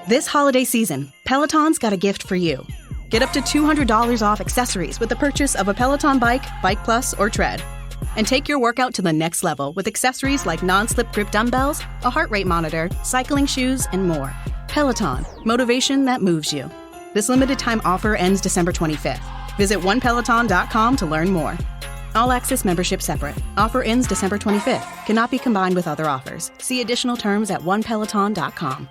This holiday season, Peloton's got a gift for you. Get up to $200 off accessories with the purchase of a Peloton bike, Bike Plus, or Tread. And take your workout to the next level with accessories like non-slip grip dumbbells, a heart rate monitor, cycling shoes, and more. Peloton, motivation that moves you. This limited time offer ends December 25th. Visit onepeloton.com to learn more. All access membership separate. Offer ends December 25th. Cannot be combined with other offers. See additional terms at onepeloton.com.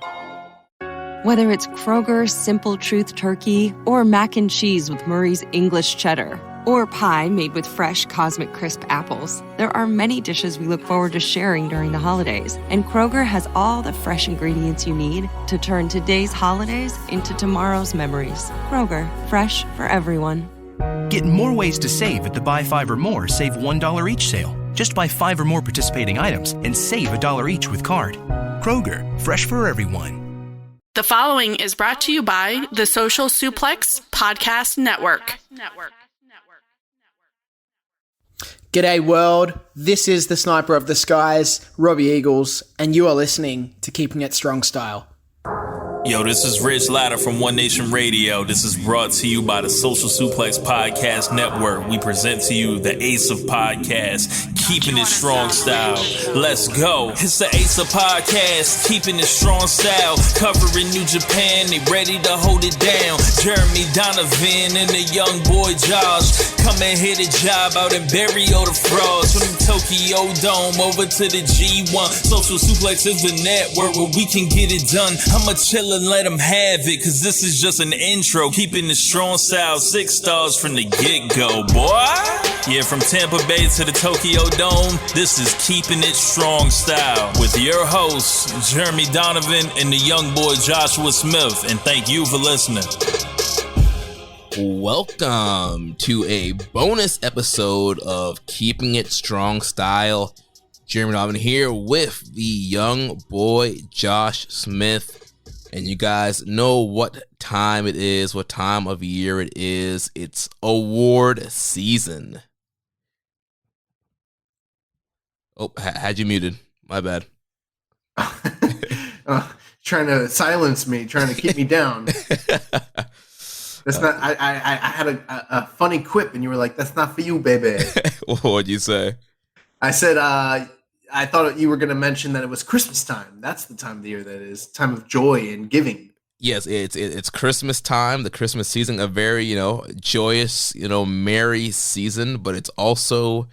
Whether it's Kroger's Simple Truth Turkey or mac and cheese with Murray's English Cheddar or pie made with fresh Cosmic Crisp apples, there are many dishes we look forward to sharing during the holidays. And Kroger has all the fresh ingredients you need to turn today's holidays into tomorrow's memories. Kroger, fresh for everyone. Get more ways to save at the Buy 5 or More Save $1 each sale. Just buy 5 or more participating items and save $1 each with card. Kroger, fresh for everyone. The following is brought to you by the Social Suplex Podcast Network. G'day world, this is the Sniper of the Skies, Robbie Eagles, and you are listening to Keeping It Strong Style. Yo, this is Rich Latta from One Nation Radio. This is brought to you by the Social Suplex Podcast Network. We present to you the Ace of Podcasts, Keeping It Strong Style. Let's go. It's the Ace of Podcasts, Keeping It Strong Style. Covering New Japan, they ready to hold it down. Jeremy Donovan and the young boy Josh. Come and hit a job out and bury all the frauds. From the Tokyo Dome over to the G1. Social Suplex is the network where we can get it done. I'ma chill and let them have it, cause this is just an intro. Keeping the strong style, 6 stars from the get-go, boy. Yeah, from Tampa Bay to the Tokyo Dome, this is Keeping It Strong Style with your hosts, Jeremy Donovan and the young boy Joshua Smith. And thank you for listening. Welcome to a bonus episode of Keeping It Strong Style. Jeremy Donovan here with the young boy Josh Smith. And you guys know what time it is, what time of year it is. It's award season. Oh, had you muted. My bad. Trying to silence me, trying to keep me down. That's not. I had a funny quip, and you were like, "That's not for you, baby." What'd you say? I said, I thought you were going to mention that it was Christmas time. That's the time of the year that is. Time of joy and giving. Yes, it's Christmas time, the Christmas season, a very, joyous, merry season, but it's also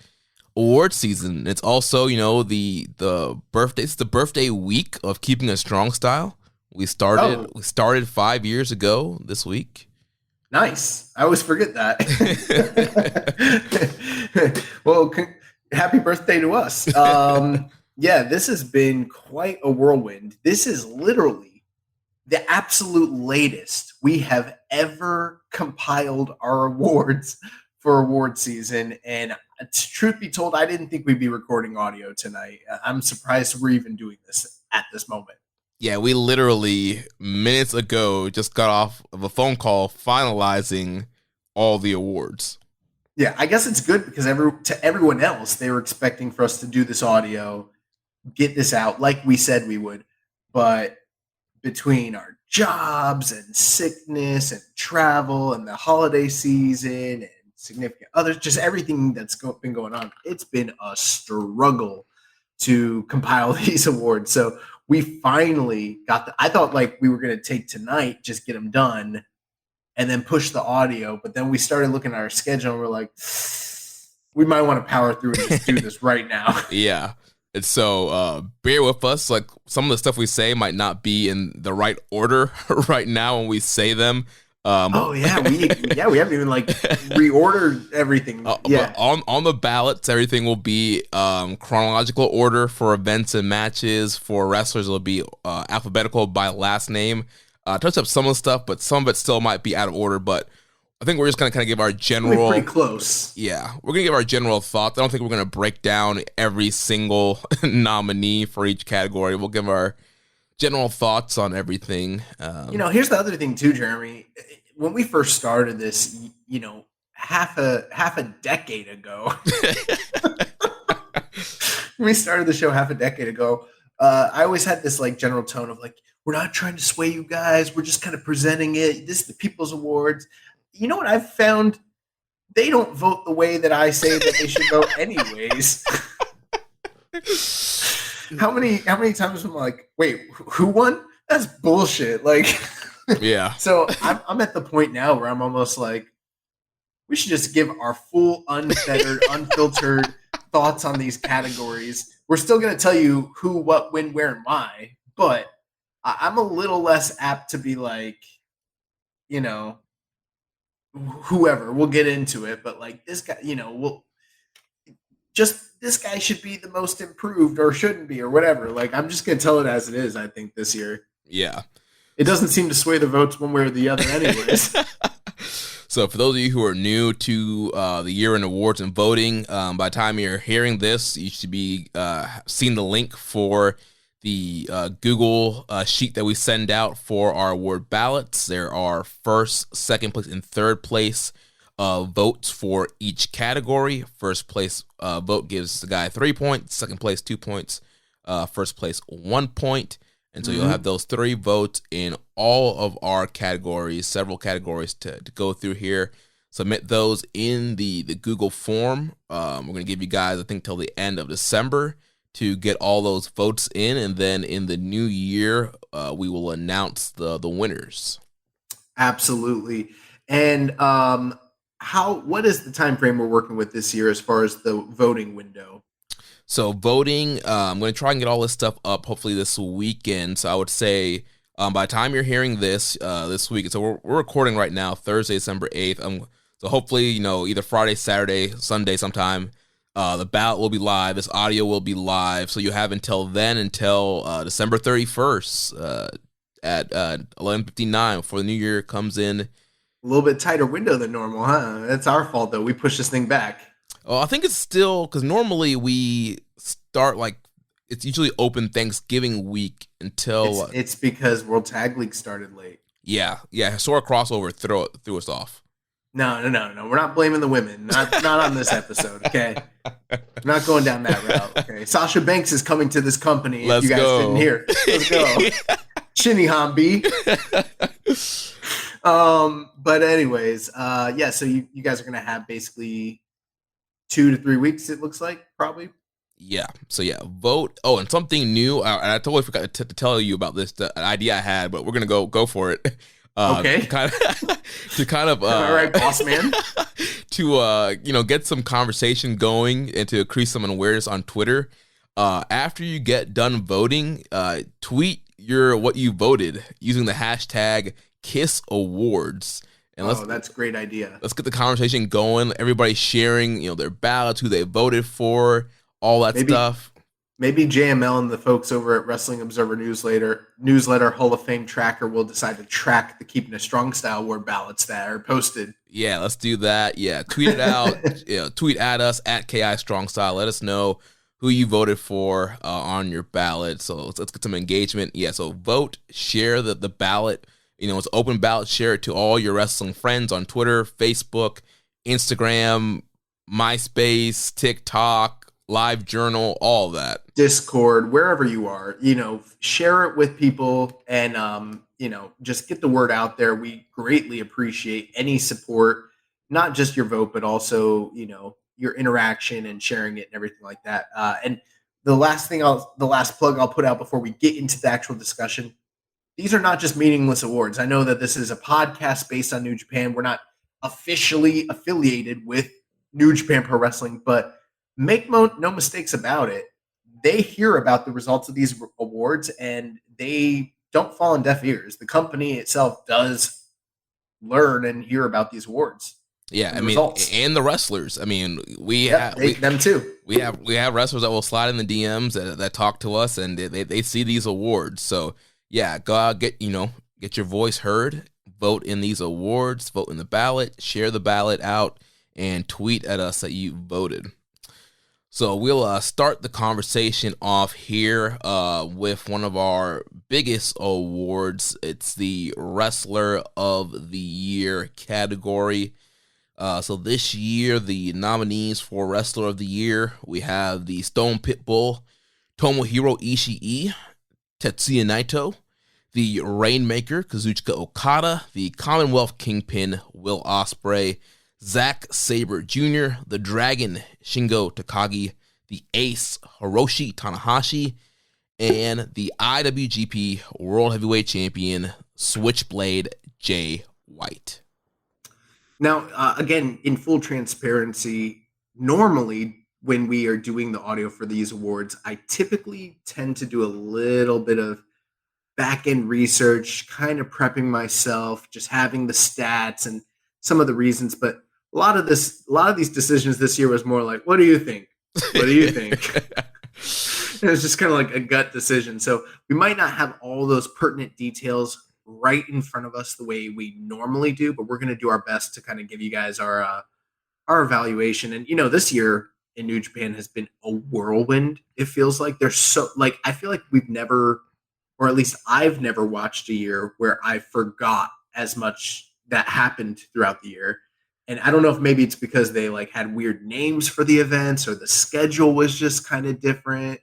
award season. It's also, the birthday. It's the birthday week of Keeping a Strong Style. We started 5 years ago this week. Nice. I always forget that. Well, happy birthday to us. Yeah, this has been quite a whirlwind. This is literally the absolute latest we have ever compiled our awards for award season. And truth be told, I didn't think we'd be recording audio tonight. I'm surprised we're even doing this at this moment. Yeah, we literally minutes ago just got off of a phone call finalizing all the awards. Yeah, I guess it's good because to everyone else, they were expecting for us to do this audio, get this out like we said we would. But between our jobs and sickness and travel and the holiday season and significant others, just everything that's been going on, it's been a struggle to compile these awards. So we finally got I thought like we were going to take tonight, just get them done, and then push the audio. But then we started looking at our schedule and we're like, we might want to power through and just do this right now. Yeah. And so bear with us. Like some of the stuff we say might not be in the right order right now when we say them. We haven't even like reordered everything. But on the ballots, everything will be chronological order for events and matches. For wrestlers, it'll be alphabetical by last name. Touch up some of the stuff, but some of it still might be out of order. But I think we're just going to kind of give our general... pretty close. Yeah, we're going to give our general thoughts. I don't think we're going to break down every single nominee for each category. We'll give our general thoughts on everything. Here's the other thing too, Jeremy. When we first started this, half a decade ago... when we started the show half a decade ago, I always had this like general tone of like, we're not trying to sway you guys. We're just kind of presenting it. This is the People's Awards. You know what I've found? They don't vote the way that I say that they should vote anyways. How many times am I like, wait, who won? That's bullshit. Like, yeah. So I'm at the point now where I'm almost like, we should just give our full, unfettered, unfiltered thoughts on these categories. We're still going to tell you who, what, when, where, and why, but I'm a little less apt to be like, you know, whoever. We'll get into it, but like this guy, you know, this guy should be the most improved or shouldn't be or whatever. Like, I'm just going to tell it as it is, I think, this year. Yeah. It doesn't seem to sway the votes one way or the other anyways. So for those of you who are new to the year in awards and voting, by the time you're hearing this, you should be seeing the link for the Google sheet that we send out for our award ballots. There are first, second place, and third place votes for each category. First place vote gives the guy 3 points, second place 2 points, first place 1 point. And so you'll have those 3 votes in all of our categories, several categories to go through here. Submit those in the Google form. We're going to give you guys, I think, till the end of December to get all those votes in. And then in the new year, we will announce the winners. Absolutely. And what is the time frame we're working with this year as far as the voting window? So voting, I'm going to try and get all this stuff up hopefully this weekend. So I would say by the time you're hearing this week, so we're recording right now, Thursday, December 8th. So hopefully, you know, either Friday, Saturday, Sunday sometime, the ballot will be live. This audio will be live. So you have until then, until December 31st at 11:59 before the new year comes in. A little bit tighter window than normal, huh? That's our fault, though. We pushed this thing back. Oh, I think it's still, because normally we start it's usually open Thanksgiving week until... It's because World Tag League started late. Yeah. Historic crossover threw us off. No. We're not blaming the women. Not on this episode, okay? We're not going down that route, okay? Sasha Banks is coming to this company. Let's if you guys go. didn't hear. Let's go. Shinny Hambi. But anyways, so you guys are going to have basically 2 to 3 weeks, it looks like, probably. Yeah. So vote. Oh, and something new. I totally forgot to tell you about this, an idea I had, but we're gonna go for it. Okay. To kind of all right, boss man. To get some conversation going and to increase some awareness on Twitter. After you get done voting, tweet what you voted using the hashtag #KissAwards. And that's a great idea. Let's get the conversation going. Everybody sharing, their ballots, who they voted for, all that stuff. Maybe JML and the folks over at Wrestling Observer newsletter Hall of Fame tracker will decide to track the Keepin' It Strong Style award ballots that are posted. Yeah, let's do that. Yeah, tweet it out. Tweet at us at KI Strong Style. Let us know who you voted for on your ballot. So let's get some engagement. Yeah, so vote, share the ballot. It's open ballot. Share it to all your wrestling friends on Twitter, Facebook, Instagram, MySpace, TikTok, LiveJournal, all that. Discord, wherever you are, share it with people and, just get the word out there. We greatly appreciate any support, not just your vote, but also, your interaction and sharing it and everything like that. And the last plug I'll put out before we get into the actual discussion, these are not just meaningless awards. I know that this is a podcast based on New Japan. We're not officially affiliated with New Japan Pro Wrestling, but make no mistakes about it. They hear about the results of these awards and they don't fall on deaf ears. The company itself does learn and hear about these awards. Yeah, results. And the wrestlers. Them too. We have wrestlers that will slide in the DMs that talk to us and they see these awards. So yeah, go out, get your voice heard, vote in these awards, vote in the ballot, share the ballot out, and tweet at us that you voted. So we'll start the conversation off here with one of our biggest awards. It's the Wrestler of the Year category. So this year, the nominees for Wrestler of the Year, we have the Stone Pitbull, Tomohiro Ishii, Tetsuya Naito, the Rainmaker, Kazuchika Okada, the Commonwealth Kingpin, Will Ospreay, Zack Sabre Jr., the Dragon, Shingo Takagi, the Ace, Hiroshi Tanahashi, and the IWGP World Heavyweight Champion, Switchblade Jay White. Now, again, in full transparency, normally when we are doing the audio for these awards, I typically tend to do a little bit of back-end research, kind of prepping myself, just having the stats and some of the reasons. But a lot of these decisions this year was more like, what do you think? What do you think? It was just kind of like a gut decision. So we might not have all those pertinent details right in front of us the way we normally do, but we're going to do our best to kind of give you guys our evaluation. And, this year in New Japan has been a whirlwind. It feels like I feel like we've never, or at least I've never watched a year where I forgot as much that happened throughout the year. And I don't know if maybe it's because they had weird names for the events or the schedule was just kind of different.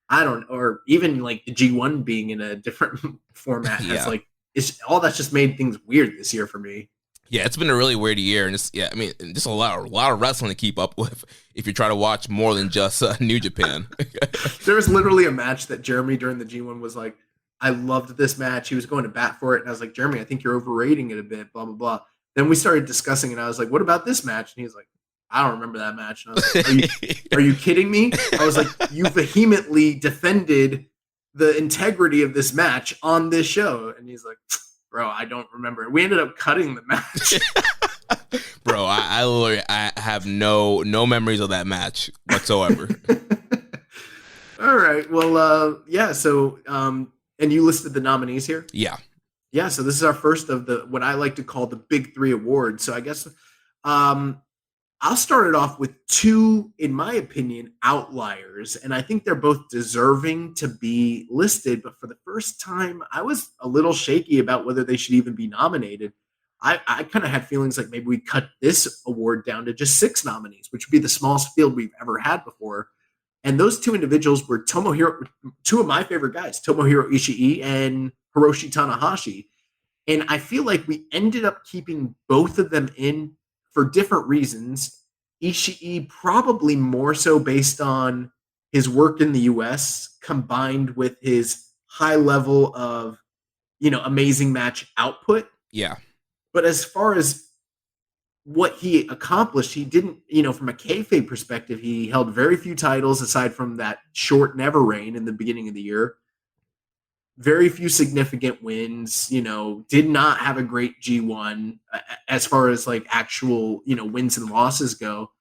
Or even the G1 being in a different format has it's all that's just made things weird this year for me. Yeah, it's been a really weird year, and just a lot of wrestling to keep up with if you try to watch more than just New Japan. There was literally a match that Jeremy during the G1 was like, I loved this match. He was going to bat for it, and I was like, Jeremy, I think you're overrating it a bit, blah, blah, blah. Then we started discussing, and I was like, what about this match? And he was like, I don't remember that match. And I was like, are you kidding me? I was like, you vehemently defended the integrity of this match on this show. And he's like, bro, I don't remember. We ended up cutting the match. Bro, I have no memories of that match whatsoever. All right. Well, yeah. So, and you listed the nominees here? Yeah. Yeah. So this is our first of what I like to call the big three awards. So I guess, I'll start it off with two, in my opinion, outliers, and I think they're both deserving to be listed. But for the first time, I was a little shaky about whether they should even be nominated. I kind of had feelings like maybe we cut this award down to just 6 nominees, which would be the smallest field we've ever had before. And those two individuals were two of my favorite guys, Tomohiro Ishii and Hiroshi Tanahashi. And I feel like we ended up keeping both of them in for different reasons. Ishii probably more so based on his work in the US combined with his high level of, amazing match output. Yeah. But as far as what he accomplished, he didn't, from a kayfabe perspective, he held very few titles aside from that short never reign in the beginning of the year. Very few significant wins, did not have a great G1 as far as actual, wins and losses go.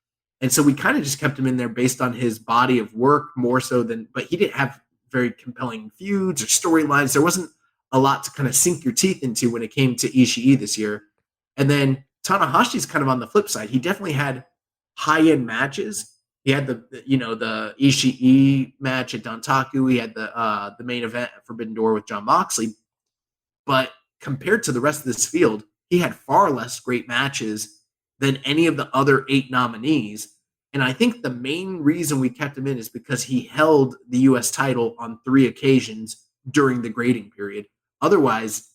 And so we kind of just kept him in there based on his body of work more so but he didn't have very compelling feuds or storylines. There wasn't a lot to kind of sink your teeth into when it came to Ishii this year. And then Tanahashi's kind of on the flip side. He definitely had high-end matches. He had the Ishii match at Dontaku. He had the main event at Forbidden Door with Jon Moxley. But compared to the rest of this field, he had far less great matches than any of the other 8 nominees. And I think the main reason we kept him in is because he held the U.S. title on 3 occasions during the grading period. Otherwise,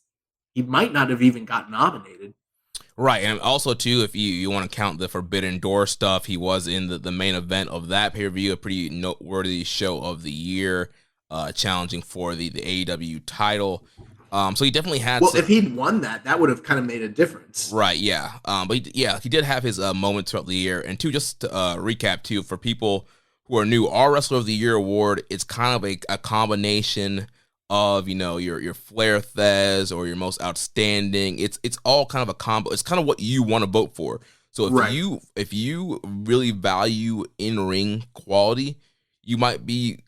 he might not have even got nominated. Right, and also, too, if you want to count the Forbidden Door stuff, he was in the main event of that pay-per-view, a pretty noteworthy show of the year, challenging for the AEW title. So he definitely had... Well, if he'd won that would have kind of made a difference. Right, yeah. But he did have his moments throughout the year. And, too, just to recap, too, for people who are new, our Wrestler of the Year award, it's kind of a combination of, your Flair Thez or your most outstanding. It's all kind of a combo. It's kind of what you want to vote for. So if you really value in-ring quality, you might be,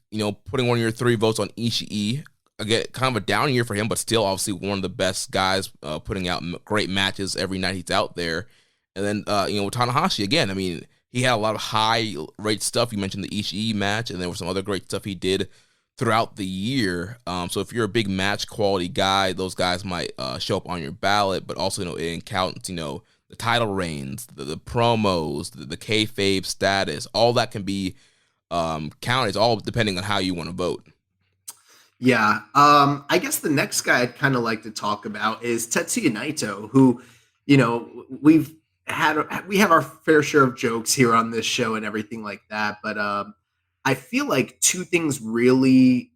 putting one of your 3 votes on Ishii. Again, kind of a down year for him, but still obviously one of the best guys putting out great matches every night he's out there. And then, with Tanahashi, again, he had a lot of high-rate stuff. You mentioned the Ishii match, and there was some other great stuff he did throughout the year. So if you're a big match quality guy, those guys might show up on your ballot, but also, it counts, the title reigns, the promos, the kayfabe status, all that can be counted. It's all depending on how you want to vote. Yeah. I guess the next guy I'd kind of like to talk about is Tetsuya Naito, who, we have our fair share of jokes here on this show and everything like that, but I feel like two things really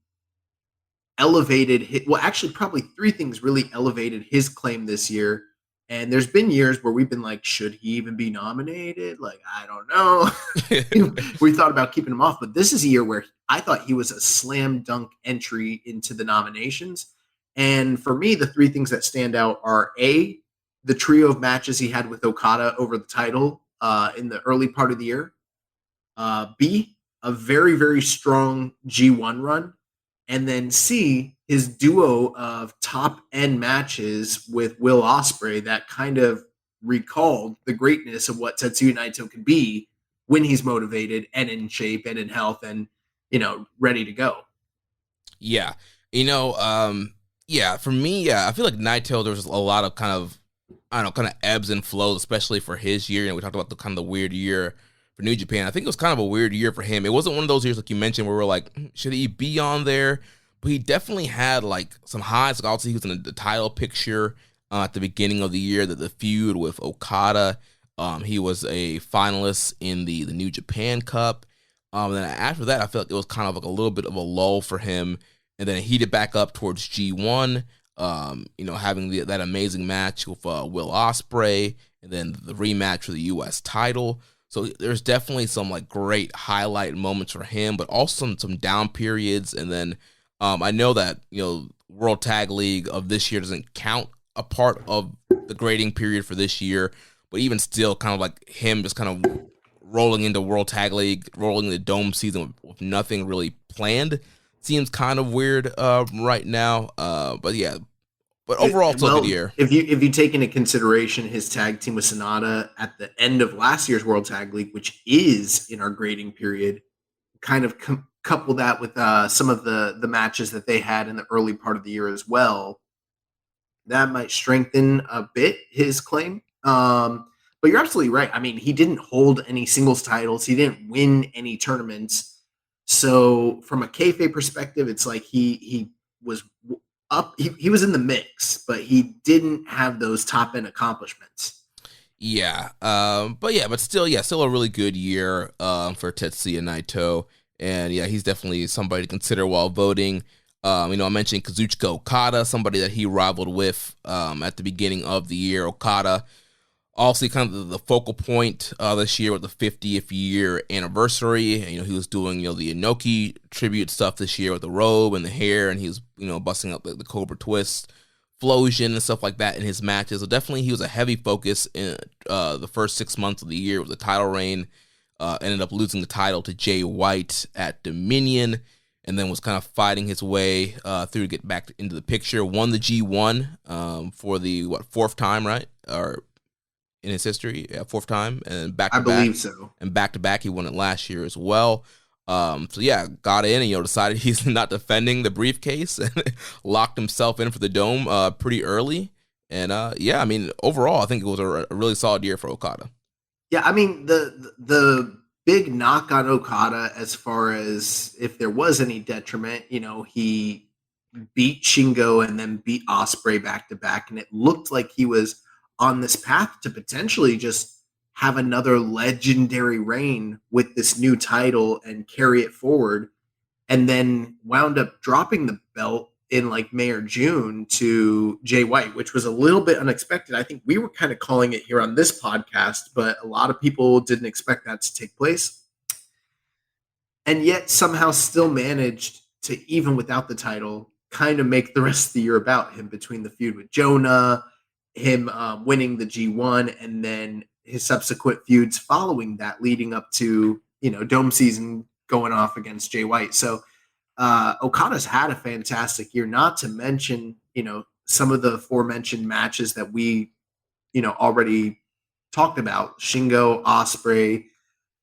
actually probably three things really elevated his claim this year. And there's been years where we've been like, should he even be nominated? Like, I don't know. We thought about keeping him off, but this is a year where I thought he was a slam dunk entry into the nominations. And for me, the three things that stand out are A, the trio of matches he had with Okada over the title in the early part of the year. B, a very, very strong G1 run. And then C, his duo of top end matches with Will Ospreay that kind of recalled the greatness of what Tetsuya Naito can be when he's motivated and in shape and in health and, ready to go. Yeah. For me, I feel like Naito, there was a lot of kind of ebbs and flows, especially for his year. We talked about the kind of the weird year for New Japan. I think it was kind of a weird year for him. It wasn't one of those years like you mentioned where we're like, should he be on there? But he definitely had like some highs. Like obviously he was in the title picture at the beginning of the year, the feud with Okada. He was a finalist in the New Japan Cup. And then after that, I felt like it was kind of like a little bit of a lull for him. And then he heated back up towards G1, having that amazing match with Will Ospreay, and then the rematch for the U.S. title. So there's definitely some like great highlight moments for him, but also some down periods. And then I know that, World Tag League of this year doesn't count a part of the grading period for this year, but even still kind of like him just kind of rolling into World Tag League, rolling the Dome season with nothing really planned seems kind of weird right now. But overall, it's a good year. If you take into consideration his tag team with Sonata at the end of last year's World Tag League, which is in our grading period, kind of couple that with some of the matches that they had in the early part of the year as well, that might strengthen a bit his claim. But you're absolutely right. I mean, he didn't hold any singles titles. He didn't win any tournaments. So from a kayfabe perspective, it's like he was up. He was in the mix, but he didn't have those top end accomplishments. Yeah. But still a really good year for Tetsuya Naito. And yeah, he's definitely somebody to consider while voting. I mentioned Kazuchika Okada, somebody that he rivaled with at the beginning of the year. Okada, obviously kind of the focal point this year with the 50th year anniversary. He was doing, the Inoki tribute stuff this year with the robe and the hair, and he was, busting up the Cobra Twist, Flosion and stuff like that in his matches. So definitely he was a heavy focus in the first 6 months of the year with the title reign. Ended up losing the title to Jay White at Dominion, and then was kind of fighting his way through to get back into the picture. Won the G1 for the fourth time, right? Or in his history, fourth time, and back to back. I believe so. And back to back, he won it last year as well. Got in and decided he's not defending the briefcase and locked himself in for the Dome pretty early. And overall, I think it was a really solid year for Okada. Yeah, I mean, the big knock on Okada, as far as if there was any detriment, he beat Shingo and then beat Ospreay back to back, and it looked like he was on this path to potentially just have another legendary reign with this new title and carry it forward, and then wound up dropping the belt in like May or June to Jay White, which was a little bit unexpected. I think we were kind of calling it here on this podcast, but a lot of people didn't expect that to take place. And yet somehow still managed to, even without the title, kind of make the rest of the year about him, between the feud with Jonah, him winning the G1, and then his subsequent feuds following that, leading up to, Dome season going off against Jay White. So Okada's had a fantastic year, not to mention, some of the aforementioned matches that we, already talked about: Shingo, Ospreay,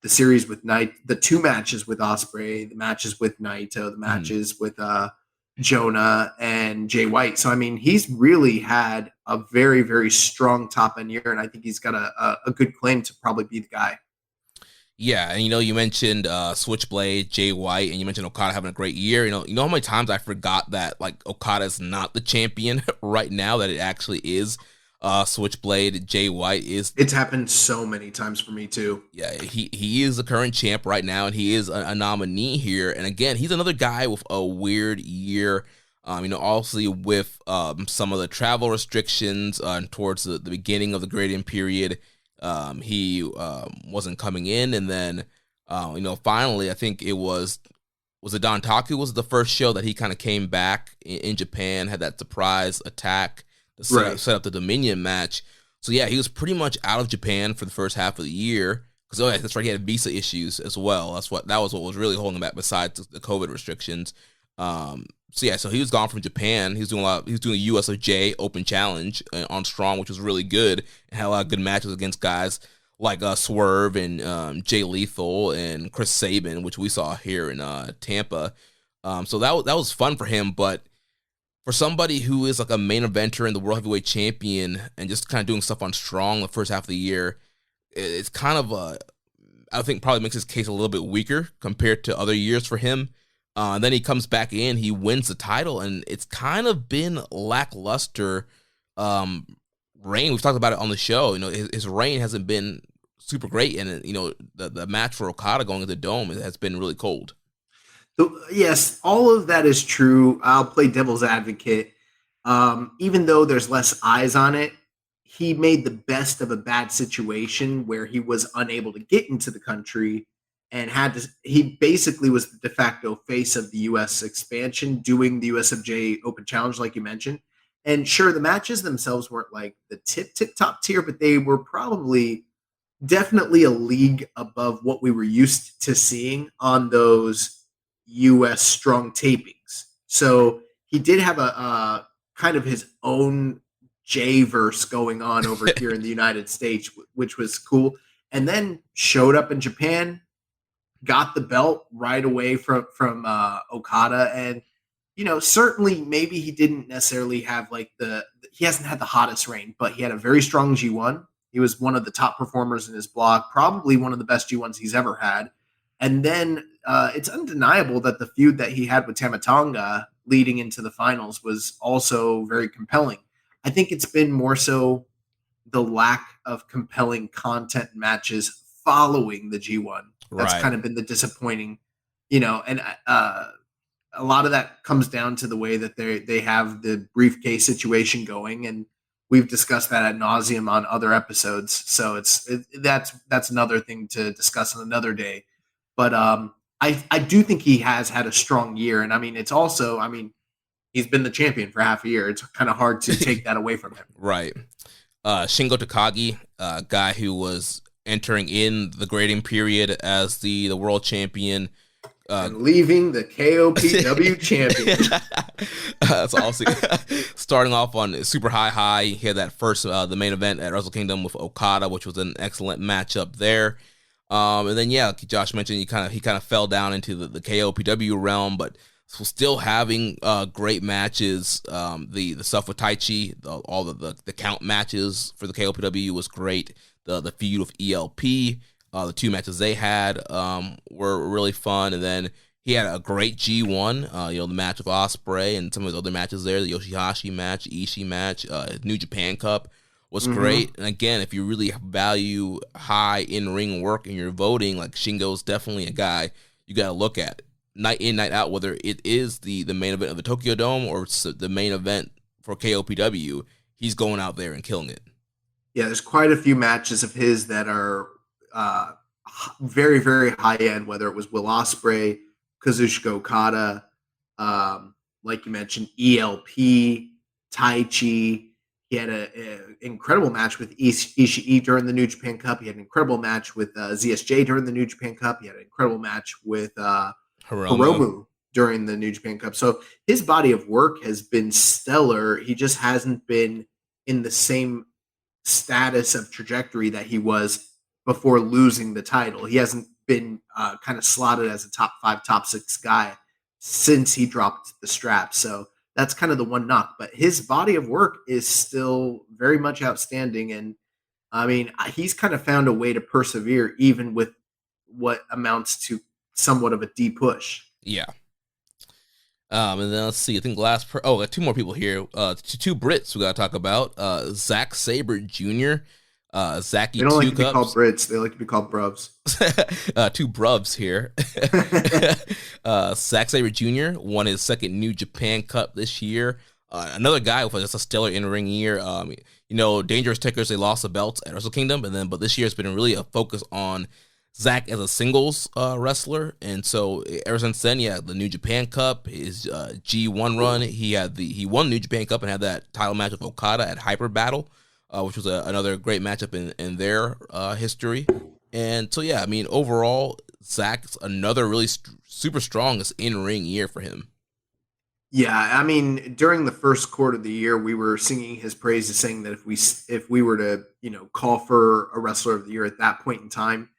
the series with the two matches with Ospreay, the matches with Naito, the matches with Jonah and Jay White. So, I mean, he's really had a very, very strong top end year, and I think he's got a good claim to probably be the guy. Yeah, and you mentioned Switchblade, Jay White, and you mentioned Okada having a great year. You know how many times I forgot that like Okada is not the champion right now, that it actually is Switchblade. Jay White is. It's happened so many times for me too. Yeah, he is the current champ right now, and he is a nominee here. And again, he's another guy with a weird year. Obviously with some of the travel restrictions towards the beginning of the grading period. He wasn't coming in, and then finally I think it was it Dontaku was the first show that he kind of came back in Japan, had that surprise attack to set up the Dominion match. So yeah, he was pretty much out of Japan for the first half of the year because that's right, he had visa issues as well. That was what was really holding him back besides the COVID restrictions. So he was gone from Japan. He was doing the USOJ Open Challenge on Strong, which was really good, and had a lot of good matches against guys like Swerve and Jay Lethal and Chris Sabin, which we saw here in Tampa. So that was fun for him, but for somebody who is like a main eventer and the World Heavyweight Champion and just kind of doing stuff on Strong the first half of the year, it's kind of I think probably makes his case a little bit weaker compared to other years for him. And then he comes back in, he wins the title, and it's kind of been lackluster reign. We've talked about it on the show. His reign hasn't been super great, and the match for Okada going to the Dome has been really cold. So, yes, all of that is true. I'll play devil's advocate. Even though there's less eyes on it, he made the best of a bad situation where he was unable to get into the country and he basically was the de facto face of the U.S. expansion, doing the USFJ Open Challenge, like you mentioned. And sure, the matches themselves weren't like the tip top tier, but they were definitely a league above what we were used to seeing on those U.S. Strong tapings. So he did have a kind of his own J-verse going on over here in the United States, which was cool. And then showed up in Japan, got the belt right away from Okada. And, certainly maybe he didn't necessarily have he hasn't had the hottest reign, but he had a very strong G1. He was one of the top performers in his block, probably one of the best G1s he's ever had. And then it's undeniable that the feud that he had with Tamatonga leading into the finals was also very compelling. I think it's been more so the lack of compelling content matches following the G1. That's kind of been the disappointing, and a lot of that comes down to the way that they have the briefcase situation going. And we've discussed that ad nauseum on other episodes. So that's another thing to discuss on another day. But I do think he has had a strong year. And it's also, he's been the champion for half a year. It's kind of hard to take that away from him. Right. Shingo Takagi, a guy who was entering in the grading period as the world champion. And leaving the KOPW champion. That's awesome. Starting off on super high. He had that first, the main event at Wrestle Kingdom with Okada, which was an excellent matchup there. And then, like Josh mentioned, he kind of fell down into the KOPW realm, but still having great matches. The stuff with Taichi, all the count matches for the KOPW was great. The feud with ELP, the two matches they had were really fun. And then he had a great G1, the match with Ospreay and some of his other matches there, the Yoshihashi match, Ishii match, New Japan Cup was great. And again, if you really value high in-ring work and you're voting, like Shingo's definitely a guy you got to look at. Night in, night out, whether it is the main event of the Tokyo Dome or it's the main event for KOPW, he's going out there and killing it. Yeah, there's quite a few matches of his that are very, very high end, whether it was Will Ospreay, Kazuchika Okada, like you mentioned, ELP, Taichi. He had an incredible match with Ishii during the New Japan Cup. He had an incredible match with ZSJ during the New Japan Cup. He had an incredible match with Hiromu during the New Japan Cup. So his body of work has been stellar. He just hasn't been in the same status of trajectory that he was before losing the title. He hasn't been kind of slotted as a top 5, top 6 guy since he dropped the strap. So that's kind of the one knock. But his body of work is still very much outstanding. And he's kind of found a way to persevere even with what amounts to somewhat of a D push. Yeah. And then let's see. I think got two more people here. Two Brits we got to talk about. Zack Sabre Jr. Zachy They don't like to be Cups. called Brits. They like to be called Bruvs. Two Bruvs here. Zack Sabre Jr. won his second New Japan Cup this year. Another guy with just a stellar in-ring year. Dangerous Tickers, they lost the belts at Wrestle Kingdom, but this year has been really a focus on Zack as a singles wrestler, and so ever since then, the New Japan Cup, his G1 run, he won New Japan Cup and had that title match with Okada at Hyper Battle, which was another great matchup in their history. And so overall, Zack's another really super strong in-ring year for him. Yeah, I mean, during the first quarter of the year, we were singing his praises, saying that if we were to call for a wrestler of the year at that point in time,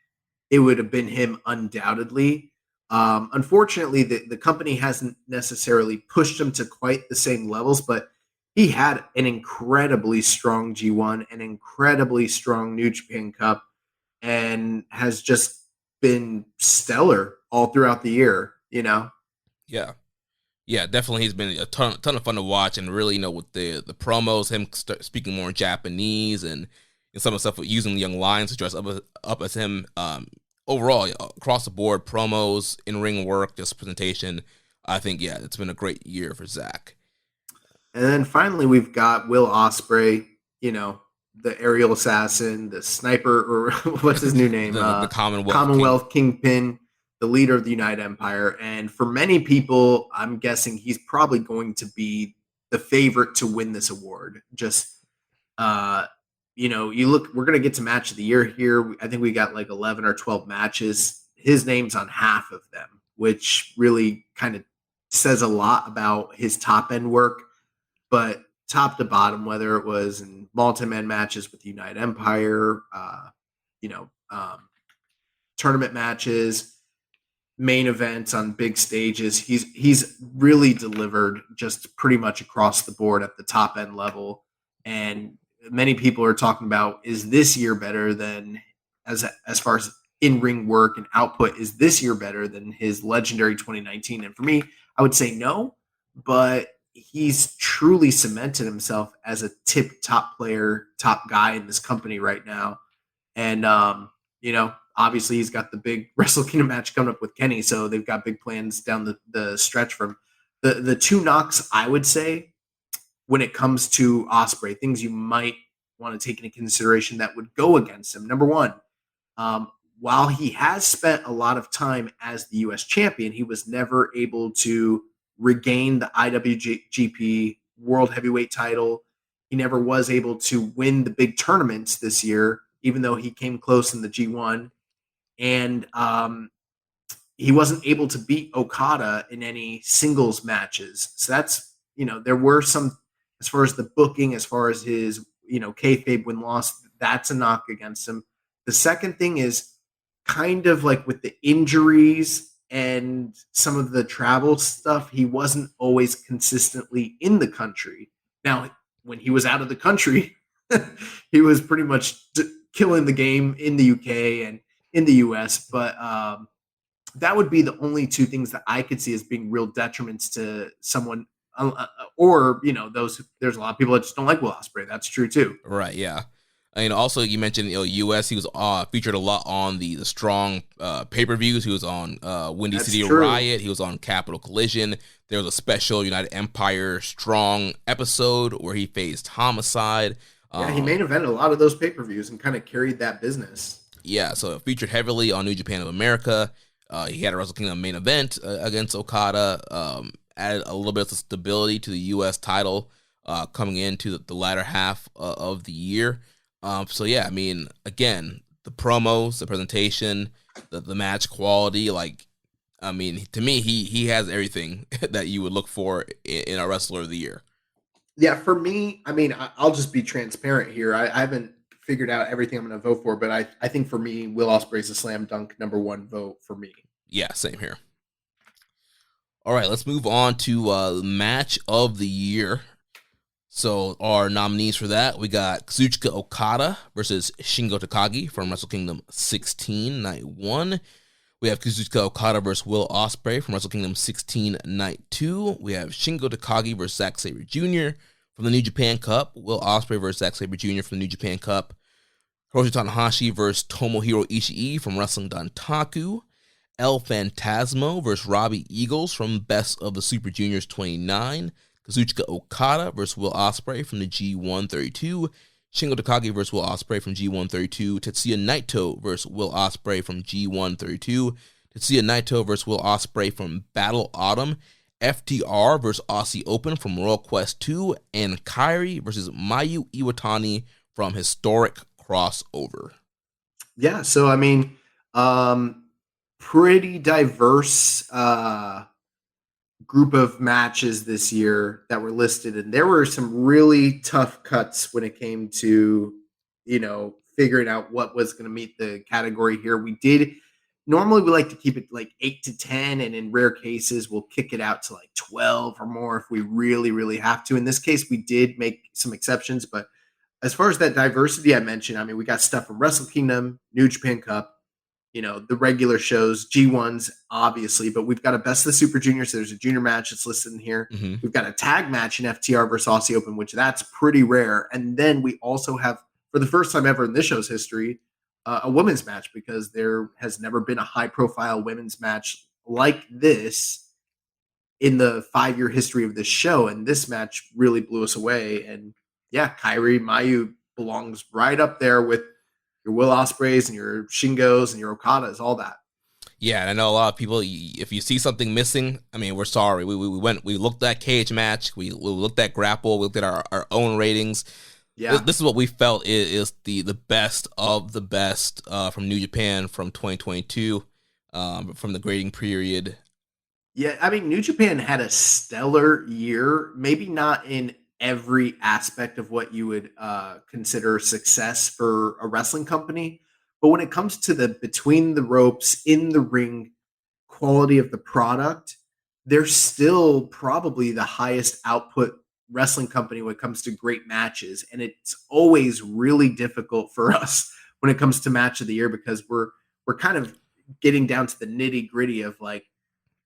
it would have been him undoubtedly. Unfortunately, the company hasn't necessarily pushed him to quite the same levels, but he had an incredibly strong G1, an incredibly strong New Japan Cup, and has just been stellar all throughout the year, Yeah. Yeah, definitely. He's been a ton of fun to watch, and really, with the promos, him speaking more in Japanese and some of the stuff with using the young lions to dress up as him. Overall, across the board, promos, in-ring work, just presentation. I think, it's been a great year for Zack. And then finally, we've got Will Ospreay, the aerial assassin, the sniper, or what's his new name? the Commonwealth Kingpin, the leader of the United Empire. And for many people, I'm guessing he's probably going to be the favorite to win this award. Just, you look, we're going to get to match of the year here. I think we got like 11 or 12 matches. His name's on half of them, which really kind of says a lot about his top end work. But top to bottom, whether it was in multi-man matches with the United Empire, tournament matches, main events on big stages, he's really delivered just pretty much across the board at the top end level. And many people are talking about, is this year better than, as far as in-ring work and output, is this year better than his legendary 2019? And for me, I would say no, but he's truly cemented himself as a top player, top guy in this company right now. And, obviously he's got the big Wrestle Kingdom match coming up with Kenny, so they've got big plans down the stretch from the two knocks, I would say, when it comes to Ospreay, things you might want to take into consideration that would go against him. Number one, while he has spent a lot of time as the U.S. champion, he was never able to regain the IWGP World Heavyweight title. He never was able to win the big tournaments this year, even though he came close in the G1. And he wasn't able to beat Okada in any singles matches. So that's, there were some, as far as the booking, as far as his, kayfabe win-loss, that's a knock against him. The second thing is kind of like with the injuries and some of the travel stuff, he wasn't always consistently in the country. Now, when he was out of the country, he was pretty much killing the game in the UK and in the US, but that would be the only two things that I could see as being real detriments to someone, or there's a lot of people that just don't like Will Ospreay. That's true too. Right. Yeah. Also you mentioned US. He was featured a lot on the strong pay-per-views. He was on Windy City Riot. He was on Capital Collision. There was a special United Empire Strong episode where he faced Homicide. Yeah, he main evented a lot of those pay-per-views and kind of carried that business. Yeah, so it featured heavily on New Japan of America. He had a Wrestle Kingdom main event against Okada. Added a little bit of stability to the U.S. title coming into the latter half of the year. Again, the promos, the presentation, the match quality, to me, he has everything that you would look for in a Wrestler of the Year. Yeah, for me, I'll just be transparent here. I haven't figured out everything I'm going to vote for, but I think for me, Will Ospreay's a slam dunk number one vote for me. Yeah, same here. All right, let's move on to match of the year. So our nominees for that, we got Kazuchika Okada versus Shingo Takagi from Wrestle Kingdom 16, Night 1. We have Kazuchika Okada versus Will Ospreay from Wrestle Kingdom 16 Night 2. We have Shingo Takagi versus Zack Sabre Jr. from the New Japan Cup. Will Ospreay versus Zack Sabre Jr. from the New Japan Cup. Hiroshi Tanahashi versus Tomohiro Ishii from Wrestling Dantaku. El Phantasmo versus Robbie Eagles from Best of the Super Juniors 29. Kazuchika Okada versus Will Ospreay from the G132. Shingo Takagi versus Will Ospreay from G132. Tetsuya Naito versus Will Ospreay from G132. Tetsuya Naito versus Will Ospreay from Battle Autumn. FTR versus Aussie Open from Royal Quest 2. And Kairi versus Mayu Iwatani from Historic Crossover. Yeah, so I mean, pretty diverse group of matches this year that were listed, and there were some really tough cuts when it came to, figuring out what was going to meet the category here. Normally we like to keep it like 8 to 10, and in rare cases we'll kick it out to like 12 or more if we really, really have to. In this case, we did make some exceptions, but as far as that diversity I mentioned, I mean, we got stuff from Wrestle Kingdom, New Japan Cup, the regular shows, G1s, obviously, but we've got a Best of the Super Juniors. So there's a junior match that's listed in here. Mm-hmm. We've got a tag match in FTR versus Aussie Open, which that's pretty rare. And then we also have, for the first time ever in this show's history, a women's match, because there has never been a high-profile women's match like this in the 5-year history of this show. And this match really blew us away. And yeah, Kairi Mayu belongs right up there with your Will Ospreays and your Shingos and your Okadas, all that. Yeah, and I know a lot of people, if you see something missing, I mean, we're sorry. We looked at cage match, we looked at grapple, we looked at our own ratings. Yeah, this is what we felt is the best of the best from New Japan from 2022, from the grading period. Yeah, I mean, New Japan had a stellar year, maybe not in every aspect of what you would consider success for a wrestling company. But when it comes to the between the ropes, in the ring quality of the product, they're still probably the highest output wrestling company when it comes to great matches. And it's always really difficult for us when it comes to match of the year, because we're kind of getting down to the nitty gritty of like,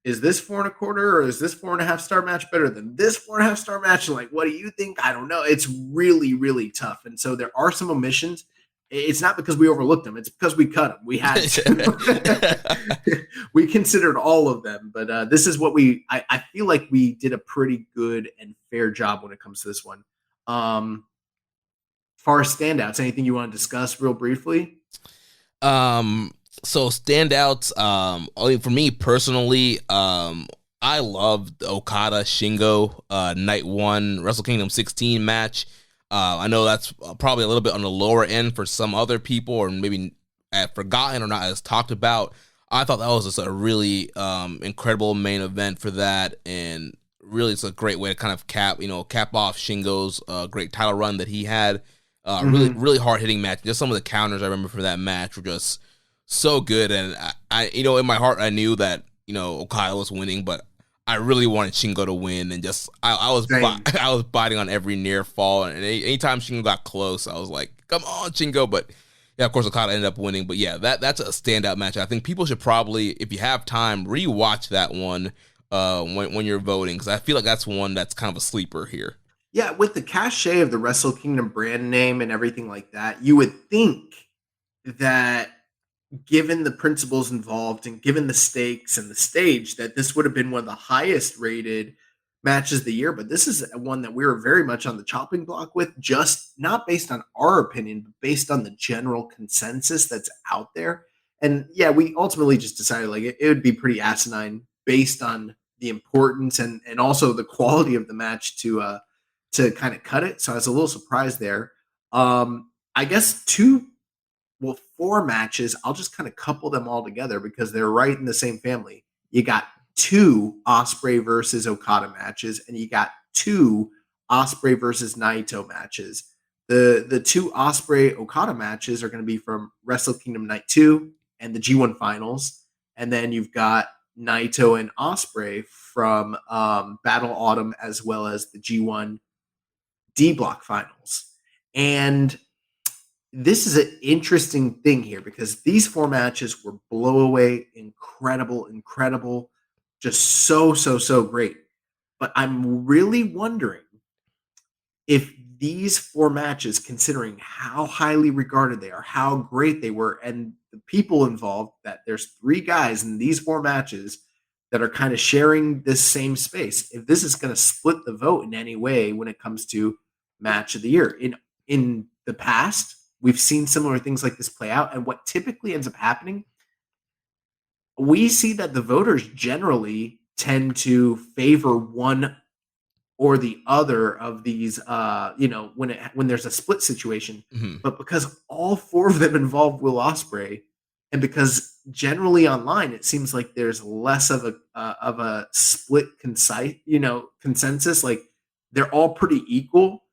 is this 4.25 or is this 4.5 star match better than this 4.5 star match? And like, what do you think? I don't know. It's really, really tough. And so there are some omissions. It's not because we overlooked them. It's because we cut them. We had to. We considered all of them. But this is what I feel like we did a pretty good and fair job when it comes to this one. Far as standouts, anything you want to discuss real briefly? So standouts, for me personally, I loved the Okada Shingo Night 1 Wrestle Kingdom 16 match. I know that's probably a little bit on the lower end for some other people, or maybe forgotten or not as talked about. I thought that was just a really incredible main event for that, and really it's a great way to kind of cap off Shingo's great title run that he had. Really, really hard hitting match. Just some of the counters I remember for that match were just so good, and I in my heart I knew that Okada was winning, but I really wanted Shingo to win, and just I was biting on every near fall, and anytime Shingo got close, I was like, "Come on, Shingo!" But yeah, of course, Okada ended up winning. But yeah, that's a standout match. I think people should probably, if you have time, rewatch that one when you're voting, because I feel like that's one that's kind of a sleeper here. Yeah, with the cachet of the Wrestle Kingdom brand name and everything like that, you would think that, given the principles involved and given the stakes and the stage, that this would have been one of the highest rated matches of the year. But this is one that we were very much on the chopping block with, just not based on our opinion, but based on the general consensus that's out there. And yeah, we ultimately just decided like it would be pretty asinine based on the importance and also the quality of the match to kind of cut it. So I was a little surprised there. I guess 4 matches, I'll just kind of couple them all together because they're right in the same family. You got 2 Ospreay versus Okada matches, and you got 2 Ospreay versus Naito matches. The 2 Ospreay Okada matches are going to be from Wrestle Kingdom Night 2 and the G1 Finals. And then you've got Naito and Ospreay from Battle Autumn, as well as the G1 D Block Finals. And this is an interesting thing here because these 4 matches were blow away, incredible, just so great. But I'm really wondering if these 4 matches, considering how highly regarded they are, how great they were, and the people involved, that there's 3 guys in these 4 matches that are kind of sharing this same space, if this is going to split the vote in any way when it comes to match of the year. In the past, we've seen similar things like this play out, and what typically ends up happening, we see that the voters generally tend to favor one or the other of these, when there's a split situation. Mhm. But because all 4 of them involve Will Ospreay, and because generally online it seems like there's less of a split consensus, like they're all pretty equal.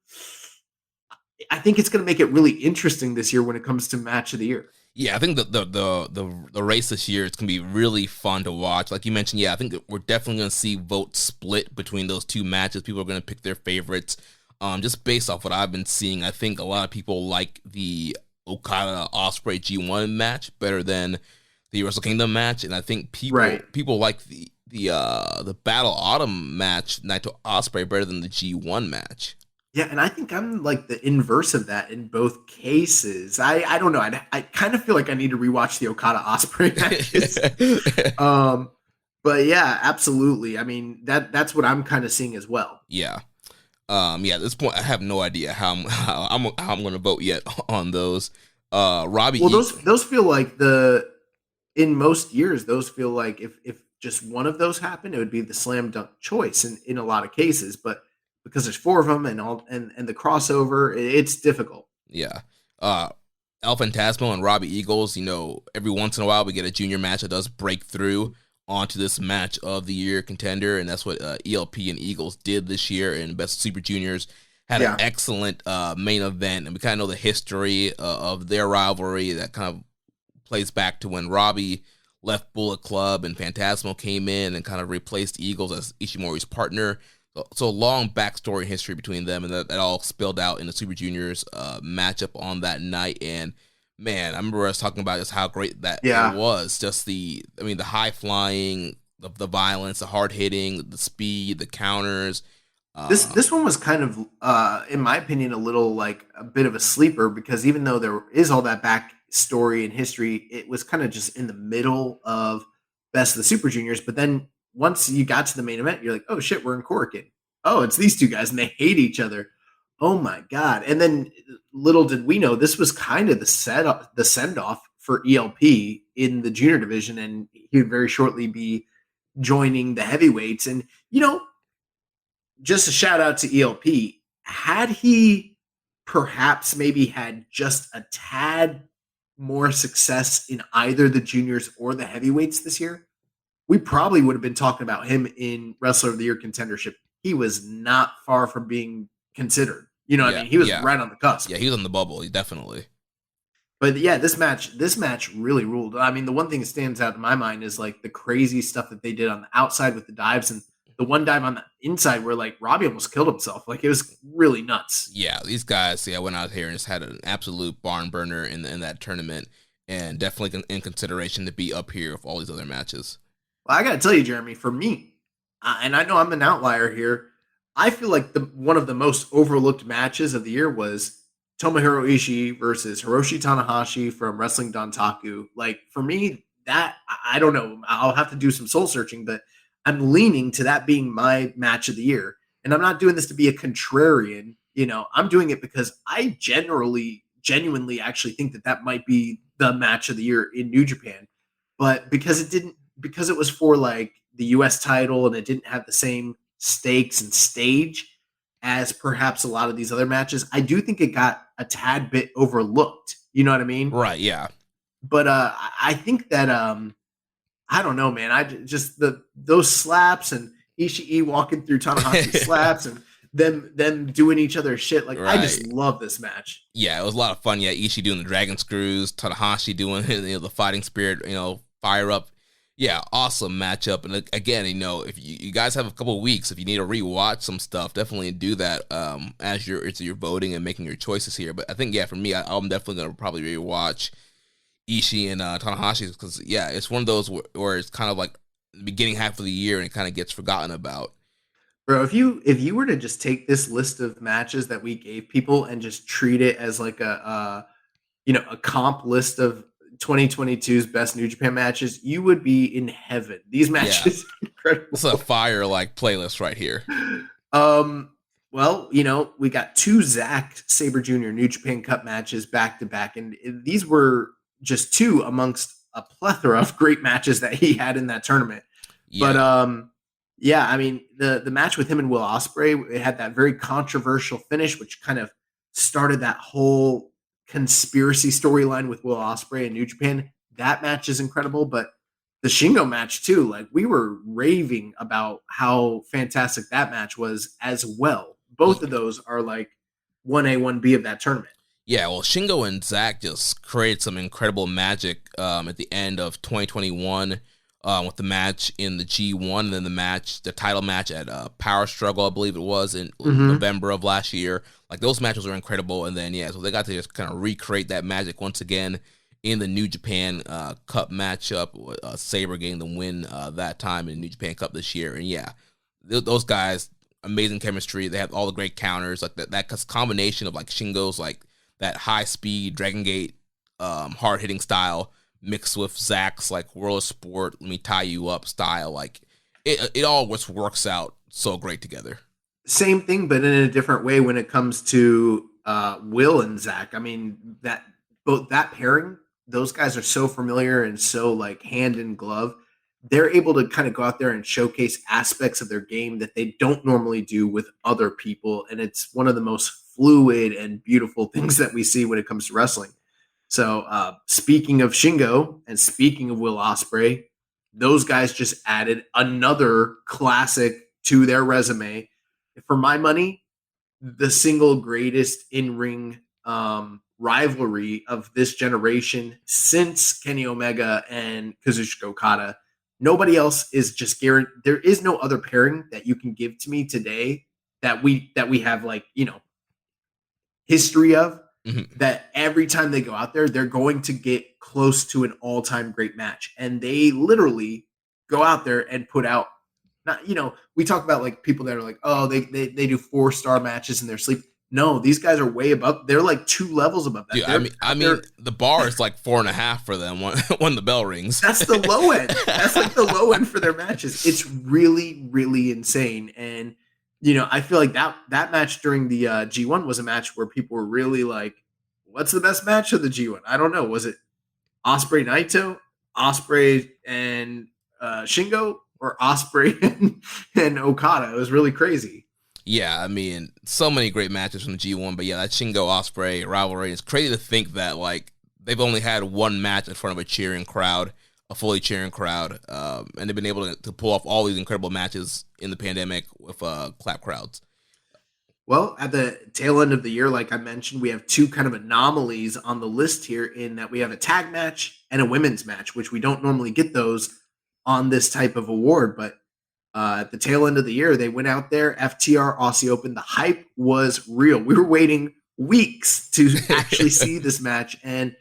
I think it's going to make it really interesting this year when it comes to match of the year. Yeah, I think the race this year is going to be really fun to watch. Like you mentioned, yeah, I think we're definitely going to see votes split between those 2 matches. People are going to pick their favorites. Just based off what I've been seeing, I think a lot of people like the Okada Ospreay G1 match better than the Wrestle Kingdom match, and I think people like the Battle Autumn match, Naito Ospreay, better than the G1 match. Yeah, and I think I'm like the inverse of that in both cases. I don't know. I kind of feel like I need to rewatch the Okada Ospreay matches. But yeah, absolutely. I mean, that's what I'm kind of seeing as well. Yeah. At this point, I have no idea how I'm going to vote yet on those. Robbie. Well, those feel like in most years, those feel like if just one of those happened, it would be the slam dunk choice in a lot of cases. But because there's 4 of them and the crossover, it's difficult. Yeah. El Phantasmo and Robbie Eagles, every once in a while we get a junior match that does break through onto this match of the year contender, and that's what ELP and Eagles did this year in Best Super Juniors. Had an excellent main event, and we kind of know the history of their rivalry that kind of plays back to when Robbie left Bullet Club and Phantasmo came in and kind of replaced Eagles as Ishimori's partner. So long backstory history between them, and that all spilled out in the Super Juniors matchup on that night. And man, I remember us talking about just how great that it was. Just the high flying, the violence, the hard hitting, the speed, the counters. This one was kind of, in my opinion, a little like a bit of a sleeper, because even though there is all that backstory and history, it was kind of just in the middle of Best of the Super Juniors. But then once you got to the main event, you're like, oh shit, we're in Korakuen. Oh, it's these 2 guys and they hate each other. Oh my God. And then little did we know, this was kind of the send-off for ELP in the junior division, and he would very shortly be joining the heavyweights. And, just a shout out to ELP. Had he perhaps maybe had just a tad more success in either the juniors or the heavyweights this year, we probably would have been talking about him in Wrestler of the Year contendership. He was not far from being considered. You know what I mean? He was right on the cusp. Yeah, he was on the bubble, definitely. But yeah, this match really ruled. I mean, the one thing that stands out in my mind is like the crazy stuff that they did on the outside with the dives, and the one dive on the inside where like Robbie almost killed himself. Like it was really nuts. Yeah, these guys, went out here and just had an absolute barn burner in that tournament, and definitely in consideration to be up here with all these other matches. Well, I got to tell you, Jeremy, for me, and I know I'm an outlier here, I feel like one of the most overlooked matches of the year was Tomohiro Ishii versus Hiroshi Tanahashi from Wrestling Dontaku. Like, for me, that, I don't know, I'll have to do some soul searching, but I'm leaning to that being my match of the year. And I'm not doing this to be a contrarian, I'm doing it because I genuinely actually think that might be the match of the year in New Japan. But because it was for like the US title and it didn't have the same stakes and stage as perhaps a lot of these other matches, I do think it got a tad bit overlooked. You know what I mean? Right. Yeah. But I think that I don't know, man. I just those slaps and Ishii walking through Tanahashi slaps and them doing each other's shit. Like, right. I just love this match. Yeah, it was a lot of fun. Yeah, Ishii doing the dragon screws, Tanahashi doing the fighting spirit, fire up Yeah, awesome matchup. And again, if you guys have a couple of weeks, if you need to rewatch some stuff, definitely do that as you're voting and making your choices here. But I think, for me, I'm definitely going to probably rewatch Ishii and Tanahashi because, it's one of those where it's kind of like the beginning half of the year and it kind of gets forgotten about. Bro, if you were to just take this list of matches that we gave people and just treat it as like a comp list of 2022's best New Japan matches, you would be in heaven. These matches are incredible. It's a fire playlist right here. Well, we got 2 Zack Sabre Jr. New Japan Cup matches back to back, and these were just 2 amongst a plethora of great matches that he had in that tournament. Yeah. But the match with him and Will Ospreay, it had that very controversial finish, which kind of started that whole conspiracy storyline with Will Ospreay and New Japan. That match is incredible, but the Shingo match too, like we were raving about how fantastic that match was as well. Both of those are like 1A, 1B of that tournament. Yeah, well, Shingo and Zack just created some incredible magic at the end of 2021 with the match in the G1 and then the title match at Power Struggle, I believe it was, in November of last year. Like, those matches were incredible. And then, so they got to just kind of recreate that magic once again in the New Japan Cup matchup. Sabre getting the win that time in New Japan Cup this year. And, those guys, amazing chemistry. They have all the great counters. Like, that combination of, like, Shingo's, like, that high-speed, Dragon Gate, hard-hitting style mixed with Zack's, like, World of Sport, let me tie you up style. Like, it all just works out so great together. Same thing, but in a different way when it comes to Will and Zack. I mean, that pairing, those guys are so familiar and so like hand in glove. They're able to kind of go out there and showcase aspects of their game that they don't normally do with other people. And it's one of the most fluid and beautiful things that we see when it comes to wrestling. So speaking of Shingo and speaking of Will Ospreay, those guys just added another classic to their resume. For my money, the single greatest in-ring rivalry of this generation since Kenny Omega and Kazuchika Okada. Nobody else is just guaranteed. There is no other pairing that you can give to me today that we have like, history of, that every time they go out there, they're going to get close to an all-time great match. And they literally go out there and put out, not, we talk about like people that are like, oh, they do 4-star matches in their sleep. No, these guys are way above. They're like 2 levels above that. Dude, I mean, the bar is like 4.5 for them when the bell rings. That's the low end. That's like the low end for their matches. It's really, really insane. And I feel like that match during the G1 was a match where people were really like, "What's the best match of the G1?" I don't know. Was it Ospreay Naito, Ospreay and Shingo, or Ospreay and Okada? It was really crazy. Yeah, I mean, so many great matches from the G1, but that Shingo Ospreay rivalry, it's crazy to think that like they've only had one match in front of a cheering crowd, a fully cheering crowd, and they've been able to pull off all these incredible matches in the pandemic with clap crowds. Well, at the tail end of the year, like I mentioned, we have 2 kind of anomalies on the list here in that we have a tag match and a women's match, which we don't normally get those on this type of award, but at the tail end of the year, they went out there, FTR Aussie Open. The hype was real. We were waiting weeks to actually see this match. And,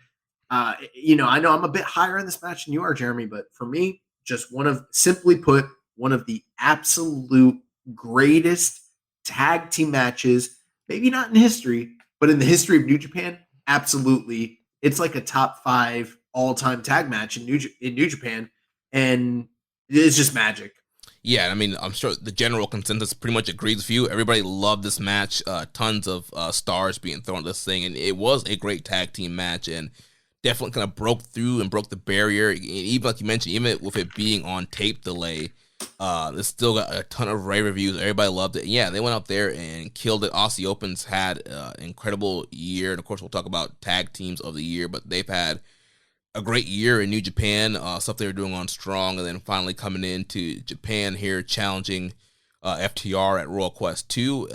I know I'm a bit higher in this match than you are, Jeremy, but for me, just simply put, one of the absolute greatest tag team matches, maybe not in history, but in the history of New Japan, absolutely. It's like a top 5 all-time tag match in New Japan, and it's just magic. Yeah, I mean, I'm sure the general consensus pretty much agrees with you. Everybody loved this match. Tons of stars being thrown at this thing, and it was a great tag team match, and definitely kind of broke through and broke the barrier. Even like you mentioned, even with it being on tape delay, it still got a ton of rave reviews. Everybody loved it. Yeah, they went out there and killed it. Aussie Opens had an incredible year, and of course, we'll talk about tag teams of the year, but they've had a great year in New Japan, stuff they were doing on Strong, and then finally coming into Japan here, challenging FTR at Royal Quest 2.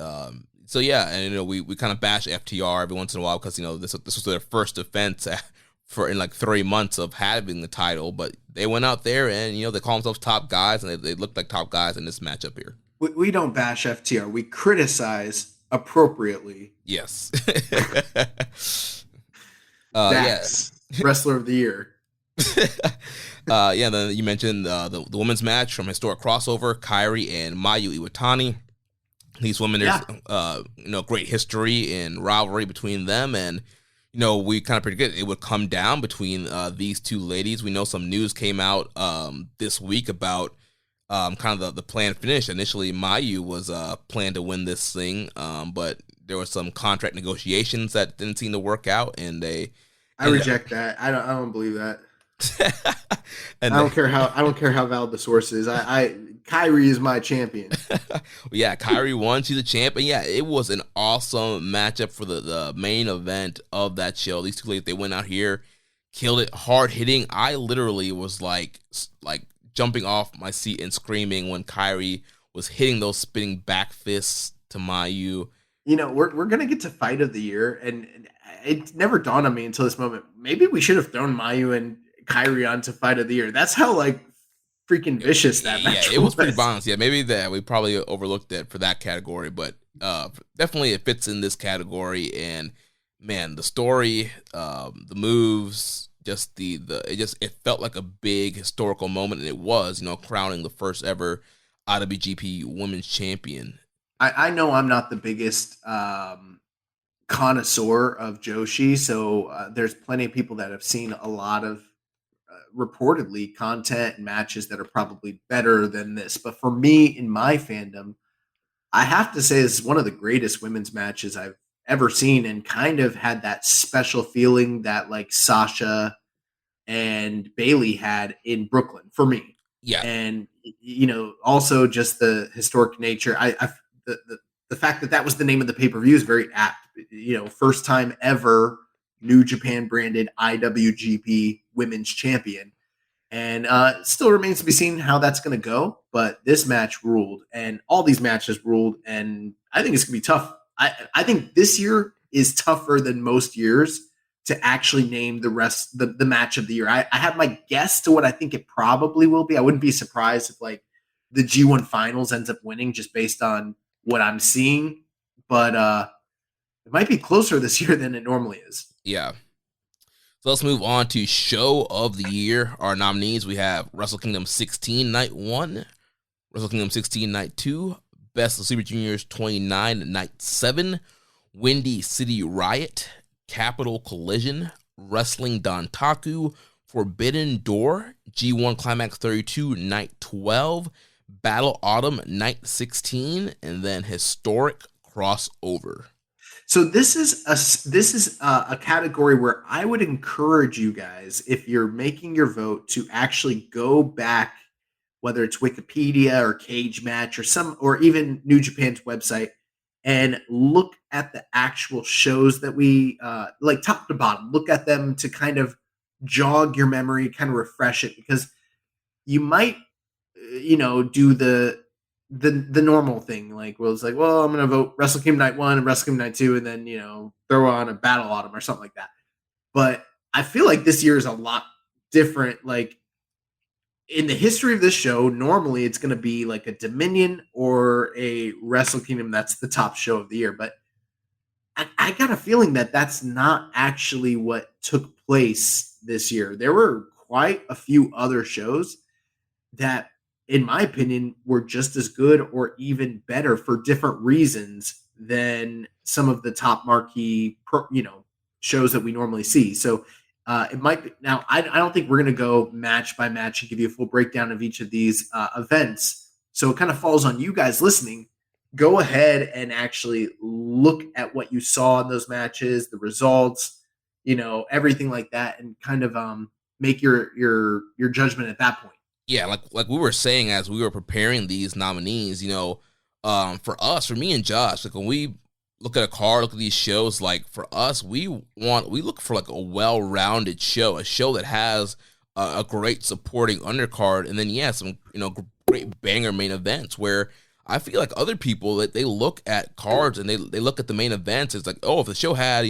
So yeah, and we kind of bash FTR every once in a while because this was their first defense for in like 3 months of having the title, but they went out there and, they call themselves top guys, and they looked like top guys in this matchup here. We don't bash FTR. We criticize appropriately. Yes. Dax, Wrestler of the Year. Then you mentioned the women's match from Historic Crossover, Kairi and Mayu Iwatani. These women, there's great history and rivalry between them, and we kind of predicted it would come down between these two ladies. We know some news came out this week about kind of the planned finish. Initially, Mayu was planned to win this thing, but there were some contract negotiations that didn't seem to work out, and I reject that. I don't believe that. I don't care how valid the source is. Kairi is my champion. Yeah, Kairi won. She's a champ. And yeah, it was an awesome matchup for the main event of that show. These two ladies, they went out here, killed it, hard hitting. I literally was like jumping off my seat and screaming when Kairi was hitting those spinning back fists to Mayu. We're gonna get to fight of the year, and it never dawned on me until this moment. Maybe we should have thrown Mayu and Kairi on to fight of the year. That's how freaking vicious that match was. It was pretty balanced. Yeah, maybe that we probably overlooked it for that category, but definitely it fits in this category. And man, the story, the moves, it felt like a big historical moment, and it was, crowning the first ever IWGP Women's Champion. I know I'm not the biggest connoisseur of Joshi, so there's plenty of people that have seen a lot of reportedly content and matches that are probably better than this. But for me, in my fandom, I have to say this is one of the greatest women's matches I've ever seen, and kind of had that special feeling that Sasha and Bayley had in Brooklyn for me. Yeah. And, also just the historic nature. The fact that was the name of the pay-per-view is very apt. First time ever New Japan branded IWGP Women's Champion. And still remains to be seen how that's going to go. But this match ruled, and all these matches ruled. And I think it's going to be tough. I think this year is tougher than most years to actually name the match of the year. I have my guess to what I think it probably will be. I wouldn't be surprised if the G1 finals ends up winning just based on what I'm seeing. But it might be closer this year than it normally is. Yeah. So let's move on to Show of the Year. Our nominees, we have Wrestle Kingdom 16 Night 1, Wrestle Kingdom 16 Night 2, Best of Super Juniors 29 Night 7, Windy City Riot, Capital Collision, Wrestling Dontaku, Forbidden Door, G1 Climax 32 Night 12, Battle Autumn Night 16, and then Historic Crossover. So this is a category where I would encourage you guys, if you're making your vote, to actually go back, whether it's Wikipedia or Cage Match or even New Japan's website, and look at the actual shows that we top to bottom. Look at them to kind of jog your memory, kind of refresh it, because you might do the normal thing, I'm going to vote Wrestle Kingdom Night 1 and Wrestle Kingdom Night 2, and then throw on a Battle Autumn or something like that. But I feel like this year is a lot different. In the history of this show, normally it's going to be a Dominion or a Wrestle Kingdom that's the top show of the year. But I got a feeling that that's not actually what took place this year. There were quite a few other shows that, in my opinion, were just as good or even better for different reasons than some of the top marquee, shows that we normally see. So it might be, now I don't think we're going to go match by match and give you a full breakdown of each of these events. So it kind of falls on you guys listening. Go ahead and actually look at what you saw in those matches, the results, everything like that, and kind of make your judgment at that point. Yeah, like we were saying as we were preparing these nominees, for me and Josh, when we look at a card, look at these shows, for us, we look for a well-rounded show, a show that has a great supporting undercard, and then some great banger main events. Where I feel like other people, that they look at cards and they look at the main events, it's if the show had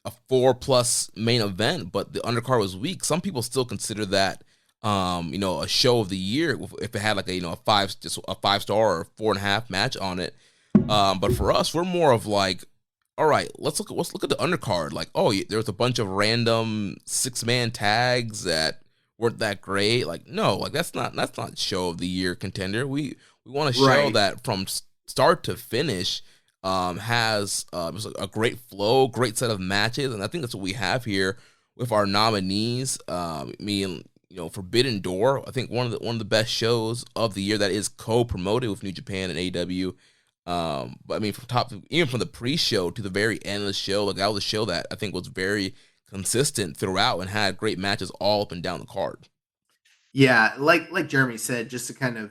a 4+ main event, but the undercard was weak. Some people still consider that a show of the year if it had like a 5-star or 4.5 match on it. But for us, we're more of like, all right, let's look at the undercard. Like, there's a bunch of random 6-man tags that weren't that great. Like, no, like that's not show of the year contender. We want a show that from start to finish has a great flow, great set of matches, and I think that's what we have here with our nominees. Forbidden Door, I think one of the best shows of the year that is co-promoted with New Japan and AEW. But I mean, even from the pre-show to the very end of the show, like that was a show that I think was very consistent throughout and had great matches all up and down the card. Yeah, like Jeremy said, just to kind of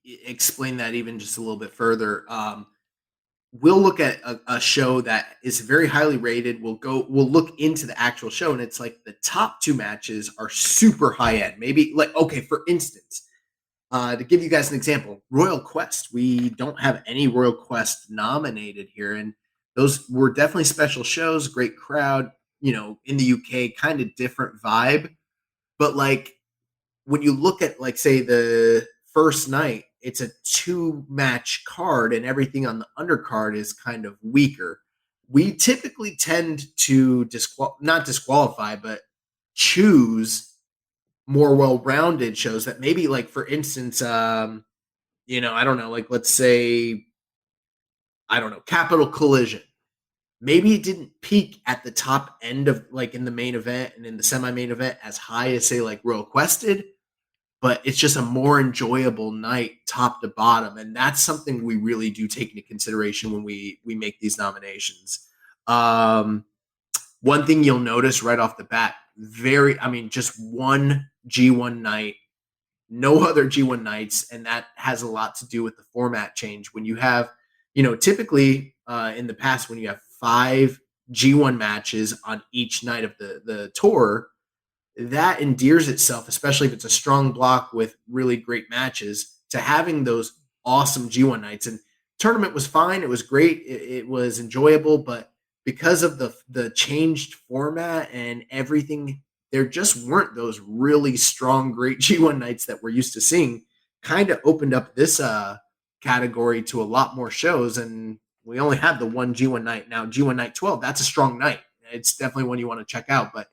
explain that even just a little bit further, we'll look at a show that is very highly rated. We'll look into the actual show, and it's like the top 2 matches are super high end. Maybe like, okay, for instance, to give you guys an example, Royal Quest. We don't have any Royal Quest nominated here, and those were definitely special shows. Great crowd, in the UK, kind of different vibe. But like when you look at like say the first night, it's a 2-match card, and everything on the undercard is kind of weaker. We typically tend to not disqualify, but choose more well-rounded shows that maybe, like, for instance, I don't know, like, let's say, I don't know, Capital Collision. Maybe it didn't peak at the top end of, like, in the main event and in the semi-main event as high as, say, like, Royal Quest did, but it's just a more enjoyable night top to bottom, and that's something we really do take into consideration when we make these nominations. One thing you'll notice right off the bat, just one G1 night, no other G1 nights, and that has a lot to do with the format change. When you have, typically in the past, when you have 5 G1 matches on each night of the tour, that endears itself, especially if it's a strong block with really great matches, to having those awesome G1 nights. And tournament was fine. It was great. It was enjoyable, but because of the changed format and everything, there just weren't those really strong, great G1 nights that we're used to seeing. Kind of opened up this category to a lot more shows, and we only have the one G1 night. Now, G1 night 12, that's a strong night. It's definitely one you want to check out, but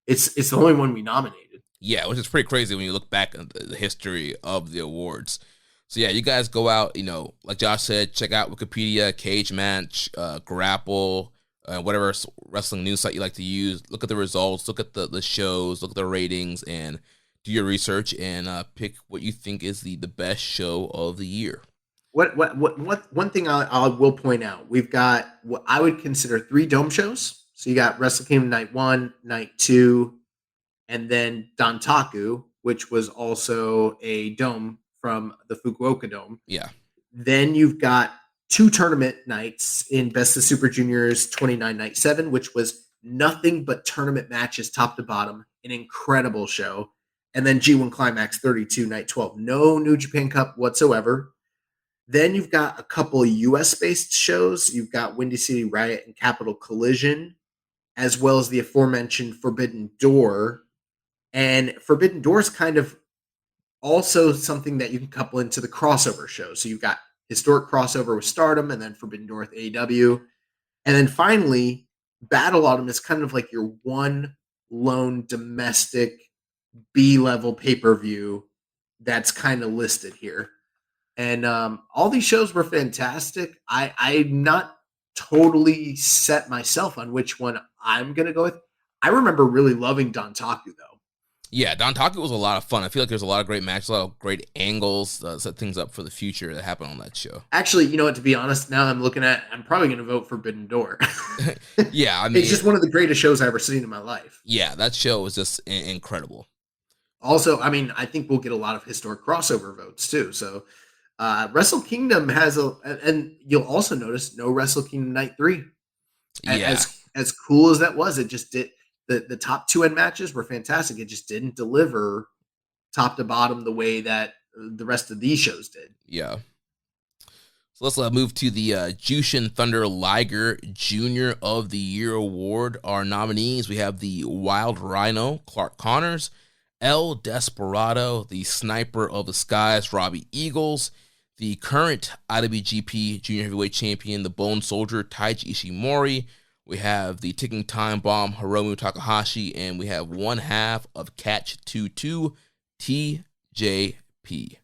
it's the only one we nominated. Yeah, which is pretty crazy when you look back at the history of the awards. So yeah, you guys go out, like Josh said, check out Wikipedia, Cage Match, Grapple, whatever wrestling news site you like to use. Look at the results, look at the shows, look at the ratings, and do your research and pick what you think is the best show of the year. What one thing I will point out, we've got what I would consider 3 dome shows. So you got Wrestle Kingdom Night 1, Night 2, and then Dantaku, which was also a dome from the Fukuoka Dome. Yeah. Then you've got 2 tournament nights in Best of Super Juniors 29 Night 7, which was nothing but tournament matches top to bottom. An incredible show. And then G1 Climax 32 Night 12. No New Japan Cup whatsoever. Then you've got a couple US-based shows. You've got Windy City Riot and Capital Collision, as well as the aforementioned Forbidden Door. And Forbidden Door is kind of also something that you can couple into the crossover show. So you've got historic crossover with Stardom, and then Forbidden Door with AEW. And then finally, Battle Autumn is kind of like your one lone domestic B-level pay-per-view that's kind of listed here. And all these shows were fantastic. I'm not totally set myself on which one I'm going to go with. I remember really loving Dantaku, though. Yeah, Dantaku was a lot of fun. I feel like there's a lot of great matches, a lot of great angles, set things up for the future that happened on that show. Actually, you know what, to be honest, now I'm probably going to vote for Forbidden Door. Yeah, I mean, it's just one of the greatest shows I've ever seen in my life. Yeah, that show was just incredible. Also, I mean, I think we'll get a lot of historic crossover votes, too. So Wrestle Kingdom has and you'll also notice no Wrestle Kingdom Night 3. Yeah. As cool as that was, it just did. The top 2 end matches were fantastic. It just didn't deliver top to bottom the way that the rest of these shows did. Yeah. So let's move to the Jushin Thunder Liger Junior of the Year Award. Our nominees, we have the Wild Rhino, Clark Connors, El Desperado, the Sniper of the Skies, Robbie Eagles, the current IWGP Junior Heavyweight Champion, the Bone Soldier, Taiji Ishimori. We have the Ticking Time Bomb, Hiromu Takahashi, and we have one half of Catch 22, TJP.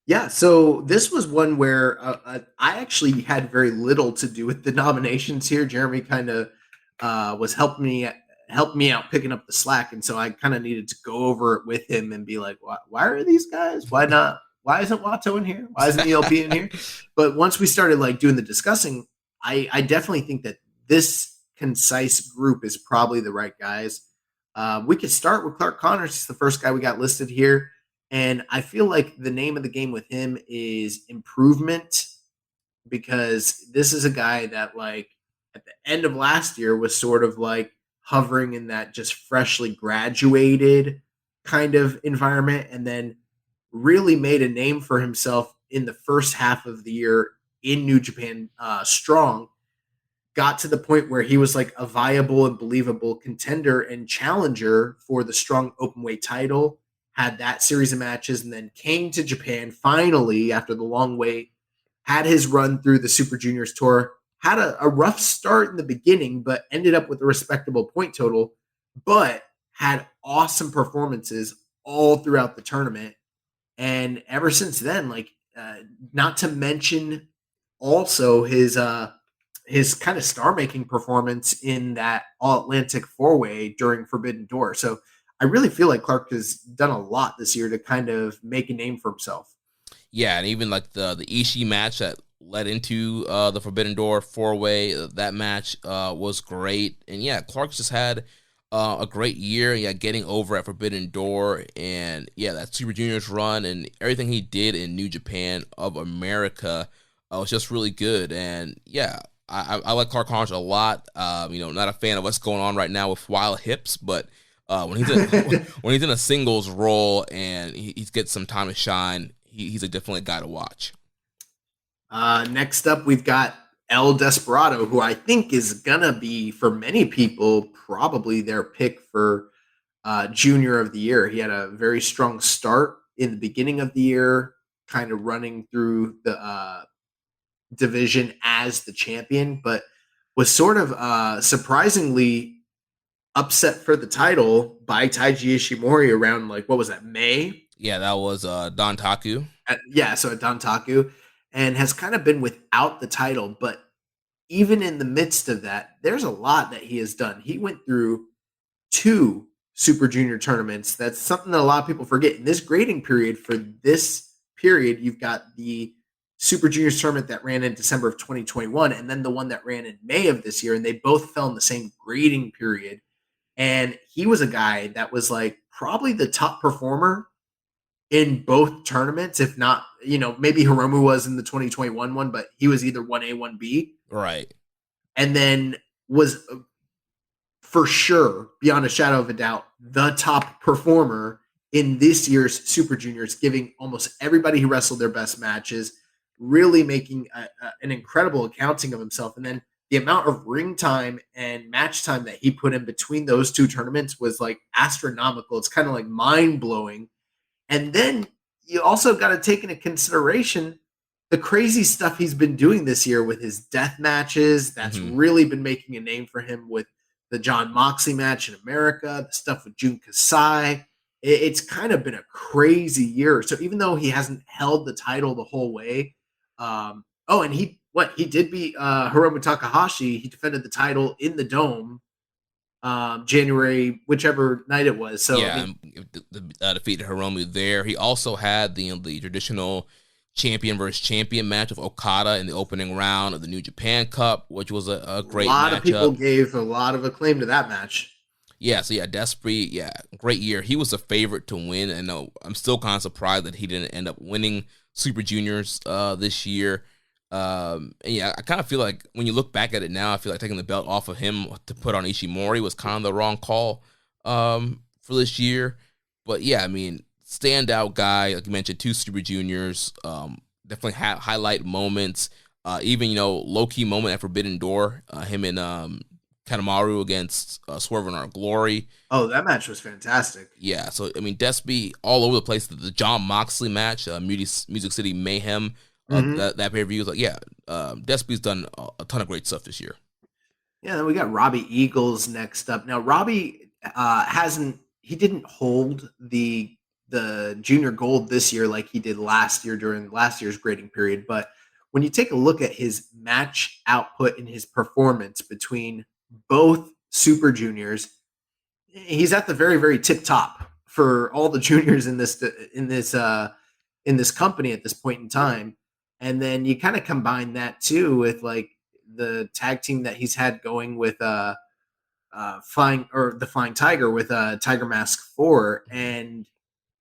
Yeah, so this was one where I actually had very little to do with the nominations here. Jeremy kind of was helping me out picking up the slack, and so I kind of needed to go over it with him and be like, why are these guys? Why not? Why isn't Watto in here? Why isn't ELP in here? But once we started like doing the discussing, I definitely think that this concise group is probably the right guys. We could start with Clark Connors. He's the first guy we got listed here. And I feel like the name of the game with him is improvement, because this is a guy that, like, at the end of last year was sort of like hovering in that just freshly graduated kind of environment, and then really made a name for himself in the first half of the year in New Japan Strong. Got to the point where he was like a viable and believable contender and challenger for the Strong Openweight title. Had that series of matches, and then came to Japan finally after the long wait, had his run through the Super Juniors tour, had a rough start in the beginning, but ended up with a respectable point total, but had awesome performances all throughout the tournament. And ever since then, like, not to mention also his kind of star-making performance in that All-Atlantic four-way during Forbidden Door. So I really feel like Clark has done a lot this year to kind of make a name for himself. Yeah, and even like the Ishii match that led into the Forbidden Door four-way, that match was great. And yeah, Clark's just had a great year. Yeah, getting over at Forbidden Door, and yeah, that Super Juniors run and everything he did in New Japan of America was just really good. And yeah, I like Clark Connors a lot. Not a fan of what's going on right now with Wild Hips, but when he's in a singles role and he gets some time to shine, he's definitely a guy to watch. Next up, we've got El Desperado, who I think is gonna be, for many people, probably their pick for Junior of the Year. He had a very strong start in the beginning of the year, kind of running through the division as the champion, but was sort of surprisingly upset for the title by Taiji Ishimori around, like, what was that, May? Yeah, that was Don Taku. So at Don Taku, and has kind of been without the title. But even in the midst of that, there's a lot that he has done. He went through 2 Super Junior tournaments. That's something that a lot of people forget. In this grading period, for this period, you've got the Super Juniors tournament that ran in December of 2021, and then the one that ran in May of this year, and they both fell in the same grading period. And he was a guy that was like probably the top performer in both tournaments, if not, maybe Hiromu was in the 2021 one, but he was either 1A, 1B. Right. And then was for sure, beyond a shadow of a doubt, the top performer in this year's Super Juniors, giving almost everybody who wrestled their best matches, really making an incredible accounting of himself. And then the amount of ring time and match time that he put in between those 2 tournaments was like astronomical. It's kind of like mind blowing. And then you also got to take into consideration the crazy stuff he's been doing this year with his death matches. That's really been making a name for him, with the John Moxley match in America, the stuff with Jun Kasai. It's kind of been a crazy year. So even though he hasn't held the title the whole way, and he did beat Hiromu Takahashi. He defended the title in the Dome, January, whichever night it was. So yeah, defeated Hiromu there. He also had the traditional champion versus champion match with Okada in the opening round of the New Japan Cup, which was a great matchup. A lot of people gave a lot of acclaim to that match. Yeah, so yeah, Despre, great year. He was a favorite to win, and I'm still kind of surprised that he didn't end up winning Super Juniors this year. I kind of feel like when you look back at it now, I feel like taking the belt off of him to put on Ishimori was kind of the wrong call for this year. But yeah, I mean, standout guy, like you mentioned, 2 Super Juniors. definitely highlight moments. Even low key moment at Forbidden Door, him and Kanemaru against Swerve in Our Glory. Oh, that match was fantastic. Yeah, so I mean, Despy all over the place. The Jon Moxley match, Music City Mayhem, that pay-per-view was like, Despy's done a ton of great stuff this year. Yeah, then we got Robbie Eagles next up. Now, Robbie didn't hold the junior gold this year like he did last year during last year's grading period, but when you take a look at his match output and his performance between both super juniors, he's at the very, very tip top for all the juniors in this company at this point in time. And then you kind of combine that too with like the tag team that he's had going with the Flying Tiger with Tiger Mask 4, and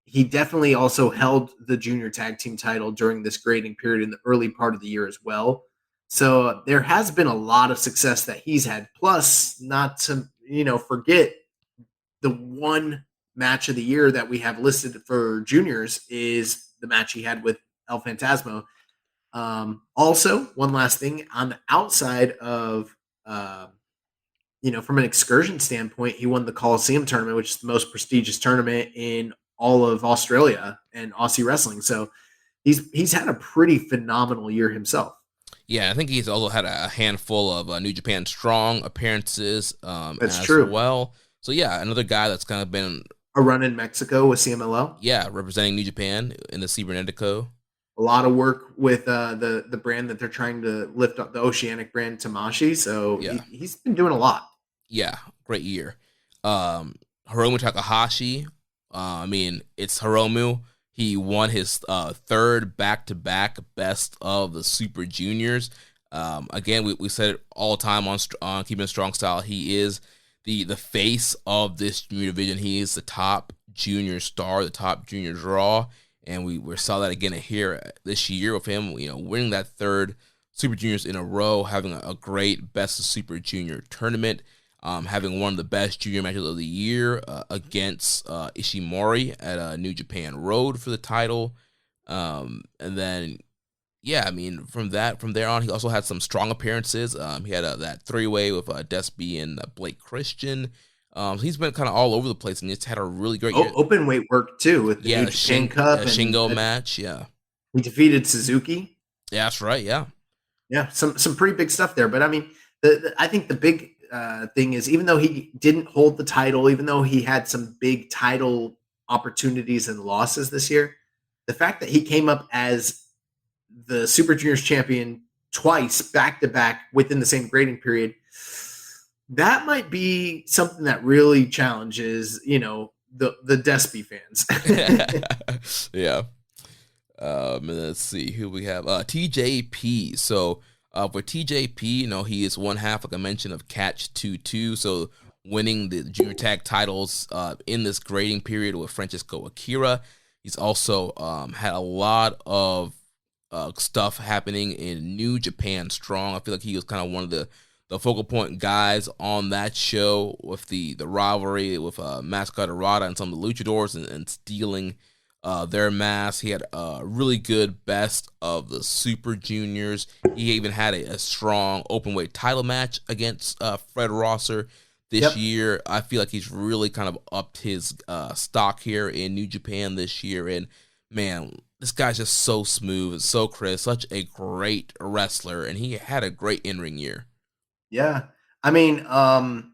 he definitely also held the junior tag team title during this grading period in the early part of the year as well. So there has been a lot of success that he's had. Plus, not to forget, the one match of the year that we have listed for juniors is the match he had with El Phantasmo. Also, one last thing on the outside of, from an Excursion standpoint, he won the Coliseum tournament, which is the most prestigious tournament in all of Australia and Aussie wrestling. So he's had a pretty phenomenal year himself. Yeah, I think he's also had a handful of New Japan Strong appearances That's as true. well. So yeah, another guy that's kind of been a run in Mexico with CMLL. Yeah, representing New Japan in the Cibernetico. A lot of work with the brand that they're trying to lift up, the Oceanic brand Tamashi. So yeah, he's been doing a lot. Yeah, great year. Hiromu Takahashi. I mean, it's Hiromu. He won his third back-to-back Best of the Super Juniors. Again, we said it all the time on Keeping It Strong Style. He is the face of this junior division. He is the top junior star, the top junior draw, and we saw that again here this year with him. Winning that third Super Juniors in a row, having a great Best of Super Junior tournament. Having one of the best junior matches of the year against Ishimori at New Japan Road for the title. And then, I mean, from there on, he also had some strong appearances. He had that three-way with Despy and Blake Christian. He's been kind of all over the place, and he's had a really great year. Open weight work, too, with the New Japan Cup. Shingo match, He defeated Suzuki. Yeah, that's right, yeah. Yeah, some pretty big stuff there. But, I mean, I think the big thing is, even though he didn't hold the title, even though he had some big title opportunities and losses this year, the fact that he came up as the Super Juniors champion twice back to back within the same grading period, that might be something that really challenges the Despy fans. Yeah. Let's see who we have. TJP. So for TJP, he is one half, like I mentioned, of Catch 2-2. So winning the junior tag titles in this grading period with Francisco Akira. He's also had a lot of stuff happening in New Japan Strong. I feel like he was kind of one of the focal point guys on that show with the rivalry with Mascot Arata and some of the luchadors and stealing their mask. He had a really good Best of the Super Juniors. He even had a strong openweight title match against Fred Rosser this year. I feel like he's really kind of upped his stock here in New Japan this year. And man, this guy's just so smooth, so crisp, such a great wrestler, and he had a great in-ring year. Yeah. I mean, and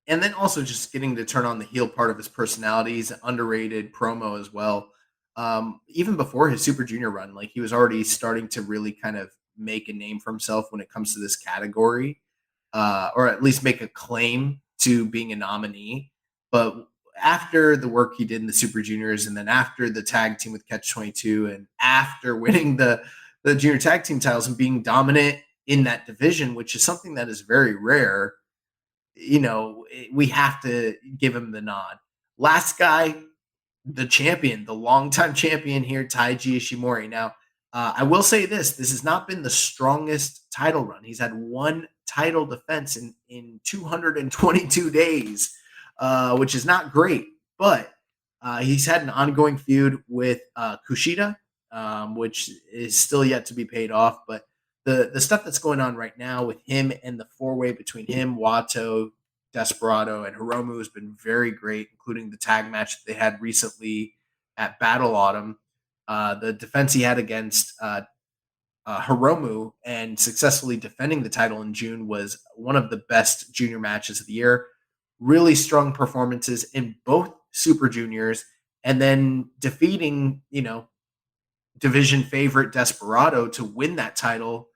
then also just getting to turn on the heel part of his personality. He's an underrated promo as well. Even before his Super Junior run, like, he was already starting to really kind of make a name for himself when it comes to this category, or at least make a claim to being a nominee. But after the work he did in the Super Juniors, and then after the tag team with Catch 22, and after winning the junior tag team titles and being dominant in that division, which is something that is very rare, we have to give him the nod. Last guy, the champion, the longtime champion here, Taiji Ishimori. Now, I will say this has not been the strongest title run. He's had one title defense in 222 days, which is not great, but he's had an ongoing feud with Kushida, which is still yet to be paid off. But the stuff that's going on right now with him and the four-way between him, Wato, Desperado, and Hiromu has been very great, including the tag match that they had recently at Battle Autumn. The defense he had against Hiromu and successfully defending the title in June was one of the best junior matches of the year. Really strong performances in both Super Juniors, and then defeating, division favorite Desperado to win that title.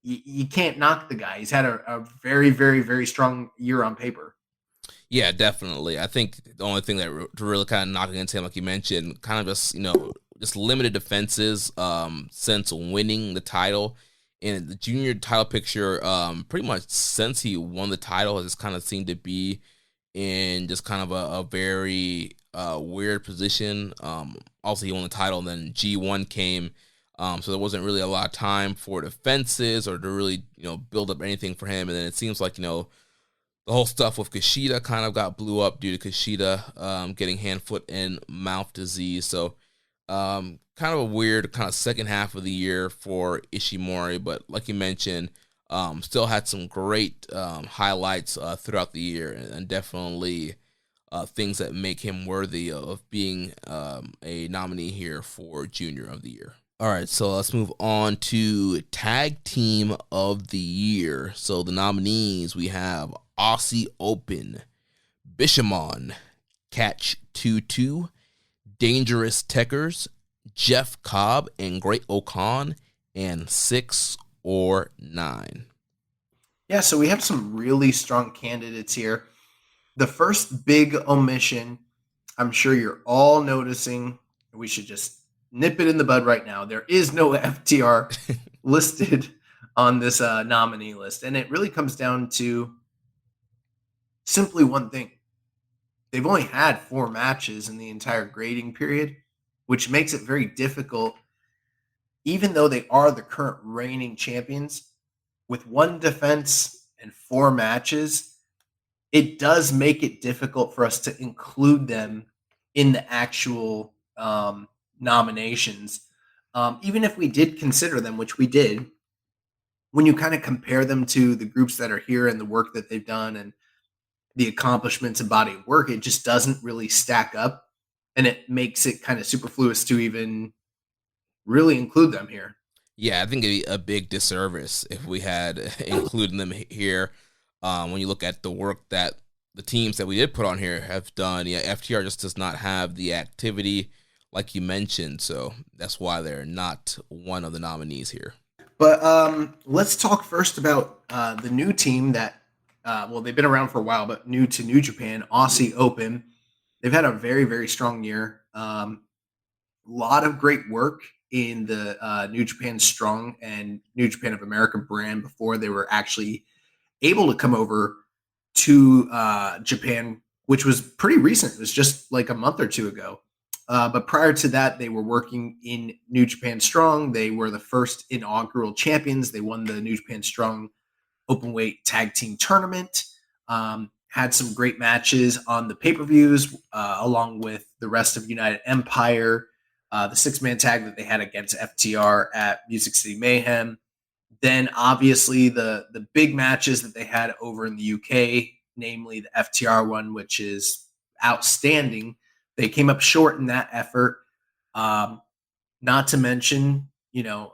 You can't knock the guy. He's had a very, very, very strong year on paper. Yeah, definitely. I think the only thing that really kind of knocked against him, like you mentioned, kind of just limited defenses since winning the title. And the junior title picture, pretty much since he won the title, has just kind of seemed to be in just kind of a very weird position. Also, he won the title, and then G1 came, so there wasn't really a lot of time for defenses or to really build up anything for him. And then it seems like the whole stuff with Kushida kind of got blew up due to Kushida getting hand, foot, and mouth disease. So kind of a weird kind of second half of the year for Ishimori, but like you mentioned, still had some great highlights throughout the year, and definitely things that make him worthy of being a nominee here for Junior of the Year. All right, so let's move on to Tag Team of the Year. So the nominees, we have Aussie Open, Bishamon, Catch 2-2, Dangerous Techers, Jeff Cobb and Great Okan, and 6 or 9. Yeah, so we have some really strong candidates here. The first big omission, I'm sure you're all noticing, we should just nip it in the bud right now. There is no FTR listed on this nominee list, and it really comes down to simply one thing. They've only had 4 matches in the entire grading period, which makes it very difficult, even though they are the current reigning champions, with 1 defense and 4 matches. It does make it difficult for us to include them in the actual nominations. Even if we did consider them, which we did, when you kind of compare them to the groups that are here and the work that they've done and the accomplishments and body of work, it just doesn't really stack up, and it makes it kind of superfluous to even really include them here. Yeah, I think it'd be a big disservice if we had included them here. When you look at the work that the teams that we did put on here have done, yeah, FTR just does not have the activity like you mentioned, so that's why they're not one of the nominees here. But let's talk first about the new team that, they've been around for a while, but new to New Japan, Aussie Open. They've had a very, very strong year. Lot of great work in the New Japan Strong and New Japan of America brand before they were actually able to come over to Japan, which was pretty recent. It was just like a month or 2 ago. But prior to that, they were working in New Japan Strong. They were the first inaugural champions. They won the New Japan Strong Openweight Tag Team Tournament. Had some great matches on the pay-per-views, along with the rest of United Empire. The 6-man tag that they had against FTR at Music City Mayhem. Then, obviously, the big matches that they had over in the UK, namely the FTR one, which is outstanding. They came up short in that effort. Not to mention,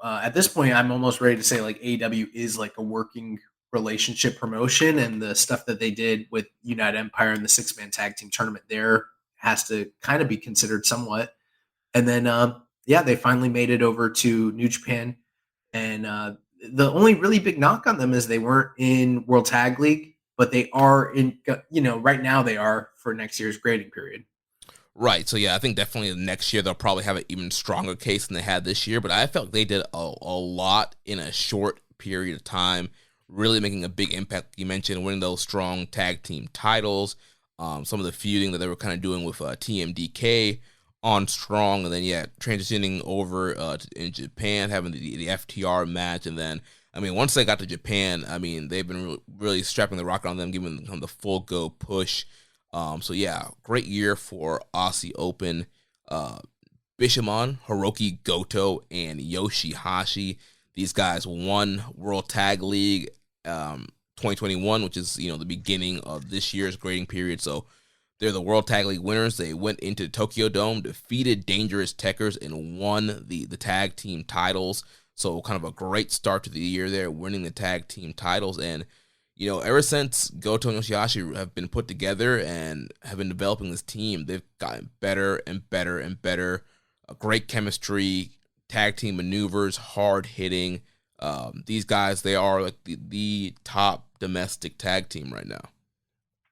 at this point, I'm almost ready to say like AEW is like a working relationship promotion, and the stuff that they did with United Empire and the 6-man tag team tournament there has to kind of be considered somewhat. And then, they finally made it over to New Japan. And the only really big knock on them is they weren't in World Tag League, but they are in, right now they are for next year's grading period. Right. So, yeah, I think definitely next year they'll probably have an even stronger case than they had this year. But I felt they did a lot in a short period of time, really making a big impact. You mentioned winning those strong tag team titles, some of the feuding that they were kind of doing with TMDK on Strong, and then transitioning over in Japan, having the FTR match, and then once they got to Japan, they've been really strapping the rocket on them, giving them the full go push. Great year for Aussie Open. Bishamon, Hiroki Goto, and Yoshihashi. These guys won World Tag League 2021, which is, the beginning of this year's grading period. So they're the World Tag League winners. They went into the Tokyo Dome, defeated Dangerous Tekkers, and won the tag team titles. So kind of a great start to the year there, winning the tag team titles. And, ever since Goto and Yoshihashi have been put together and have been developing this team, they've gotten better and better and better. Great chemistry, tag team maneuvers, hard hitting. These guys, they are like the top domestic tag team right now.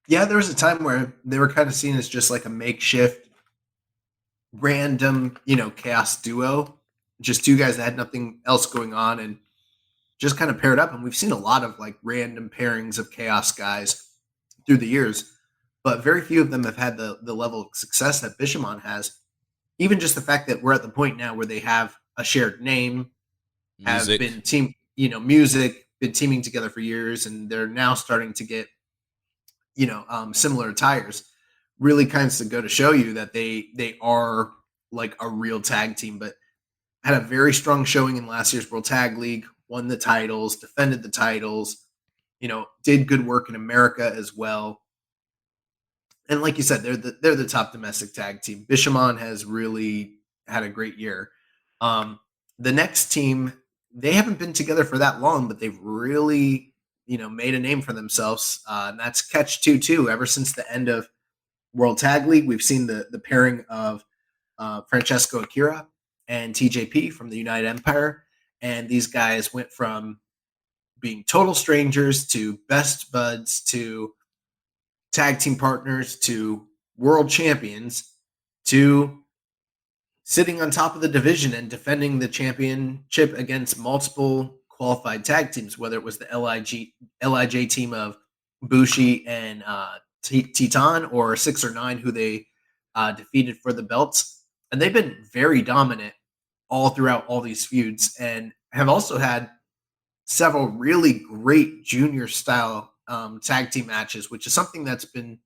Yeah, there was a time where they were kind of seen as just like a makeshift, random, chaos duo. Just two guys that had nothing else going on and just kind of paired up. And we've seen a lot of like random pairings of chaos guys through the years, but very few of them have had the level of success that Bishamon has. Even just the fact that we're at the point now where they have a shared name, Music. have been music, been teaming together for years, and they're now starting to get, similar attires. Really kind of go to show you that they are like a real tag team, but had a very strong showing in last year's World Tag League, won the titles, defended the titles, did good work in America as well. And like you said, they're the top domestic tag team. Bishamon has really had a great year. The next team, they haven't been together for that long, but they've really, made a name for themselves. And that's Catch 2-2. Ever since the end of World Tag League, we've seen the pairing of Francesco Akira and TJP from the United Empire. And these guys went from being total strangers to best buds to tag team partners to world champions to sitting on top of the division and defending the championship against multiple qualified tag teams, whether it was the LIJ team of Bushi and Titan or 6 or 9 who they defeated for the belts. And they've been very dominant all throughout all these feuds and have also had several really great junior style tag team matches, which is something that's been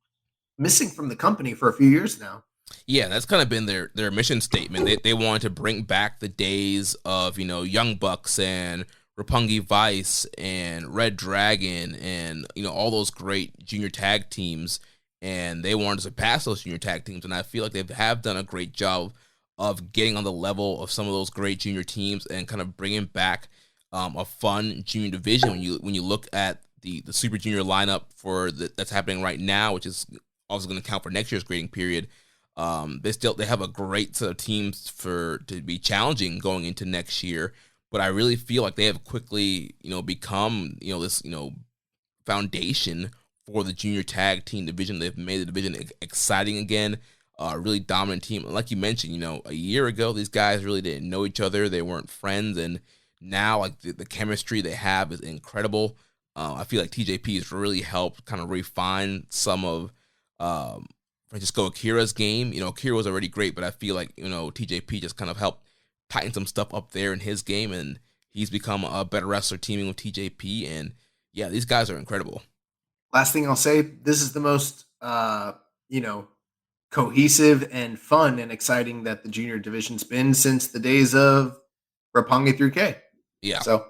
missing from the company for a few years now. Yeah, that's kind of been their mission statement. They wanted to bring back the days of, Young Bucks and Roppongi Vice and Red Dragon and, all those great junior tag teams. And they wanted to surpass those junior tag teams. And I feel like they have done a great job of getting on the level of some of those great junior teams and kind of bringing back a fun junior division. When you look at the Super Junior lineup that's happening right now, which is also going to count for next year's grading period, they have a great set of teams to be challenging going into next year. But I really feel like they have quickly become this foundation for the junior tag team division. They've made the division exciting again. Really dominant team. Like you mentioned, a year ago, these guys really didn't know each other. They weren't friends. And now, like, the chemistry they have is incredible. I feel like TJP has really helped kind of refine some of Francisco Akira's game. Akira was already great, but I feel like, TJP just kind of helped tighten some stuff up there in his game. And he's become a better wrestler teaming with TJP. And, yeah, these guys are incredible. Last thing I'll say, this is the most, cohesive and fun and exciting that the junior division's been since the days of Roppongi 3K. Yeah. So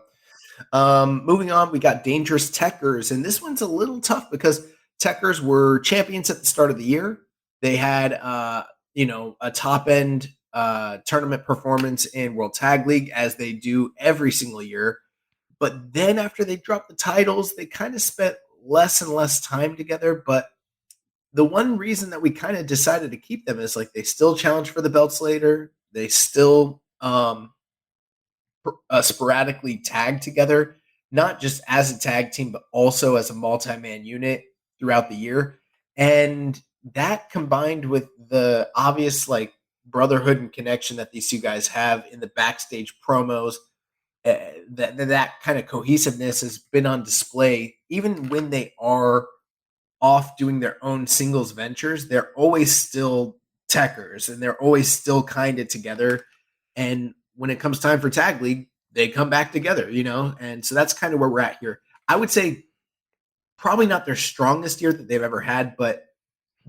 moving on, we got Dangerous Tekkers, and this one's a little tough because Tekkers were champions at the start of the year. They had a top end tournament performance in World Tag League, as they do every single year. But then after they dropped the titles, they kind of spent less and less time together. But the one reason that we kind of decided to keep them is like they still challenge for the belts later. They still sporadically tag together, not just as a tag team, but also as a multi-man unit throughout the year. And that combined with the obvious like brotherhood and connection that these two guys have in the backstage promos, that kind of cohesiveness has been on display. Even when they are off doing their own singles ventures, they're always still Tekkers and they're always still kind of together. And when it comes time for Tag League, they come back together, and so that's kind of where we're at here. I would say probably not their strongest year that they've ever had, but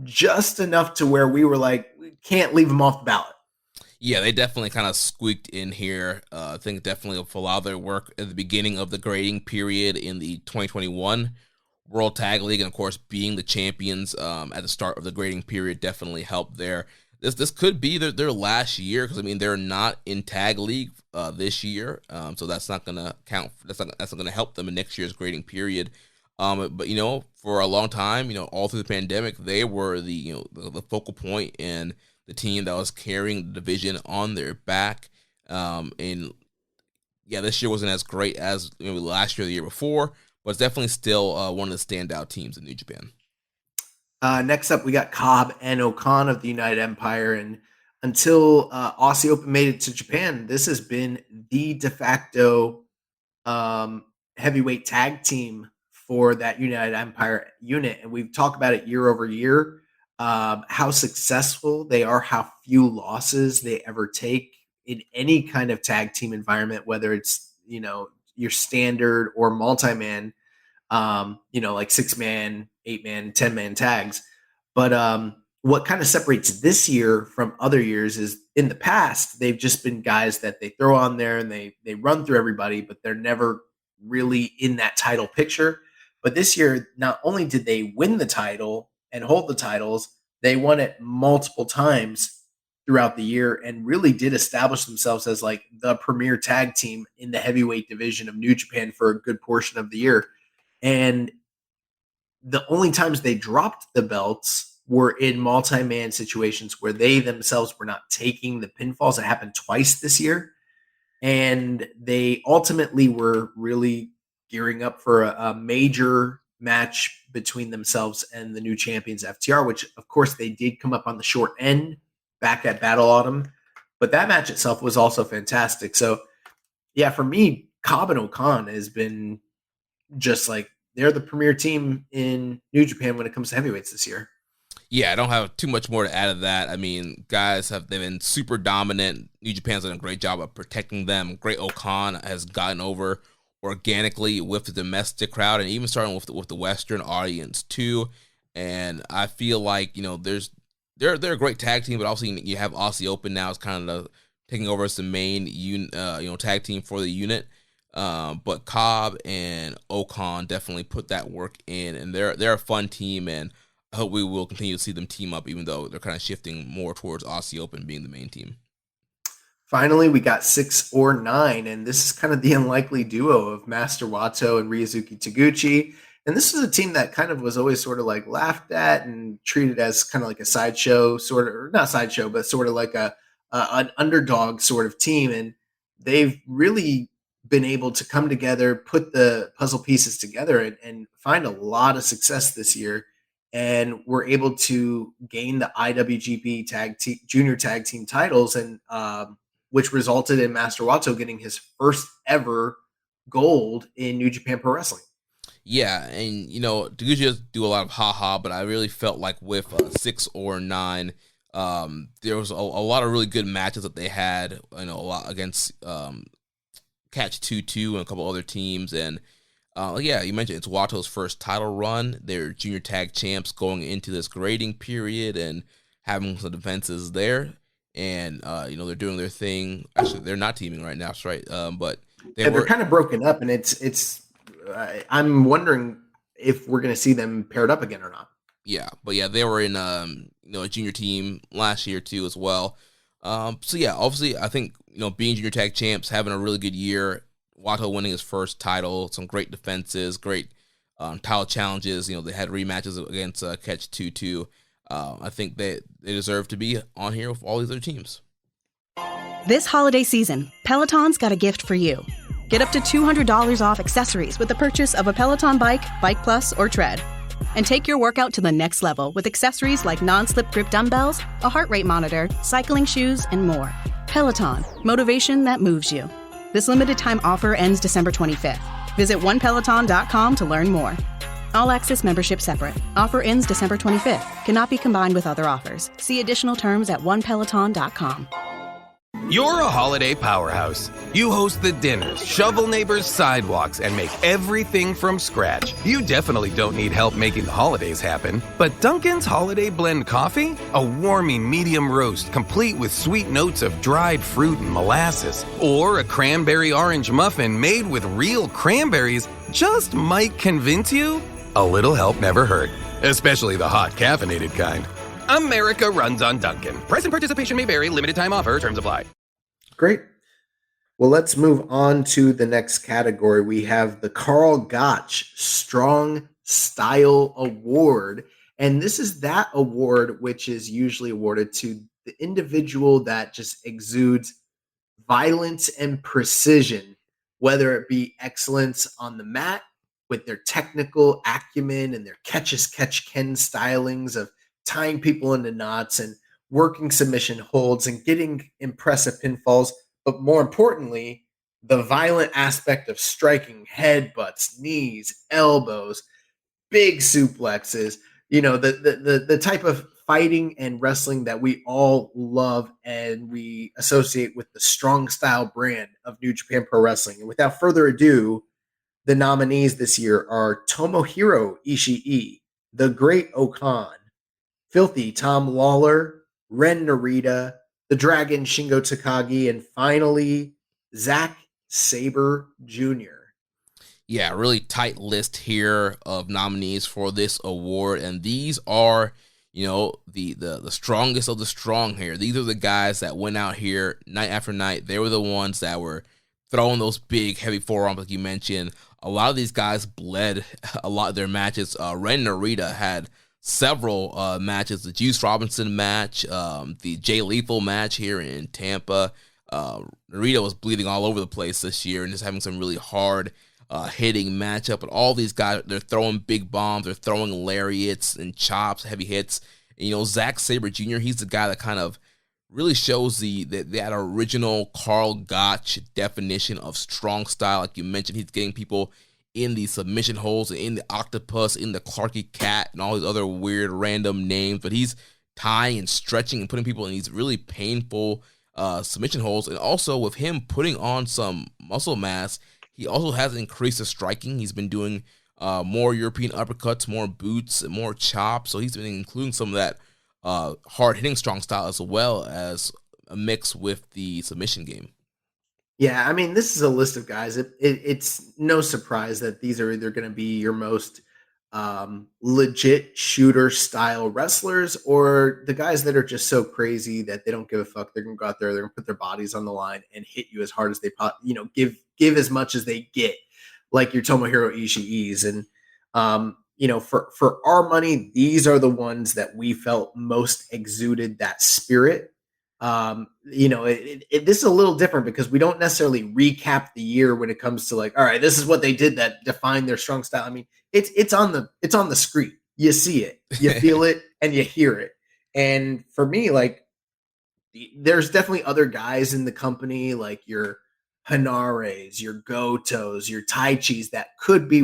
just enough to where we were like, we can't leave them off the ballot. Yeah, they definitely kind of squeaked in here. I think definitely for a lot of their work at the beginning of the grading period in the 2021 World Tag League, and of course being the champions at the start of the grading period definitely helped there. This could be their last year, because I mean they're not in Tag League this year, so that's not gonna count. That's not gonna help them in next year's grading period. But for a long time, all through the pandemic, they were the focal point and the team that was carrying the division on their back. And yeah, this year wasn't as great as last year or the year before, but it's definitely still one of the standout teams in New Japan. Next up, we got Cobb and O-Khan of the United Empire. And until Aussie Open made it to Japan, this has been the de facto heavyweight tag team for that United Empire unit. And we've talked about it year over year, how successful they are, how few losses they ever take in any kind of tag team environment, whether it's, your standard or multi-man, like 6-man, 8-man, 10-man tags. But what kind of separates this year from other years is in the past, they've just been guys that they throw on there and they run through everybody, but they're never really in that title picture. But this year, not only did they win the title and hold the titles, they won it multiple times throughout the year and really did establish themselves as like the premier tag team in the heavyweight division of New Japan for a good portion of the year. And the only times they dropped the belts were in multi-man situations where they themselves were not taking the pinfalls. It happened twice this year. And they ultimately were really gearing up for a major match between themselves and the new champions FTR, which of course they did come up on the short end back at Battle Autumn. But that match itself was also fantastic. So yeah, for me, Cobb and O-Khan has been just like, they're the premier team in New Japan when it comes to heavyweights this year. Yeah, I don't have too much more to add to that. I mean, they've been super dominant. New Japan's done a great job of protecting them. Great O-Khan has gotten over organically with the domestic crowd and even starting with the Western audience too. And I feel like, they're a great tag team, but also you have Aussie Open now is kind of taking over as the main tag team for the unit. But Cobb and O-Khan definitely put that work in, and they're a fun team, and I hope we will continue to see them team up, even though they're kind of shifting more towards Aussie Open being the main team. Finally, we got 6 or 9, and this is kind of the unlikely duo of Master Wato and Ryosuke Taguchi. And this is a team that kind of was always sort of like laughed at and treated as kind of like a sideshow, or not sideshow, but sort of like an underdog sort of team. And they've really been able to come together, put the puzzle pieces together, and find a lot of success this year. And we're able to gain the IWGP Junior Tag Team titles, and which resulted in Master Wato getting his first ever gold in New Japan Pro Wrestling. Yeah, and Taguchi does do a lot of haha, but I really felt like with 6 or 9, there was a lot of really good matches that they had. A lot against Catch 2-2 and a couple other teams, and you mentioned it's Wato's first title run. They're junior tag champs going into this grading period and having some defenses there, and they're doing their thing. Actually, they're not teaming right now, that's right. But they're kind of broken up, and it's. I'm wondering if we're going to see them paired up again or not. Yeah, but yeah, they were in a junior team last year too as well. So yeah, obviously I think being junior tag champs, having a really good year, Wato winning his first title, some great defenses, great title challenges. They had rematches against Catch 2-2. I think they deserve to be on here with all these other teams. This holiday season, Peloton's got a gift for you. Get up to $200 off accessories with the purchase of a Peloton bike, Bike Plus, or Tread. And take your workout to the next level with accessories like non-slip grip dumbbells, a heart rate monitor, cycling shoes, and more. Peloton, motivation that moves you. This limited time offer ends December 25th. Visit onepeloton.com to learn more. All access membership separate. Offer ends December 25th. Cannot be combined with other offers. See additional terms at onepeloton.com. You're a holiday powerhouse. You host the dinners, shovel neighbors' sidewalks, and make everything from scratch. You definitely don't need help making the holidays happen. But Dunkin's Holiday Blend Coffee? A warmy medium roast complete with sweet notes of dried fruit and molasses. Or a cranberry orange muffin made with real cranberries just might convince you a little help never hurt. Especially the hot caffeinated kind. America runs on Dunkin'. Price and participation may vary. Limited time offer. Terms apply. Great. Well, let's move on to the next category. We have the Karl Gotch Strong Style Award. And this is that award which is usually awarded to the individual that just exudes violence and precision, whether it be excellence on the mat with their technical acumen and their catch-as-catch-can stylings of tying people into knots and working submission holds and getting impressive pinfalls, but more importantly, the violent aspect of striking headbutts, knees, elbows, big suplexes, the type of fighting and wrestling that we all love and we associate with the strong style brand of New Japan Pro Wrestling. And without further ado, the nominees this year are Tomohiro Ishii, The Great Okan, Filthy Tom Lawler, Ren Narita, the Dragon Shingo Takagi, and finally, Zack Sabre Jr. Yeah, really tight list here of nominees for this award, and these are, the strongest of the strong here. These are the guys that went out here night after night. They were the ones that were throwing those big, heavy forearms, like you mentioned. A lot of these guys bled a lot of their matches. Ren Narita had several matches, the Juice Robinson match, the Jay Lethal match here in Tampa. Narita was bleeding all over the place this year and just having some really hard hitting matchup. But all these guys, they're throwing big bombs, they're throwing lariats and chops, heavy hits. And, Zack Sabre Jr., he's the guy that kind of really shows that original Karl Gotch definition of strong style. Like you mentioned, he's getting people in the submission holds, in the octopus, in the Clarky Cat, and all these other weird random names. But he's tying and stretching and putting people in these really painful submission holds. And also with him putting on some muscle mass, he also has increased the striking. He's been doing more European uppercuts, more boots, and more chops. So he's been including some of that hard-hitting strong style as well as a mix with the submission game. Yeah, I mean, this is a list of guys. It's no surprise that these are either going to be your most legit shooter-style wrestlers or the guys that are just so crazy that they don't give a fuck. They're going to go out there, they're going to put their bodies on the line and hit you as hard as they give as much as they get, like your Tomohiro Ishii's. And for our money, these are the ones that we felt most exuded that spirit. This is a little different because we don't necessarily recap the year when it comes to like, all right, this is what they did that defined their strong style. I mean, it's on the screen. You see it, you feel it, and you hear it. And for me, like, there's definitely other guys in the company, like your Hanares, your Gotos, your Taichis that could be,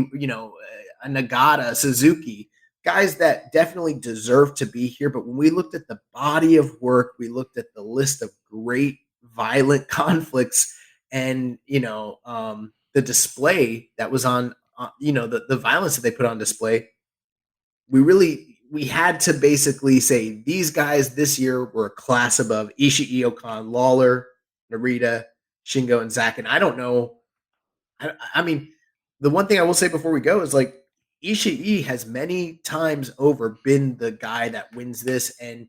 a Nagata, Suzuki, guys that definitely deserve to be here. But when we looked at the body of work, we looked at the list of great violent conflicts and, the display that was on, the violence that they put on display, we had to basically say these guys this year were a class above Ishii, Okan, Lawler, Narita, Shingo, and Zack. And I don't know. I mean, the one thing I will say before we go is like, Ishii has many times over been the guy that wins this, and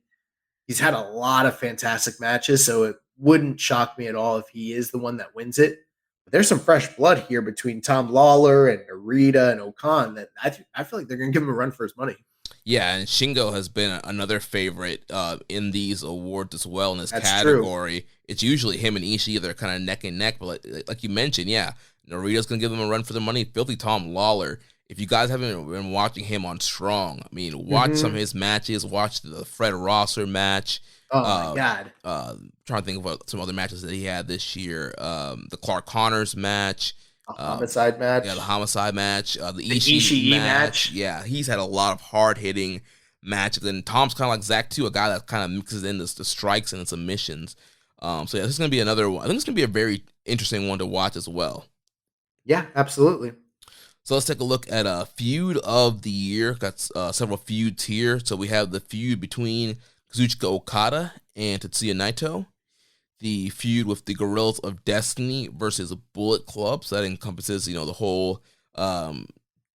he's had a lot of fantastic matches, so it wouldn't shock me at all if he is the one that wins it. But there's some fresh blood here between Tom Lawler and Narita and Okan that I feel like they're going to give him a run for his money. Yeah, and Shingo has been another favorite in these awards as well in this That's category. True. It's usually him and Ishii. They're kind of neck and neck, but like you mentioned, yeah, Narita's going to give them a run for the money. Filthy Tom Lawler, if you guys haven't been watching him on Strong, I mean, watch some of his matches. Watch the Fred Rosser match. Oh, my God. Trying to think about some other matches that he had this year. The Clark Connors match. Homicide match. Yeah, the Homicide match. The Ishii match. Yeah, he's had a lot of hard-hitting matches. And Tom's kind of like Zack, too, a guy that kind of mixes in the strikes and the submissions. So yeah, this is gonna be another one. I think it's gonna be a very interesting one to watch as well. Yeah, absolutely. So let's take a look at a feud of the year. Got several feuds here. So we have the feud between Kazuchika Okada and Tetsuya Naito. The feud with the Guerrillas of Destiny versus Bullet Club. So that encompasses, the whole Tama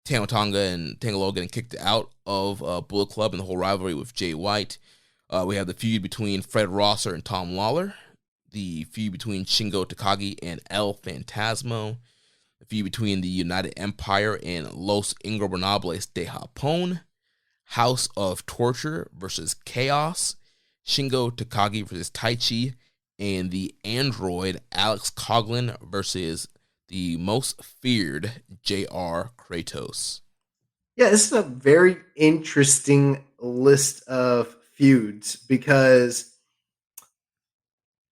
Tonga and Tangaloa getting kicked out of Bullet Club and the whole rivalry with Jay White. We have the feud between Fred Rosser and Tom Lawler. The feud between Shingo Takagi and El Phantasmo. The feud between the United Empire and Los Ingobernables de Japón. House of Torture versus Chaos. Shingo Takagi versus Taichi. And the android Alex Coughlin versus the most feared JR Kratos. Yeah, this is a very interesting list of feuds because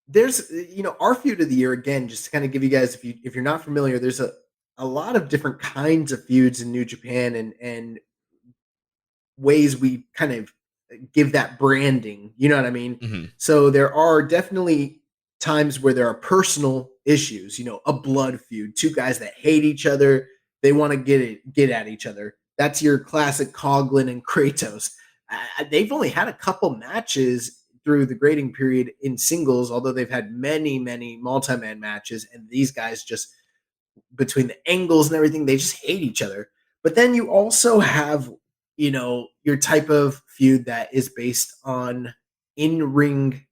there's, our feud of the year, again, just to kind of give you guys, if you're not familiar, there's a lot of different kinds of feuds in New Japan and ways we kind of give that branding, you know what I mean? Mm-hmm. So there are definitely times where there are personal issues, a blood feud, two guys that hate each other, they want to get at each other. That's your classic Coughlin and Kratos. They've only had a couple matches through the grading period in singles, although they've had many, many multi-man matches, and these guys just, between the angles and everything, they just hate each other. But then you also have, your type of feud that is based on in-ring,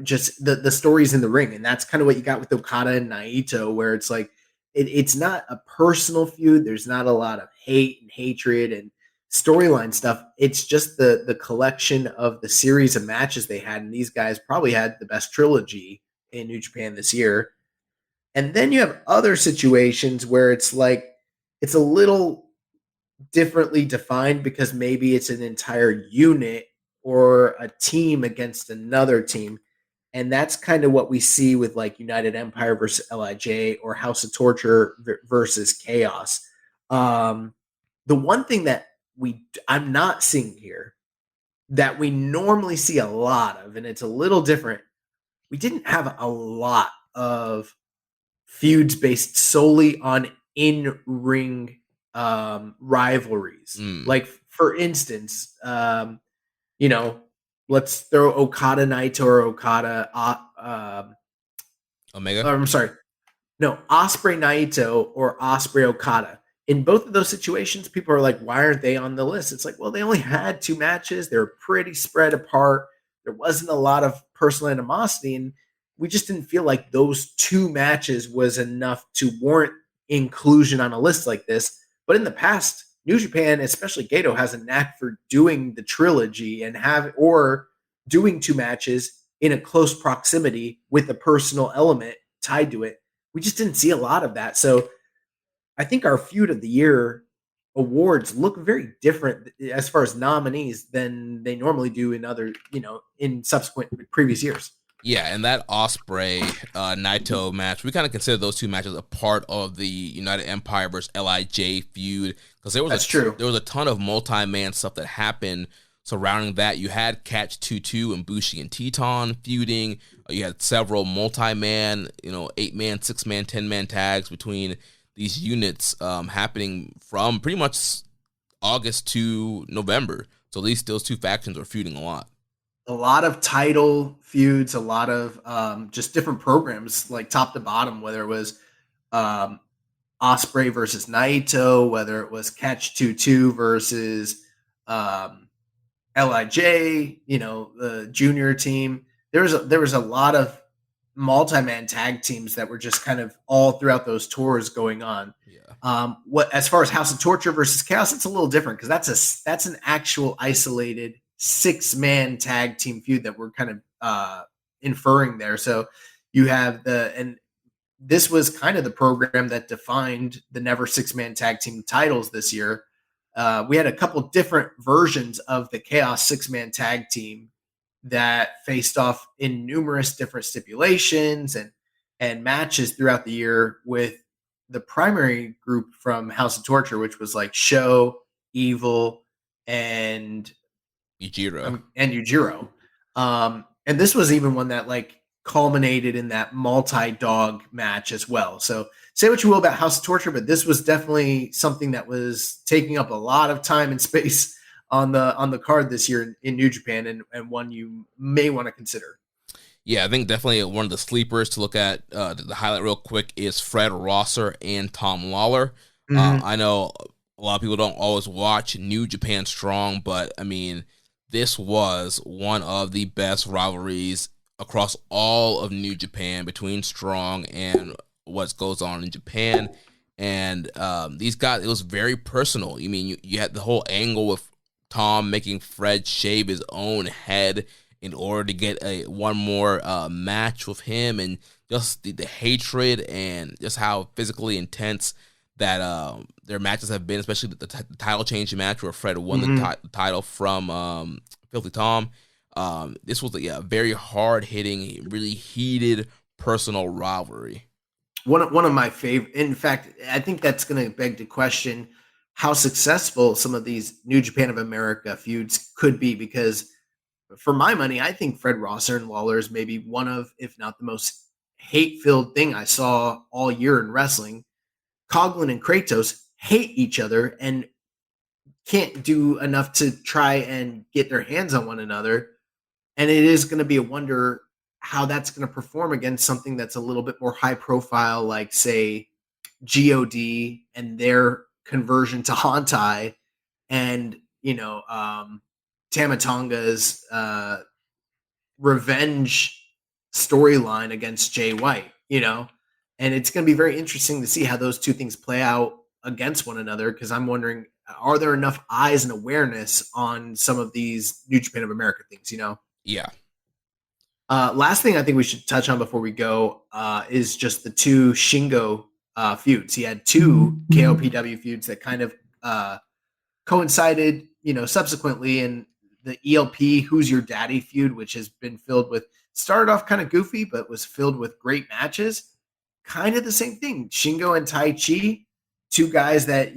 just the stories in the ring. And that's kind of what you got with Okada and Naito, where it's like, it's not a personal feud. There's not a lot of hate and hatred and storyline stuff. It's just the collection of the series of matches they had. And these guys probably had the best trilogy in New Japan this year. And then you have other situations where it's like, it's a little differently defined because maybe it's an entire unit or a team against another team. And that's kind of what we see with like United Empire versus LIJ or House of Torture versus Chaos. The one thing that I'm not seeing here that we normally see a lot of, and it's a little different. We didn't have a lot of feuds based solely on in-ring rivalries. Like, for instance, let's throw Okada Naito or Okada Omega. I'm sorry. No, Osprey Naito or Osprey Okada. In both of those situations, people are like, why aren't they on the list? It's like, well, they only had 2 matches. They're pretty spread apart. There wasn't a lot of personal animosity, and we just didn't feel like those 2 matches was enough to warrant inclusion on a list like this. But in the past, New Japan, especially Gato, has a knack for doing the trilogy and doing 2 matches in a close proximity with a personal element tied to it. We just didn't see a lot of that. So I think our feud of the year awards look very different as far as nominees than they normally do in other, in subsequent previous years. Yeah, and that Osprey Naito match, we kind of consider those 2 matches a part of the United Empire versus LIJ feud because there was a ton of multi-man stuff that happened surrounding that. You had Catch 2-2 and Bushi and Teton feuding. You had several multi-man, 8-man, 6-man, 10-man tags between these units happening from pretty much August to November. So at least those 2 factions are feuding a lot. A lot of title feuds, a lot of just different programs, like top to bottom, whether it was Osprey versus Naito, whether it was Catch 2-2 versus LIJ, the junior team. There was a lot of multi-man tag teams that were just kind of all throughout those tours going on. Yeah. As far as House of Torture versus Chaos, it's a little different because that's an actual isolated 6-man tag team feud that we're kind of inferring there. So you have and this was kind of the program that defined the never 6-man tag team titles this year. We had a couple different versions of the Chaos 6-man tag team that faced off in numerous different stipulations and matches throughout the year, with the primary group from House of Torture, which was like Sho, Evil, and Yujiro. And this was even one that, like, culminated in that multi-dog match as well. So say what you will about House of Torture, but this was definitely something that was taking up a lot of time and space on the card this year in New Japan, and one you may want to consider. Yeah, I think definitely one of the sleepers to look at, the highlight real quick, is Fred Rosser and Tom Lawler. I know a lot of people don't always watch New Japan Strong, but I mean, this was one of the best rivalries across all of New Japan between Strong and what goes on in Japan. And these guys, it was very personal. I mean, you had the whole angle with Tom making Fred shave his own head in order to get one more match with him, and just the hatred and just how physically intense that their matches have been, especially the title change match where Fred won the title from Filthy Tom. This was a very hard-hitting, really heated personal rivalry. One of my favorite. In fact, I think that's going to beg to question how successful some of these New Japan of America feuds could be, because for my money, I think Fred Rosser and Lawler is maybe one of, if not the most hate-filled thing I saw all year in wrestling. Coughlin and Kratos hate each other and can't do enough to try and get their hands on one another. And it is going to be a wonder how that's going to perform against something that's a little bit more high profile, like, say, GOD and their conversion to Hantai, and, Tama Tonga's revenge storyline against Jay White, and it's going to be very interesting to see how those two things play out against one another, because I'm wondering, are there enough eyes and awareness on some of these New Japan of America things, Yeah. Last thing I think we should touch on before we go is just the two Shingo feuds. He had two KOPW feuds that kind of coincided, subsequently, and the ELP Who's Your Daddy feud, which has been filled with, started off kind of goofy, but was filled with great matches. Kind of the same thing. Shingo and Tai Chi, two guys that,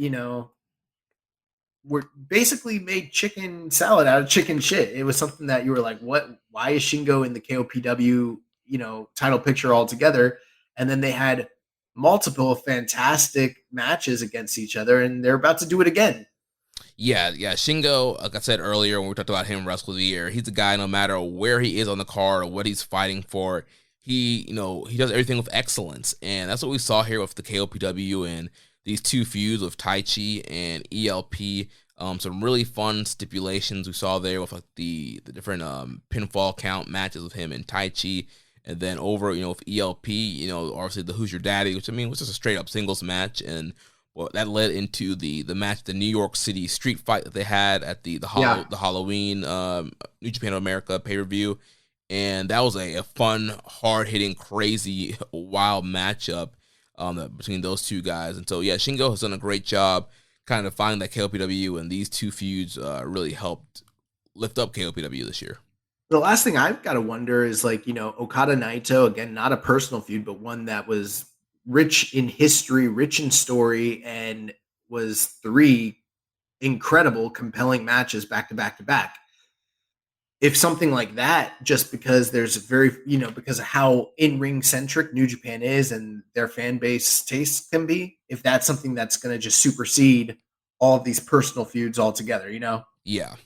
were basically made chicken salad out of chicken shit. It was something that you were like, what? Why is Shingo in the KOPW, title picture altogether? And then they had multiple fantastic matches against each other, and they're about to do it again. Yeah. Shingo, like I said earlier when we talked about him Wrestle of the Year, he's a guy, no matter where he is on the card or what he's fighting for, he does everything with excellence. And that's what we saw here with the KOPW and these two feuds with Tai Chi and ELP. Some really fun stipulations we saw there with like the different pinfall count matches with him and Tai Chi. And then over, with ELP, obviously the Who's Your Daddy, which was just a straight up singles match. And that led into the match, the New York City street fight that they had at the Halloween New Japan of America pay-per-view. And that was a fun, hard-hitting, crazy, wild matchup between those two guys. And so, Shingo has done a great job kind of finding that KOPW, and these two feuds really helped lift up KOPW this year. The last thing I've got to wonder is, Okada Naito, again, not a personal feud, but one that was rich in history, rich in story, and was three incredible, compelling matches back to back to back. If something like that, just because there's because of how in-ring centric New Japan is and their fan base tastes can be, if that's something that's going to just supersede all of these personal feuds altogether, Yeah.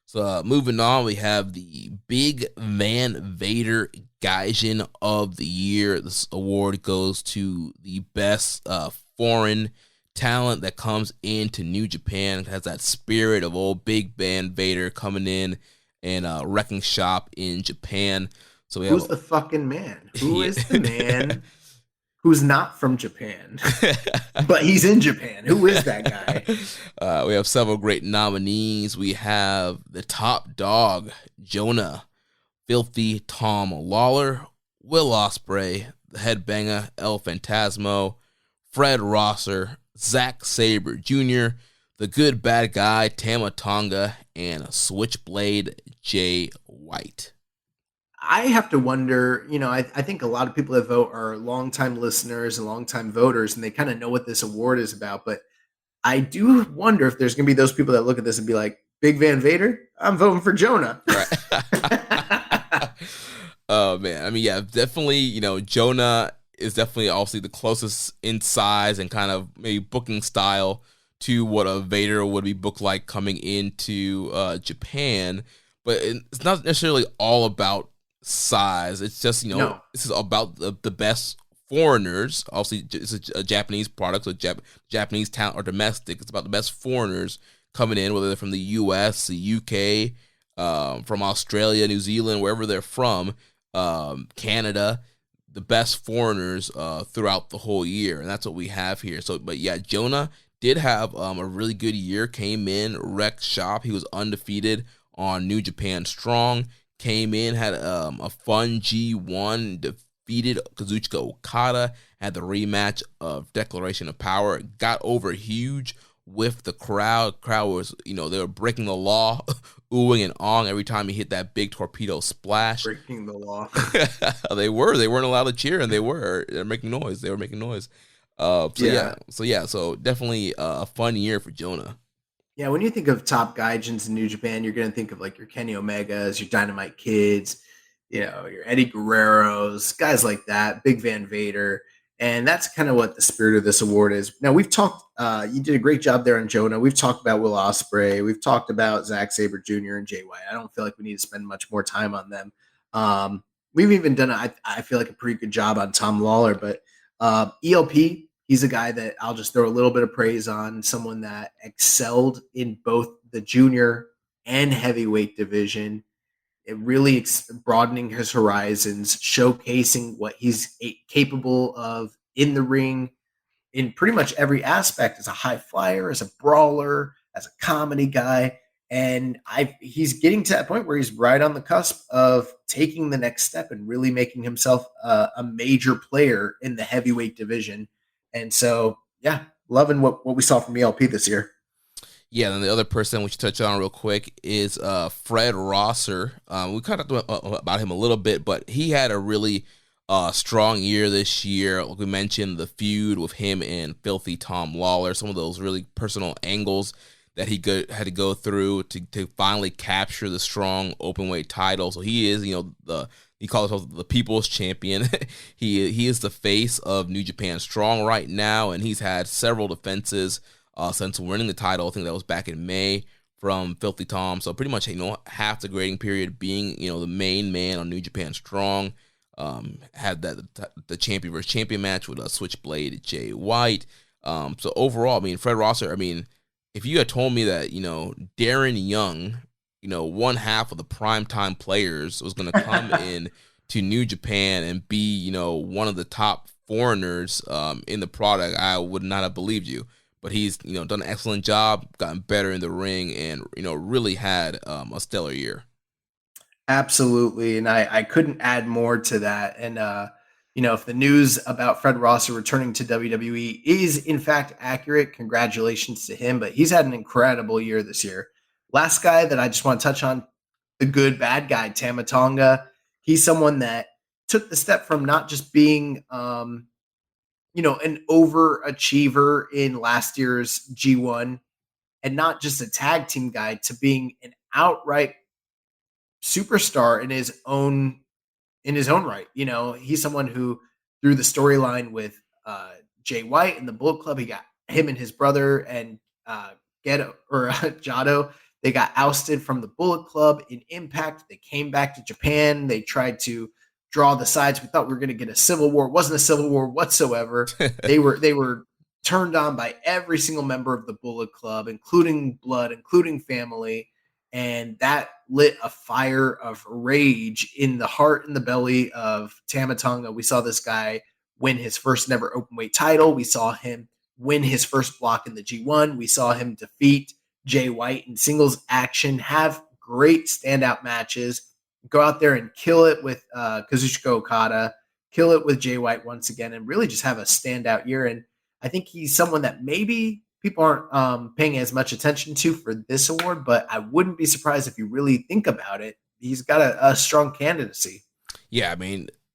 So moving on, we have the Big Van Vader Gaijin of the Year. This award goes to the best foreign talent that comes into New Japan. It has that spirit of old Big Van Vader coming in and wrecking shop in Japan. So who's the fucking man? Who is the man who's not from Japan, but he's in Japan? Who is that guy? We have several great nominees. We have the top dog, Jonah, Filthy Tom Lawler, Will Ospreay, the headbanger, El Phantasmo, Fred Rosser, Zack Sabre Jr., the good bad guy, Tama Tonga, and Switchblade Jay White. I have to wonder, I think a lot of people that vote are longtime listeners and longtime voters, and they kind of know what this award is about. But I do wonder if there's going to be those people that look at this and be like, Big Van Vader, I'm voting for Jonah. Right. Oh man, I mean, yeah, definitely. Jonah is definitely obviously the closest in size and kind of maybe booking style to what a Vader would be booked like coming into Japan. But it's not necessarily all about size. It's just No. this is about the best foreigners. Obviously, it's a Japanese product, so Japanese talent or domestic. It's about the best foreigners coming in, whether they're from the U.S., the U.K., from Australia, New Zealand, wherever they're from, Canada, the best foreigners throughout the whole year, and that's what we have here. So, but yeah, Jonah did have a really good year. Came in, wrecked shop. He was undefeated on New Japan Strong. Came in, had a fun G1, defeated Kazuchika Okada, had the rematch of Declaration of Power, got over huge with the crowd. Crowd was, they were breaking the law, oohing and awing every time he hit that big torpedo splash. Breaking the law. They weren't allowed to cheer, and they're making noise. They were making noise. So definitely a fun year for Jonah. Yeah, when you think of top Gaijins in New Japan, you're going to think of like your Kenny Omegas, your Dynamite Kids, your Eddie Guerreros, guys like that, Big Van Vader. And that's kind of what the spirit of this award is. Now, we've talked, you did a great job there on Jonah. We've talked about Will Ospreay. We've talked about Zack Sabre Jr. and Jay White. I don't feel like we need to spend much more time on them. We've even done, I feel like, a pretty good job on Tom Lawler. But ELP, he's a guy that I'll just throw a little bit of praise on, someone that excelled in both the junior and heavyweight division. It really broadening his horizons, showcasing what he's capable of in the ring in pretty much every aspect, as a high flyer, as a brawler, as a comedy guy. And he's getting to that point where he's right on the cusp of taking the next step and really making himself a major player in the heavyweight division. And so, yeah, loving what we saw from ELP this year. Yeah, then the other person we should touch on real quick is Fred Rosser. We kind of talked about him a little bit, but he had a really strong year this year. Like we mentioned, the feud with him and Filthy Tom Lawler, some of those really personal angles that he had to go through to finally capture the strong openweight title. So he is, he calls himself the People's Champion. He is the face of New Japan Strong right now, and he's had several defenses since winning the title. I think that was back in May from Filthy Tom. So pretty much, half the grading period being, the main man on New Japan Strong. Had the champion versus champion match with a Switchblade Jay White. So overall, Fred Rosser, if you had told me that, Darren Young, one half of the primetime players was going to come in to New Japan and be, one of the top foreigners in the product, I would not have believed you. But he's, done an excellent job, gotten better in the ring, and, really had a stellar year. Absolutely. And I couldn't add more to that. And, if the news about Fred Rosser returning to WWE is in fact accurate, congratulations to him. But he's had an incredible year this year. Last guy that I just want to touch on, the good, bad guy, Tama Tonga. He's someone that took the step from not just being, an overachiever in last year's G1 and not just a tag team guy to being an outright superstar in his own right. He's someone who, through the storyline with Jay White and the Bullet Club, he got him and his brother and Jado. They got ousted from the Bullet Club in Impact. They came back to Japan. They tried to draw the sides. We thought we were going to get a civil war. It wasn't a civil war whatsoever. They were turned on by every single member of the Bullet Club, including blood, including family. And that lit a fire of rage in the heart and the belly of Tama Tonga. We saw this guy win his first ever openweight title. We saw him win his first block in the G1. We saw him defeat Jay White in singles action, have great standout matches, go out there and kill it with Kazuchika Okada, kill it with Jay White once again, and really just have a standout year. And I think he's someone that maybe people aren't paying as much attention to for this award, but I wouldn't be surprised if you really think about it. He's got a strong candidacy. Yeah,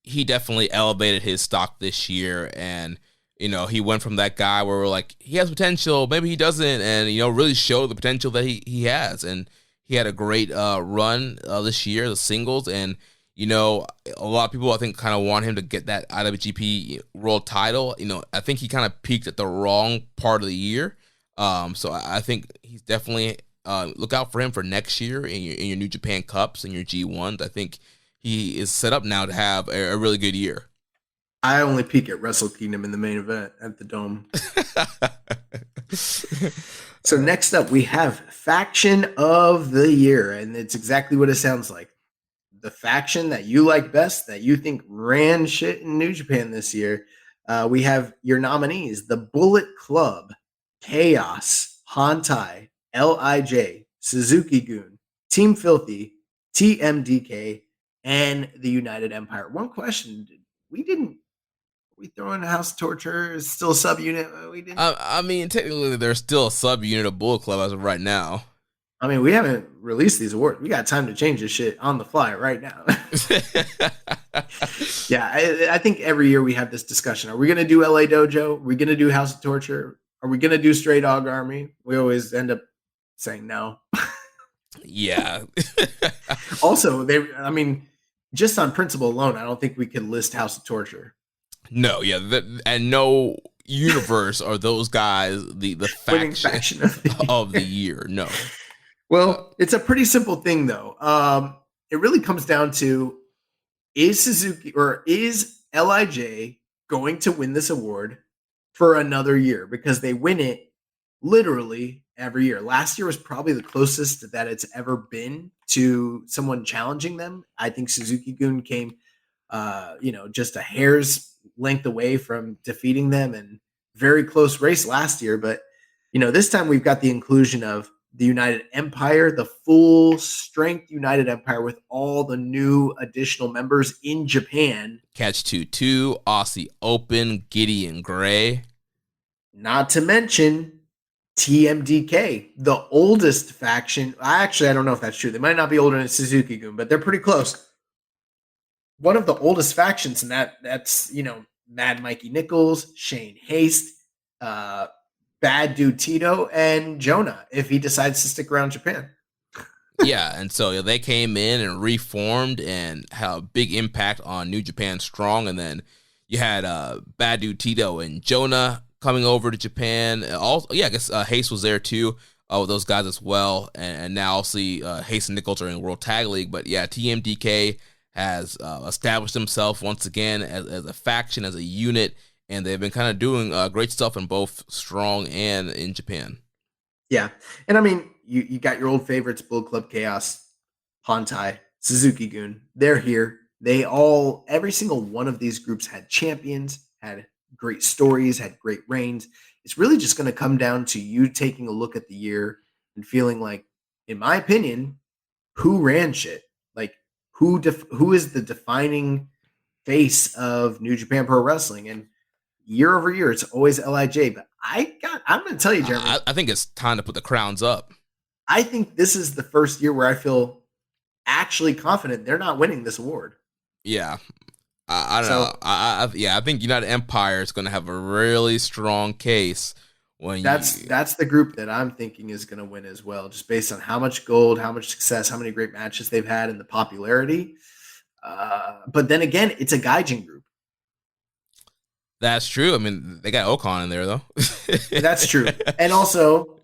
he definitely elevated his stock this year, and he went from that guy where we're like, he has potential, maybe he doesn't, and really showed the potential that he has. And he had a great run this year, the singles, and You know, a lot of people, I think, kind of want him to get that IWGP World title. You know, I think he kind of peaked at the wrong part of the year. So I think he's definitely look out for him for next year in your New Japan Cups and your G1s. I think he is set up now to have a really good year. I only peak at Wrestle Kingdom in the main event at the Dome. So next up, we have Faction of the Year, and it's exactly what it sounds like. The faction that you like best, that you think ran shit in New Japan this year. We have your nominees: the Bullet Club, Chaos, Hantai, LIJ, Suzuki-gun, Team Filthy, TMDK, and the United Empire. One question: we throwing a House of Torture? Is still a subunit? We didn't. I mean, technically, there's still a subunit of Bullet Club as of right now. I mean, we haven't released these awards. We got time to change this shit on the fly right now. Yeah, I think every year we have this discussion. Are we going to do LA Dojo? Are we going to do House of Torture? Are we going to do Stray Dog Army? We always end up saying no. Yeah. Also, just on principle alone, I don't think we could list House of Torture. No, yeah. And no universe are those guys the faction of the year. No. Well, it's a pretty simple thing, though. It really comes down to, is Suzuki or is LIJ going to win this award for another year? Because they win it literally every year. Last year was probably the closest that it's ever been to someone challenging them. I think Suzuki-gun came, just a hair's length away from defeating them, and very close race last year. But, this time we've got the inclusion of the United Empire, the full strength United Empire with all the new additional members in Japan. Catch 2-2, Aussie Open, Gideon Gray. Not to mention TMDK, the oldest faction. I don't know if that's true. They might not be older than Suzuki-gun, but they're pretty close. One of the oldest factions, and that's Mad Mikey Nichols, Shane Haste, Bad Dude Tito, and Jonah, if he decides to stick around Japan. Yeah, and so they came in and reformed and had a big impact on New Japan Strong. And then you had Bad Dude Tito and Jonah coming over to Japan. Also, I guess Haste was there too with those guys as well. And now obviously Haste and Nichols are in the World Tag League. But yeah, TMDK has established himself once again as a faction, as a unit. And they've been kind of doing great stuff in both Strong and in Japan. Yeah. And I mean, you got your old favorites, Bullet Club, Chaos, Hantai, Suzuki-gun. They're here. Every single one of these groups had champions, had great stories, had great reigns. It's really just going to come down to you taking a look at the year and feeling like, in my opinion, who ran shit? Like, who is the defining face of New Japan Pro Wrestling? And year over year, it's always LIJ. But I'm going to tell you, Jeremy. I think it's time to put the crowns up. I think this is the first year where I feel actually confident they're not winning this award. Yeah. I don't know. I think United Empire is going to have a really strong case. That's the group that I'm thinking is going to win as well, just based on how much gold, how much success, how many great matches they've had, and the popularity. But then again, it's a Gaijin group. That's true. I mean, they got Ocon in there, though. That's true. And also,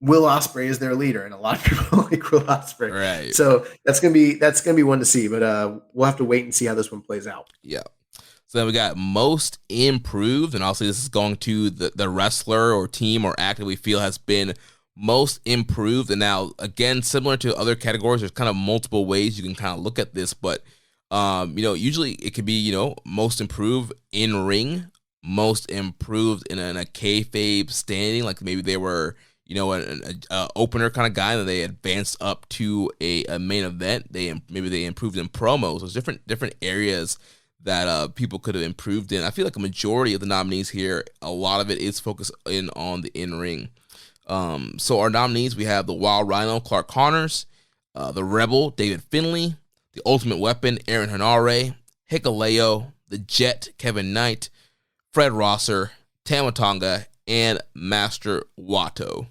Will Ospreay is their leader, and a lot of people like Will Ospreay. Right. So that's gonna be one to see. But we'll have to wait and see how this one plays out. Yeah. So then we got most improved, and obviously this is going to the wrestler or team or act that we feel has been most improved. And now, again, similar to other categories, there's kind of multiple ways you can kind of look at this, but usually it could be, most improved in ring, most improved in a kayfabe standing, like maybe they were, an opener kind of guy, and they advanced up to a main event. Maybe they improved in promos. There's different areas that people could have improved in. I feel like a majority of the nominees here, a lot of it is focused in on the in-ring. So our nominees, we have the Wild Rhino, Clark Connors, the Rebel, David Finlay, the Ultimate Weapon, Aaron Henare, Hikuleo, the Jet, Kevin Knight, Fred Rosser, Tamatonga, and Master Wato.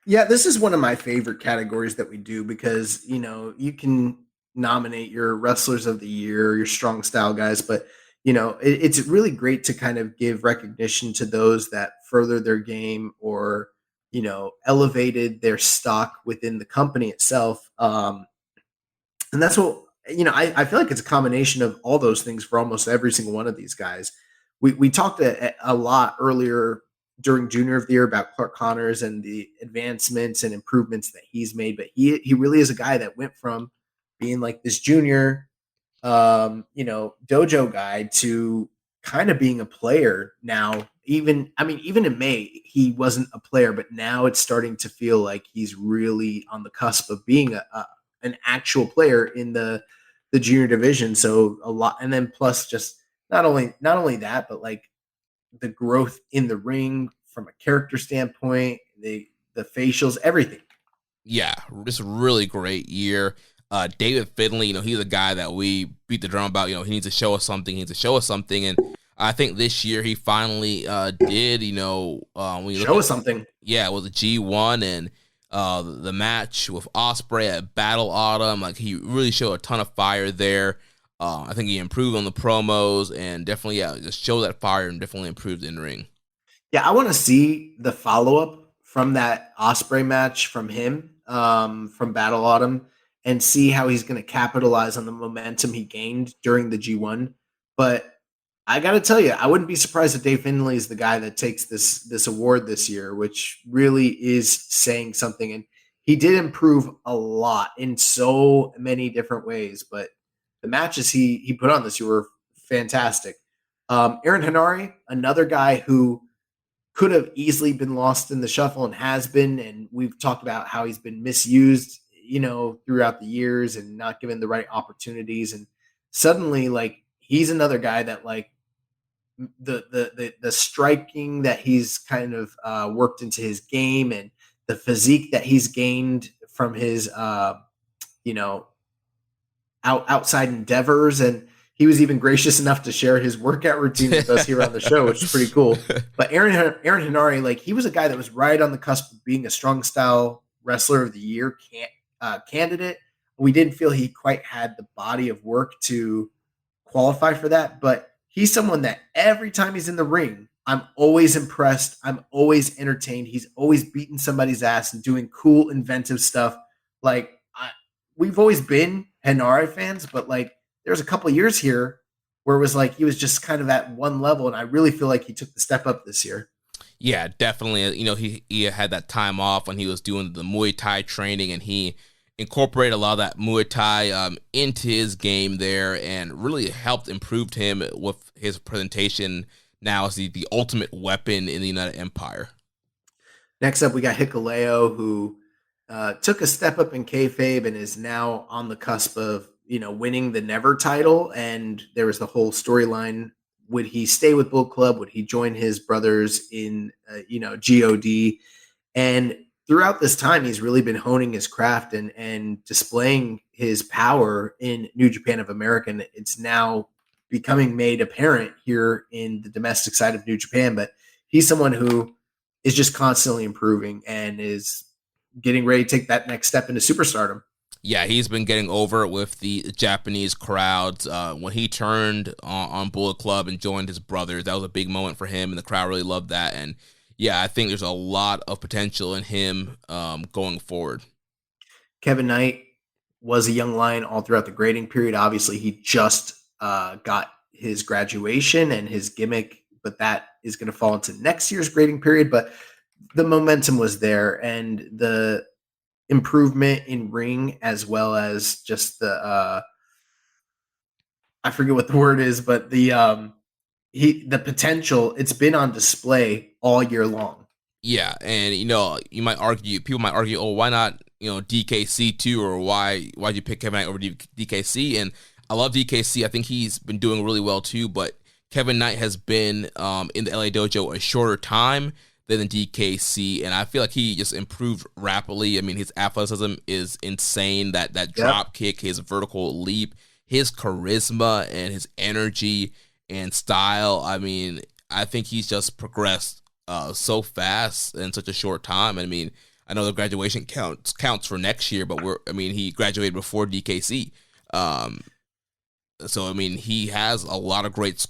Yeah, this is one of my favorite categories that we do because, you can nominate your wrestlers of the year, your strong style guys, but it's really great to kind of give recognition to those that further their game or elevated their stock within the company itself. And that's what I feel like it's a combination of all those things for almost every single one of these guys. We talked a lot earlier during Junior of the Year about Clark Connors and the advancements and improvements that he's made, but he really is a guy that went from being like this junior dojo guy to kind of being a player now. Even in May he wasn't a player, but now it's starting to feel like he's really on the cusp of being an actual player in the junior division. So a lot, and then plus just not only that, but like the growth in the ring from a character standpoint, the facials, everything. Yeah, just a really great year. David Finley, he's a guy that we beat the drum about. He needs to show us something. And I think this year he finally did. When you show us something. Yeah, with the G1 and the match with Ospreay at Battle Autumn. Like, he really showed a ton of fire there. I think he improved on the promos and definitely, just showed that fire and definitely improved in ring. Yeah, I want to see the follow up from that Ospreay match from him, from Battle Autumn, and see how he's going to capitalize on the momentum he gained during the G1. But I got to tell you, I wouldn't be surprised if Dave Finley is the guy that takes this award this year, which really is saying something. And he did improve a lot in so many different ways, but the matches he put on this year were fantastic. Aaron Henare, another guy who could have easily been lost in the shuffle and has been, and we've talked about how he's been misused, throughout the years and not given the right opportunities. And suddenly, like, he's another guy that, like, the striking that he's kind of worked into his game and the physique that he's gained from his outside endeavors, and he was even gracious enough to share his workout routine with us here on the show, which is pretty cool. But Aaron Henare, like, he was a guy that was right on the cusp of being a strong style wrestler of the year candidate. We didn't feel he quite had the body of work to qualify for that, but he's someone that every time he's in the ring, I'm always impressed. I'm always entertained. He's always beating somebody's ass and doing cool, inventive stuff. Like, we've always been Henare fans, but like, there's a couple of years here where it was like he was just kind of at one level, and I really feel like he took the step up this year. Yeah, definitely. He had that time off when he was doing the Muay Thai training, and he incorporated a lot of that Muay Thai into his game there, and really helped improve him with his presentation now as the ultimate weapon in the United Empire. Next up, we got Hikuleo, who took a step up in kayfabe and is now on the cusp of winning the Never title. And there was the whole storyline: would he stay with Bullet Club? Would he join his brothers in GOD? And throughout this time, he's really been honing his craft and displaying his power in New Japan of America. And it's now becoming made apparent here in the domestic side of New Japan. But he's someone who is just constantly improving and is getting ready to take that next step into superstardom. Yeah, he's been getting over it with the Japanese crowds. When he turned on Bullet Club and joined his brothers, that was a big moment for him, and the crowd really loved that. And yeah, I think there's a lot of potential in him going forward. Kevin Knight was a young lion all throughout the grading period. Obviously, he just got his graduation and his gimmick, but that is going to fall into next year's grading period. But the momentum was there, and the improvement in ring, as well as just the I forget what the word is, but the potential, it's been on display all year long. Yeah, and people might argue, oh, why not DKC too, or why'd you pick Kevin Knight over DKC? And I love DKC. I think he's been doing really well too, but Kevin Knight has been in the LA Dojo a shorter time than the DKC, and I feel like he just improved rapidly. I mean, his athleticism is insane. That drop kick, his vertical leap, his charisma and his energy and style. I mean, I think he's just progressed so fast in such a short time. I mean, I know the graduation counts for next year, but he graduated before DKC. So I mean, he has a lot of great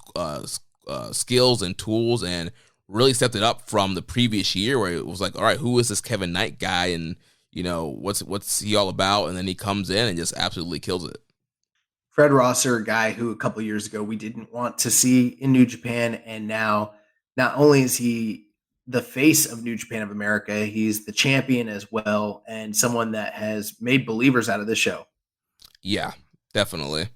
skills and tools, and really stepped it up from the previous year where it was like, all right, who is this Kevin Knight guy, and what's he all about? And then he comes in and just absolutely kills it. Fred Rosser, a guy who a couple years ago we didn't want to see in New Japan, and now not only is he the face of New Japan of America, he's the champion as well, and someone that has made believers out of this show. Yeah, definitely.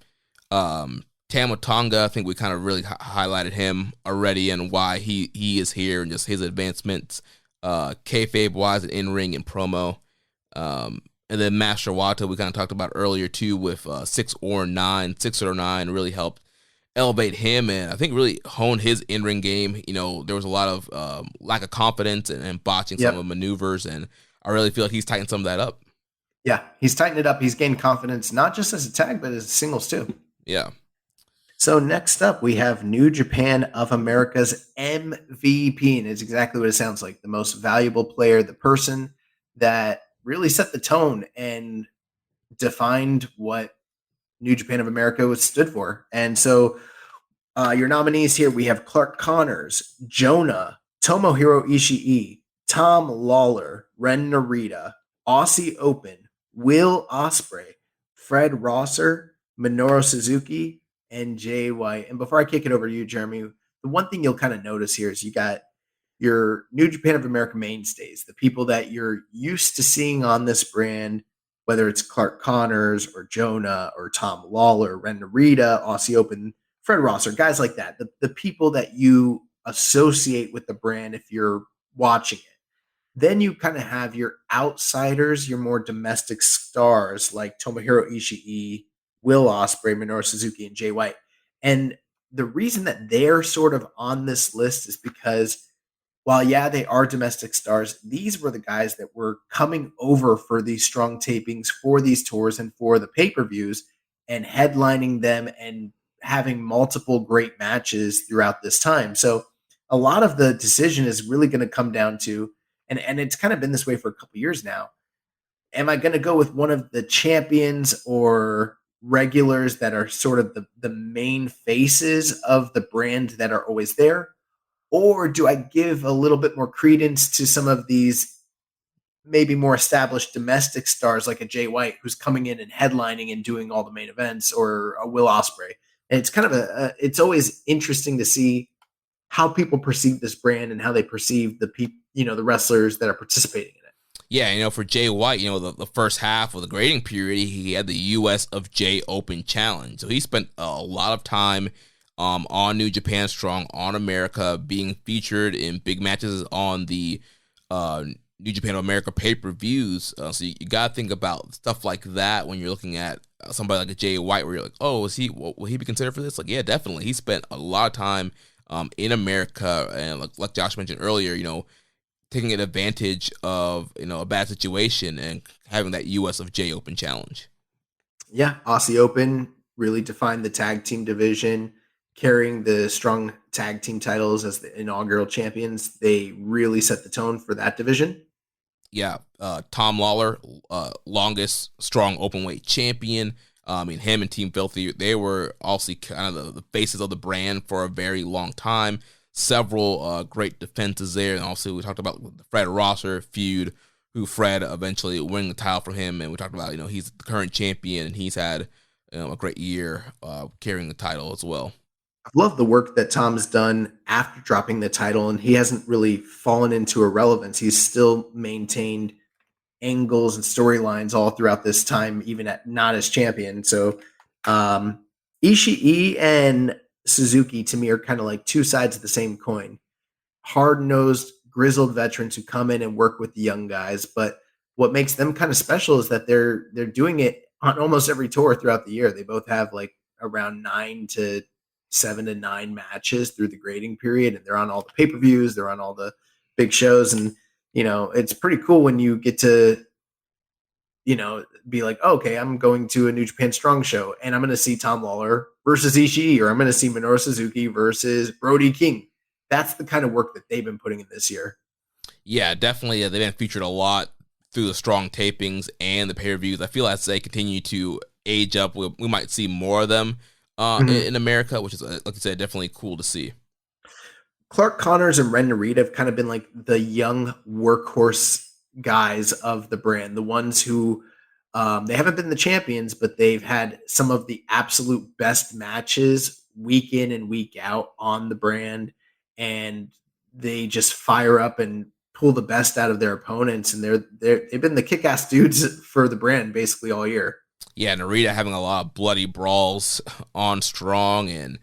Tama Tonga, I think we kind of really highlighted him already and why he is here and just his advancements, kayfabe-wise and in-ring and promo. And then Master Wata, we kind of talked about earlier too with 6 or 9 really helped elevate him and I think really hone his in-ring game. There was a lot of lack of confidence and botching some of maneuvers, and I really feel like he's tightened some of that up. Yeah, he's tightened it up. He's gained confidence, not just as a tag, but as singles too. Yeah. So next up, we have New Japan of America's MVP, and it's exactly what it sounds like. The most valuable player, the person that really set the tone and defined what New Japan of America was stood for. And so your nominees here, we have Clark Connors, Jonah, Tomohiro Ishii, Tom Lawler, Ren Narita, Aussie Open, Will Ospreay, Fred Rosser, Minoru Suzuki, and Jay White. And before I kick it over to you, Jeremy, the one thing you'll kind of notice here is you got your New Japan of America mainstays, the people that you're used to seeing on this brand, whether it's Clark Connors or Jonah or Tom Lawler, Ren Narita, Aussie Open, Fred Rosser, guys like that, the people that you associate with the brand if you're watching it. Then you kind of have your outsiders, your more domestic stars like Tomohiro Ishii, Will Ospreay, Minoru Suzuki, and Jay White. And the reason that they're sort of on this list is because while, yeah, they are domestic stars, these were the guys that were coming over for these strong tapings, for these tours, and for the pay-per-views, and headlining them and having multiple great matches throughout this time. So a lot of the decision is really going to come down to, and it's kind of been this way for a couple years now, am I going to go with one of the champions or regulars that are sort of the main faces of the brand that are always there? Or do I give a little bit more credence to some of these maybe more established domestic stars like a Jay White who's coming in and headlining and doing all the main events, or a Will Ospreay? And it's kind of it's always interesting to see how people perceive this brand and how they perceive the wrestlers that are participating in it. Yeah, for Jay White, the first half of the grading period, he had the US of J Open Challenge. So he spent a lot of time on New Japan Strong, on America, being featured in big matches on the New Japan America pay-per-views. So you got to think about stuff like that when you're looking at somebody like a Jay White, where you're like, oh, will he be considered for this? Like, yeah, definitely. He spent a lot of time in America, and like Josh mentioned earlier, taking advantage of a bad situation and having that US of J Open Challenge. Yeah, Aussie Open really defined the tag team division, carrying the strong tag team titles as the inaugural champions. They really set the tone for that division. Yeah, Tom Lawler, longest strong openweight champion. Him and Team Filthy, they were also kind of the faces of the brand for a very long time. Several great defenses there. And also we talked about the Fred Rosser feud, who Fred eventually winning the title for him. And we talked about, he's the current champion and he's had a great year carrying the title as well. I've loved the work that Tom's done after dropping the title, and he hasn't really fallen into irrelevance. He's still maintained angles and storylines all throughout this time, even at not as champion. So Ishii and Suzuki, to me, are kind of like two sides of the same coin. Hard-nosed, grizzled veterans who come in and work with the young guys. But what makes them kind of special is that they're doing it on almost every tour throughout the year. They both have like around 7 to 9 matches through the grading period, and they're on all the pay-per-views, they're on all the big shows. And it's pretty cool when you get to be like, oh, okay, I'm going to a New Japan Strong show and I'm going to see Tom Lawler versus Ishii, or I'm going to see Minoru Suzuki versus Brody King. That's the kind of work that they've been putting in this year. Yeah, definitely. They've been featured a lot through the Strong tapings and the pay-per-views. I feel as they continue to age up, we might see more of them in America, which is, like I said, definitely cool to see. Clark Connors and Ren Narita have kind of been like the young workhorse guys of the brand, the ones who they haven't been the champions, but they've had some of the absolute best matches week in and week out on the brand, and they just fire up and pull the best out of their opponents, and they've been the kick-ass dudes for the brand basically all year. Yeah, Narita having a lot of bloody brawls on Strong and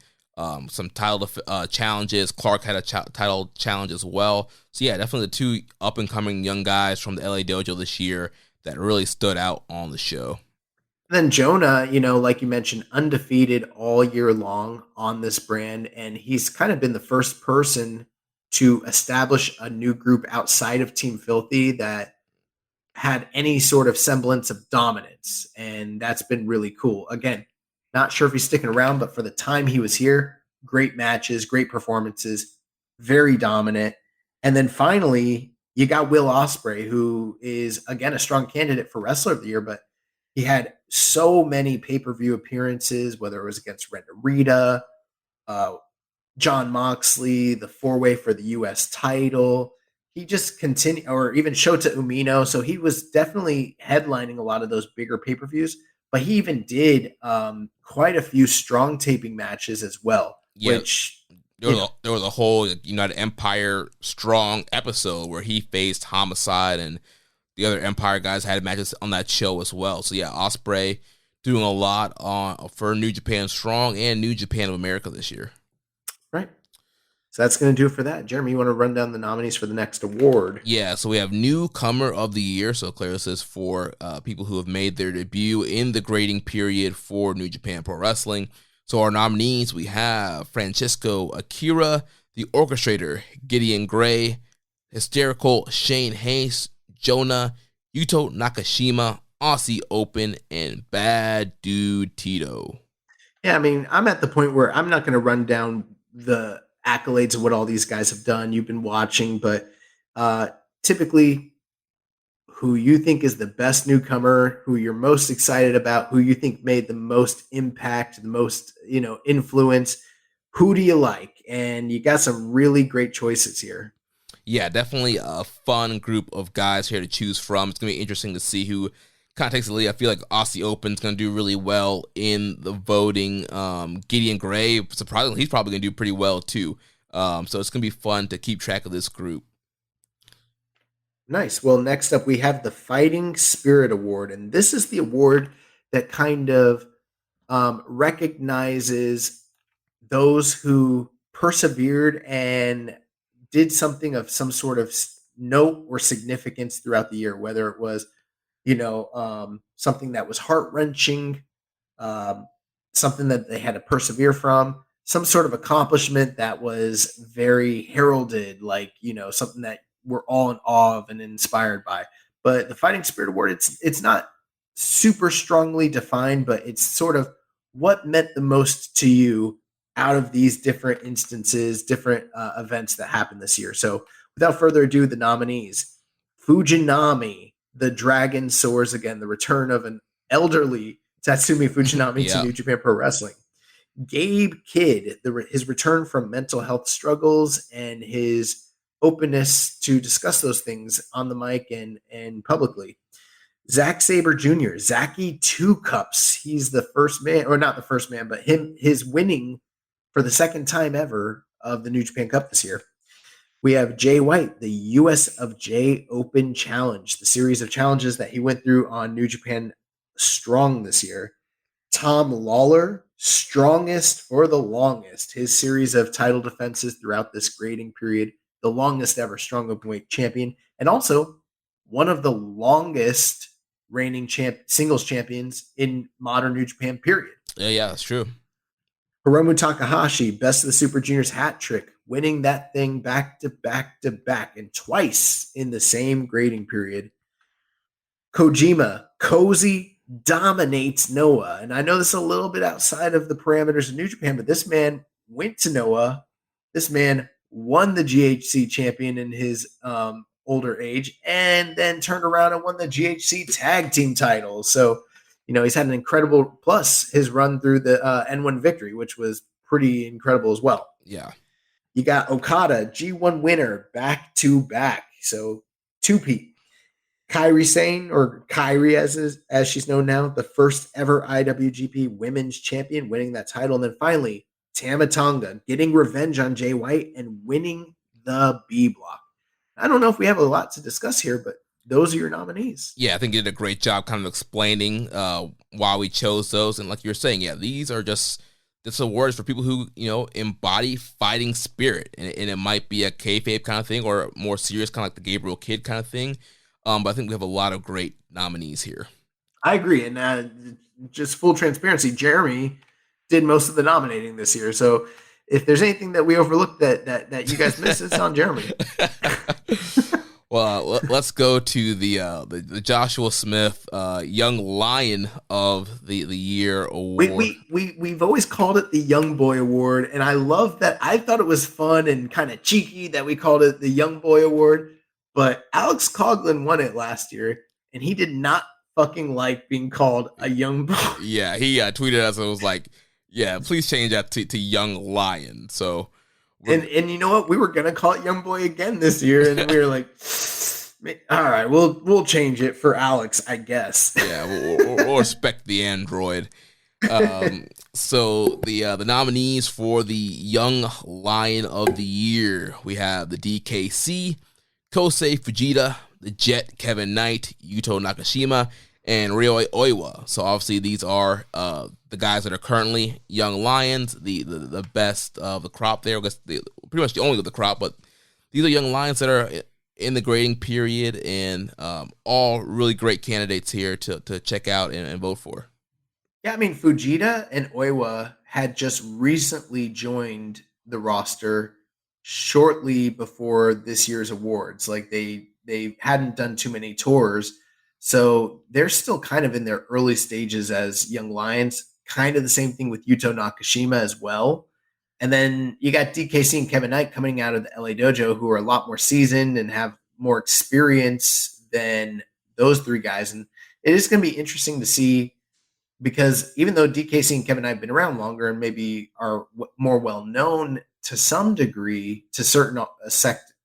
some title challenges. Clark had a title challenge as well. So yeah, definitely the two up-and-coming young guys from the LA Dojo this year that really stood out on the show. And then Jonah, like you mentioned, undefeated all year long on this brand, and he's kind of been the first person to establish a new group outside of Team Filthy that had any sort of semblance of dominance, and that's been really cool. Again, not sure if he's sticking around, but for the time he was here, great matches, great performances, very dominant. And then finally, you got Will Ospreay, who is, again, a strong candidate for Wrestler of the Year, but he had so many pay-per-view appearances, whether it was against Ren Narita, John Moxley, the four-way for the U.S. title. He just continued, or even Shota Umino. So he was definitely headlining a lot of those bigger pay-per-views, but he even did quite a few strong taping matches as well. Yeah, which there was a whole United Empire Strong episode where he faced Homicide, and the other Empire guys had matches on that show as well. So yeah, Ospreay doing a lot for New Japan Strong and New Japan of America this year. Right. So that's going to do it for that. Jeremy, you want to run down the nominees for the next award? Yeah, so we have Newcomer of the Year. So clearly this is for people who have made their debut in the grading period for New Japan Pro Wrestling. So our nominees, we have Francisco Akira, The Orchestrator, Gideon Gray, Hysterical Shane Hayes, Jonah, Yuto Nakashima, Aussie Open, and Bad Dude Tito. Yeah, I mean, I'm at the point where I'm not going to run down the accolades of what all these guys have done. You've been watching, but typically who you think is the best newcomer, who you're most excited about, who you think made the most impact, the most, influence, who do you like? And you got some really great choices here. Yeah, definitely a fun group of guys here to choose from. It's going to be interesting to see who kind of takes the lead. I feel like Aussie Open's going to do really well in the voting. Gideon Gray, surprisingly, he's probably going to do pretty well too. So it's going to be fun to keep track of this group. Nice. Well, next up, we have the Fighting Spirit Award. And this is the award that kind of recognizes those who persevered and did something of some sort of note or significance throughout the year, whether it was, something that was heart-wrenching, something that they had to persevere from, some sort of accomplishment that was very heralded, like, something that we're all in awe of and inspired by. But the Fighting Spirit Award, it's not super strongly defined, but it's sort of what meant the most to you out of these different instances, different events that happened this year. So without further ado, the nominees: Fujinami, the Dragon Soars Again, the return of an elderly Tatsumi Fujinami to New Japan Pro Wrestling. Gabe Kidd, his return from mental health struggles and his openness to discuss those things on the mic and publicly. Zack Sabre Jr., Zacky Two Cups. He's the first man, or not the first man, but his winning for the second time ever of the New Japan Cup this year. We have Jay White, the US of J Open Challenge, the series of challenges that he went through on New Japan Strong this year. Tom Lawler, Strongest for the Longest, his series of title defenses throughout this grading period, the longest ever strong openweight champion, and also one of the longest reigning singles champions in modern New Japan, period. Yeah, that's true. Hiromu Takahashi, Best of the Super Juniors hat trick, winning that thing back to back to back and twice in the same grading period. Kojima, Cozy dominates Noah. And I know this is a little bit outside of the parameters of New Japan, but this man went to Noah. This man won the GHC champion in his older age, and then turned around and won the GHC tag team title. So, he's had an incredible, plus his run through the N1 victory, which was pretty incredible as well. Yeah. You got Okada, G1 winner, back to back. So 2P. Kairi Sane, or Kairi as she's known now, the first ever IWGP Women's Champion, winning that title. And then finally, Tama Tonga getting revenge on Jay White and winning the B block. I don't know if we have a lot to discuss here, but those are your nominees. Yeah, I think you did a great job kind of explaining why we chose those. And like you were saying, yeah, these are just awards for people who, embody fighting spirit. And it might be a kayfabe kind of thing or more serious, kind of like the Gabriel Kidd kind of thing. But I think we have a lot of great nominees here. I agree. And just full transparency, Jeremy did most of the nominating this year. So if there's anything that we overlooked that you guys missed, it's on Jeremy. Well, let's go to the Joshua Smith Young Lion of the Year award. We've always called it the Young Boy Award, and I love that. I thought it was fun and kind of cheeky that we called it the Young Boy Award. But Alex Coughlin won it last year, and he did not fucking like being called a young boy. Yeah, he tweeted us and was like, "Yeah, please change that to Young Lion." So, and you know what? We were gonna call it Young Boy again this year, and we were like, "All right, we'll change it for Alex, I guess." Yeah, we'll respect the android. So the nominees for the Young Lion of the Year, we have the DKC, Kosei Fujita, the Jet Kevin Knight, Yuto Nakashima, and Ryo Oiwa. So obviously these are the guys that are currently Young Lions, the best of the crop there. I guess pretty much the only of the crop, but these are Young Lions that are in the grading period, and all really great candidates here to check out and vote for. Yeah, I mean, Fujita and Oiwa had just recently joined the roster shortly before this year's awards. Like they hadn't done too many tours, so they're still kind of in their early stages as Young Lions. Kind of the same thing with Yuto Nakashima as well. And then you got DKC and Kevin Knight coming out of the LA Dojo, who are a lot more seasoned and have more experience than those three guys. And it is going to be interesting to see, because even though DKC and Kevin Knight have been around longer and maybe are more well known to some degree to certain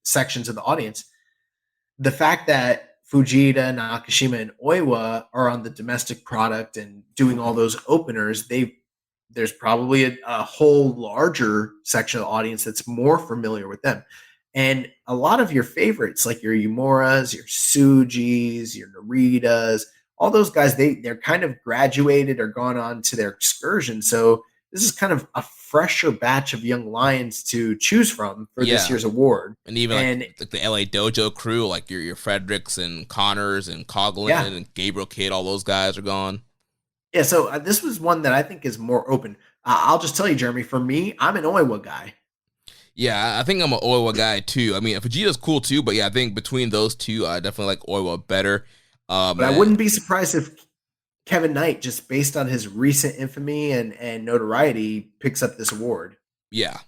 sections of the audience, the fact that Fujita, Nakashima, and Oiwa are on the domestic product and doing all those openers, there's probably a whole larger section of the audience that's more familiar with them. And a lot of your favorites, like your Yumoras, your Sujis, your Naritas, all those guys, they're kind of graduated or gone on to their excursion. So this is kind of a fresher batch of Young Lions to choose from for this year's award. And even like the LA Dojo crew, like your Fredericks and Connors and Coughlin and Gabriel Kidd, all those guys are gone. Yeah, so this was one that I think is more open. I'll just tell you, Jeremy, for me, I'm an Oiwa guy. Yeah, I think I'm an Oiwa guy too. I mean, Fujita's cool too, but yeah, I think between those two, I definitely like Oiwa better. But I wouldn't be surprised if Kevin Knight, just based on his recent infamy and notoriety, picks up this award. Yeah.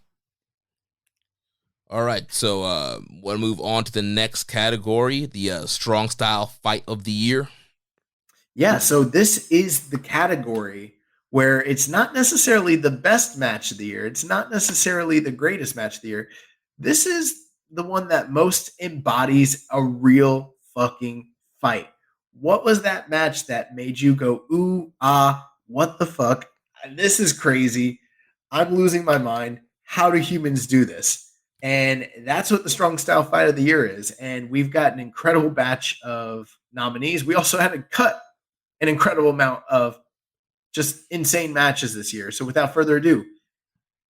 All right, so we'll move on to the next category, the Strong Style Fight of the Year. Yeah, so this is the category where it's not necessarily the best match of the year. It's not necessarily the greatest match of the year. This is the one that most embodies a real fucking fight. What was that match that made you go, ooh, what the fuck? This is crazy. I'm losing my mind. How do humans do this? And that's what the Strong Style Fight of the Year is. And we've got an incredible batch of nominees. We also had to cut an incredible amount of just insane matches this year. So without further ado,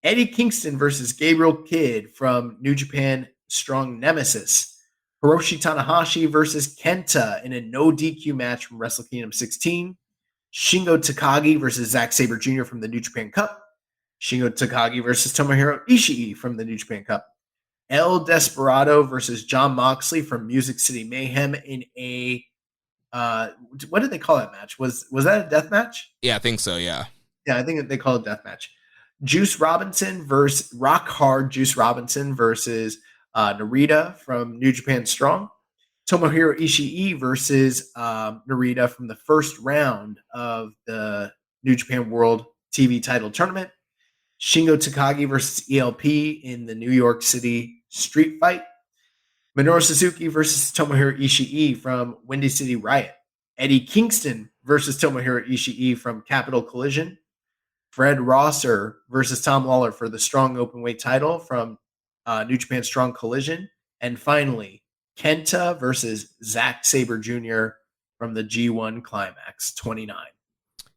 Eddie Kingston versus Gabriel Kidd from New Japan Strong Nemesis. Hiroshi Tanahashi versus Kenta in a no DQ match from Wrestle Kingdom 16. Shingo Takagi versus Zack Sabre Jr. from the New Japan Cup. Shingo Takagi versus Tomohiro Ishii from the New Japan Cup. El Desperado versus Jon Moxley from Music City Mayhem in a what did they call that match? Was that a death match? Yeah, I think so, yeah. Yeah, I think they call it death match. Juice Robinson versus Rock Hard Juice Robinson versus Narita from New Japan Strong. Tomohiro Ishii versus Narita from the first round of the New Japan World TV title tournament. Shingo Takagi versus ELP in the New York City street fight. Minoru Suzuki versus Tomohiro Ishii from Windy City Riot. Eddie Kingston versus Tomohiro Ishii from Capital Collision. Fred Rosser versus Tom Lawler for the Strong Openweight title from New Japan Strong Collision. And finally, Kenta versus Zack Sabre Jr. from the G1 Climax 29.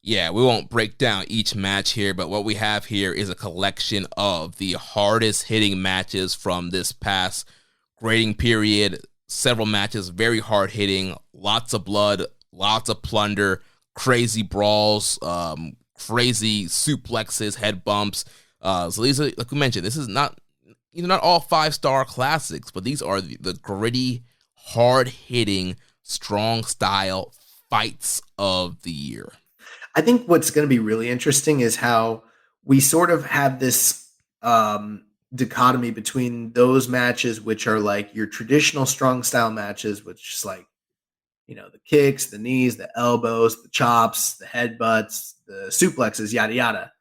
Yeah, we won't break down each match here, but what we have here is a collection of the hardest hitting matches from this past grading period. Several matches, very hard hitting, lots of blood, lots of plunder, crazy brawls, crazy suplexes, head bumps. So these are, like we mentioned, this is not all 5-star classics, but these are the gritty, hard hitting, strong style fights of the year. I think what's going to be really interesting is how we sort of have this dichotomy between those matches, which are like your traditional strong style matches, which is like, the kicks, the knees, the elbows, the chops, the headbutts, the suplexes, yada, yada.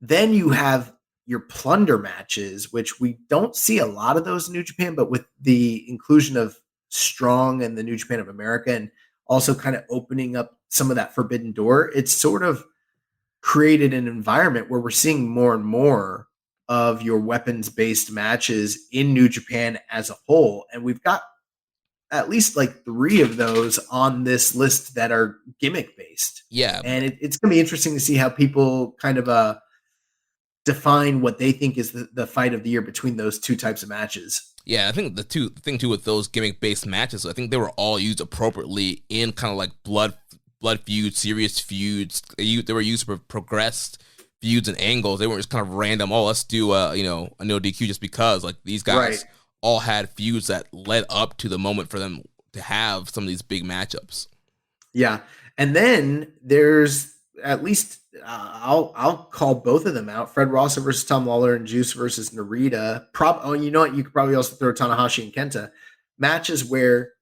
Then you have your plunder matches, which we don't see a lot of those in New Japan, but with the inclusion of Strong and the New Japan of America, and also kind of opening up some of that forbidden door, it's sort of created an environment where we're seeing more and more of your weapons-based matches in New Japan as a whole. And we've got at least like 3 of those on this list that are gimmick-based. Yeah. And it's going to be interesting to see how people kind of define what they think is the fight of the year between those 2 types of matches. Yeah, I think the thing too with those gimmick-based matches, I think they were all used appropriately in kind of like blood feuds, serious feuds. They were used for progressed feuds and angles. They weren't just kind of random. Oh, let's do a no DQ just because. Like these guys all had feuds that led up to the moment for them to have some of these big matchups. Yeah, and then there's at least I'll call both of them out. Fred Rosser versus Tom Lawler and Juice versus Narita. You know what? You could probably also throw Tanahashi and Kenta. Matches where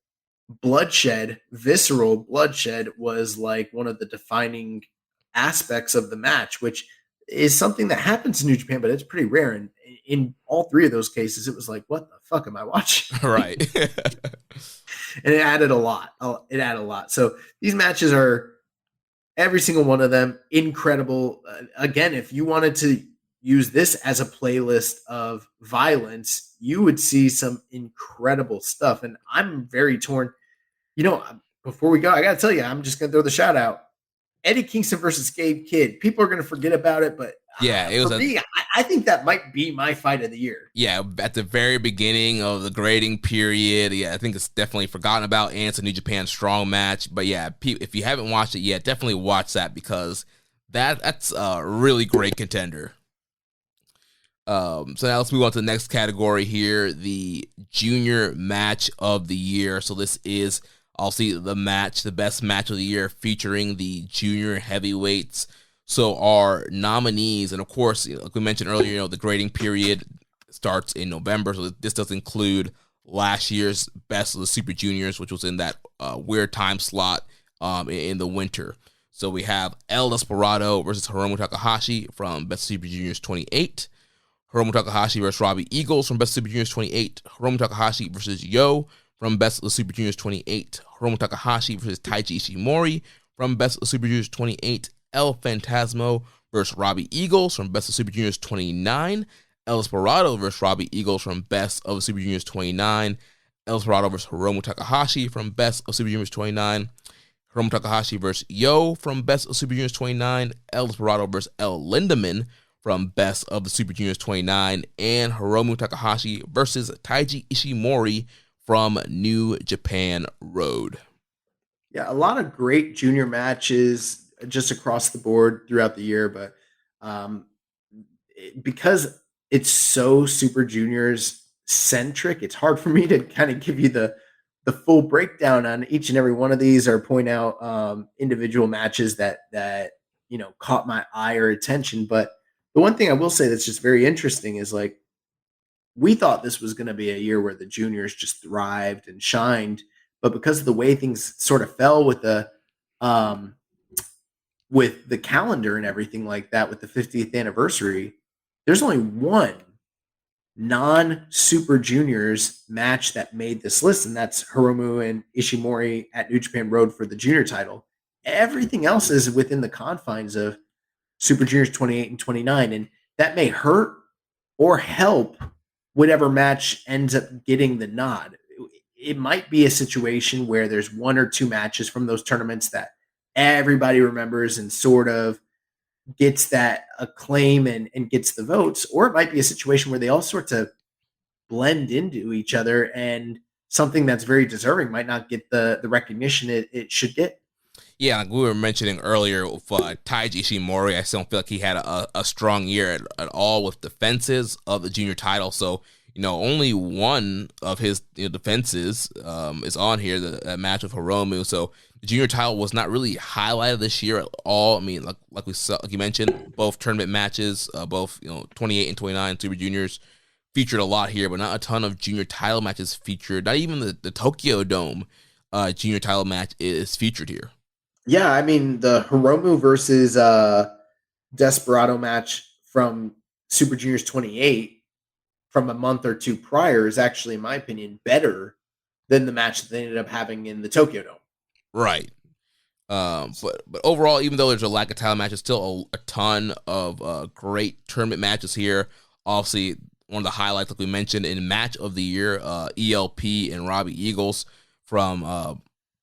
visceral bloodshed was like one of the defining aspects of the match, which is something that happens in New Japan, but it's pretty rare. And in all 3 of those cases, it was like, what the fuck am I watching? Right. And it added a lot. So these matches are, every single one of them, incredible. Again, if you wanted to use this as a playlist of violence, you would see some incredible stuff. And I'm very torn. Before we go, I got to tell you, I'm just going to throw the shout out. Eddie Kingston versus Gabe Kidd. People are going to forget about it, but yeah, it was I think that might be my fight of the year. Yeah, at the very beginning of the grading period, yeah, I think it's definitely forgotten about, and it's a New Japan Strong match. But yeah, if you haven't watched it yet, definitely watch that because that's a really great contender. So now let's move on to the next category here, the junior match of the year. So this is the best match of the year featuring the junior heavyweights. So our nominees, and of course, like we mentioned earlier, the grading period starts in November. So this does include last year's Best of the Super Juniors, which was in that weird time slot in the winter. So we have El Desperado versus Hiromu Takahashi from Best of Super Juniors 28. Hiromu Takahashi versus Robbie Eagles from Best of Super Juniors 28. Hiromu Takahashi versus Yo from Best of the Super Juniors 28. Hiromu Takahashi versus Taiji Ishimori from Best of the Super Juniors 28. El Phantasmo versus Robbie Eagles from Best of Super Juniors 29. El Desperado versus Robbie Eagles from Best of Super Juniors 29. El Desperado versus Hiromu Takahashi from Best of Super Juniors 29. Hiromu Takahashi versus Yo from Best of Super Juniors 29. El Desperado versus El Lindaman from Best of the Super Juniors 29. And Hiromu Takahashi versus Taiji Ishimori from New Japan Road. Yeah, a lot of great junior matches just across the board throughout the year, but because it's so Super Juniors centric, it's hard for me to kind of give you the full breakdown on each and every one of these or point out individual matches that caught my eye or attention. But the one thing I will say that's just very interesting is like, we thought this was going to be a year where the juniors just thrived and shined, but because of the way things sort of fell with the calendar and everything like that, with the 50th anniversary, there's only one non-Super Juniors match that made this list, and that's Hiromu and Ishimori at New Japan Road for the junior title. Everything else is within the confines of Super Juniors 28 and 29, and that may hurt or help whatever match ends up getting the nod. It might be a situation where there's one or two matches from those tournaments that everybody remembers and sort of gets that acclaim and gets the votes, or it might be a situation where they all sort of blend into each other and something that's very deserving might not get the recognition it should get. Yeah, like we were mentioning earlier with Taiji Ishimori, I still don't feel like he had a strong year at all with defenses of the junior title. So, only one of his defenses is on here, the match with Hiromu. So the junior title was not really highlighted this year at all. I mean, like you mentioned, both tournament matches, both 28 and 29 Super Juniors featured a lot here, but not a ton of junior title matches featured. Not even the Tokyo Dome junior title match is featured here. Yeah, I mean, the Hiromu versus Desperado match from Super Juniors 28 from a month or two prior is actually, in my opinion, better than the match that they ended up having in the Tokyo Dome. Right. But overall, even though there's a lack of title matches, still a ton of great tournament matches here. Obviously, one of the highlights, like we mentioned, in Match of the Year, ELP and Robbie Eagles from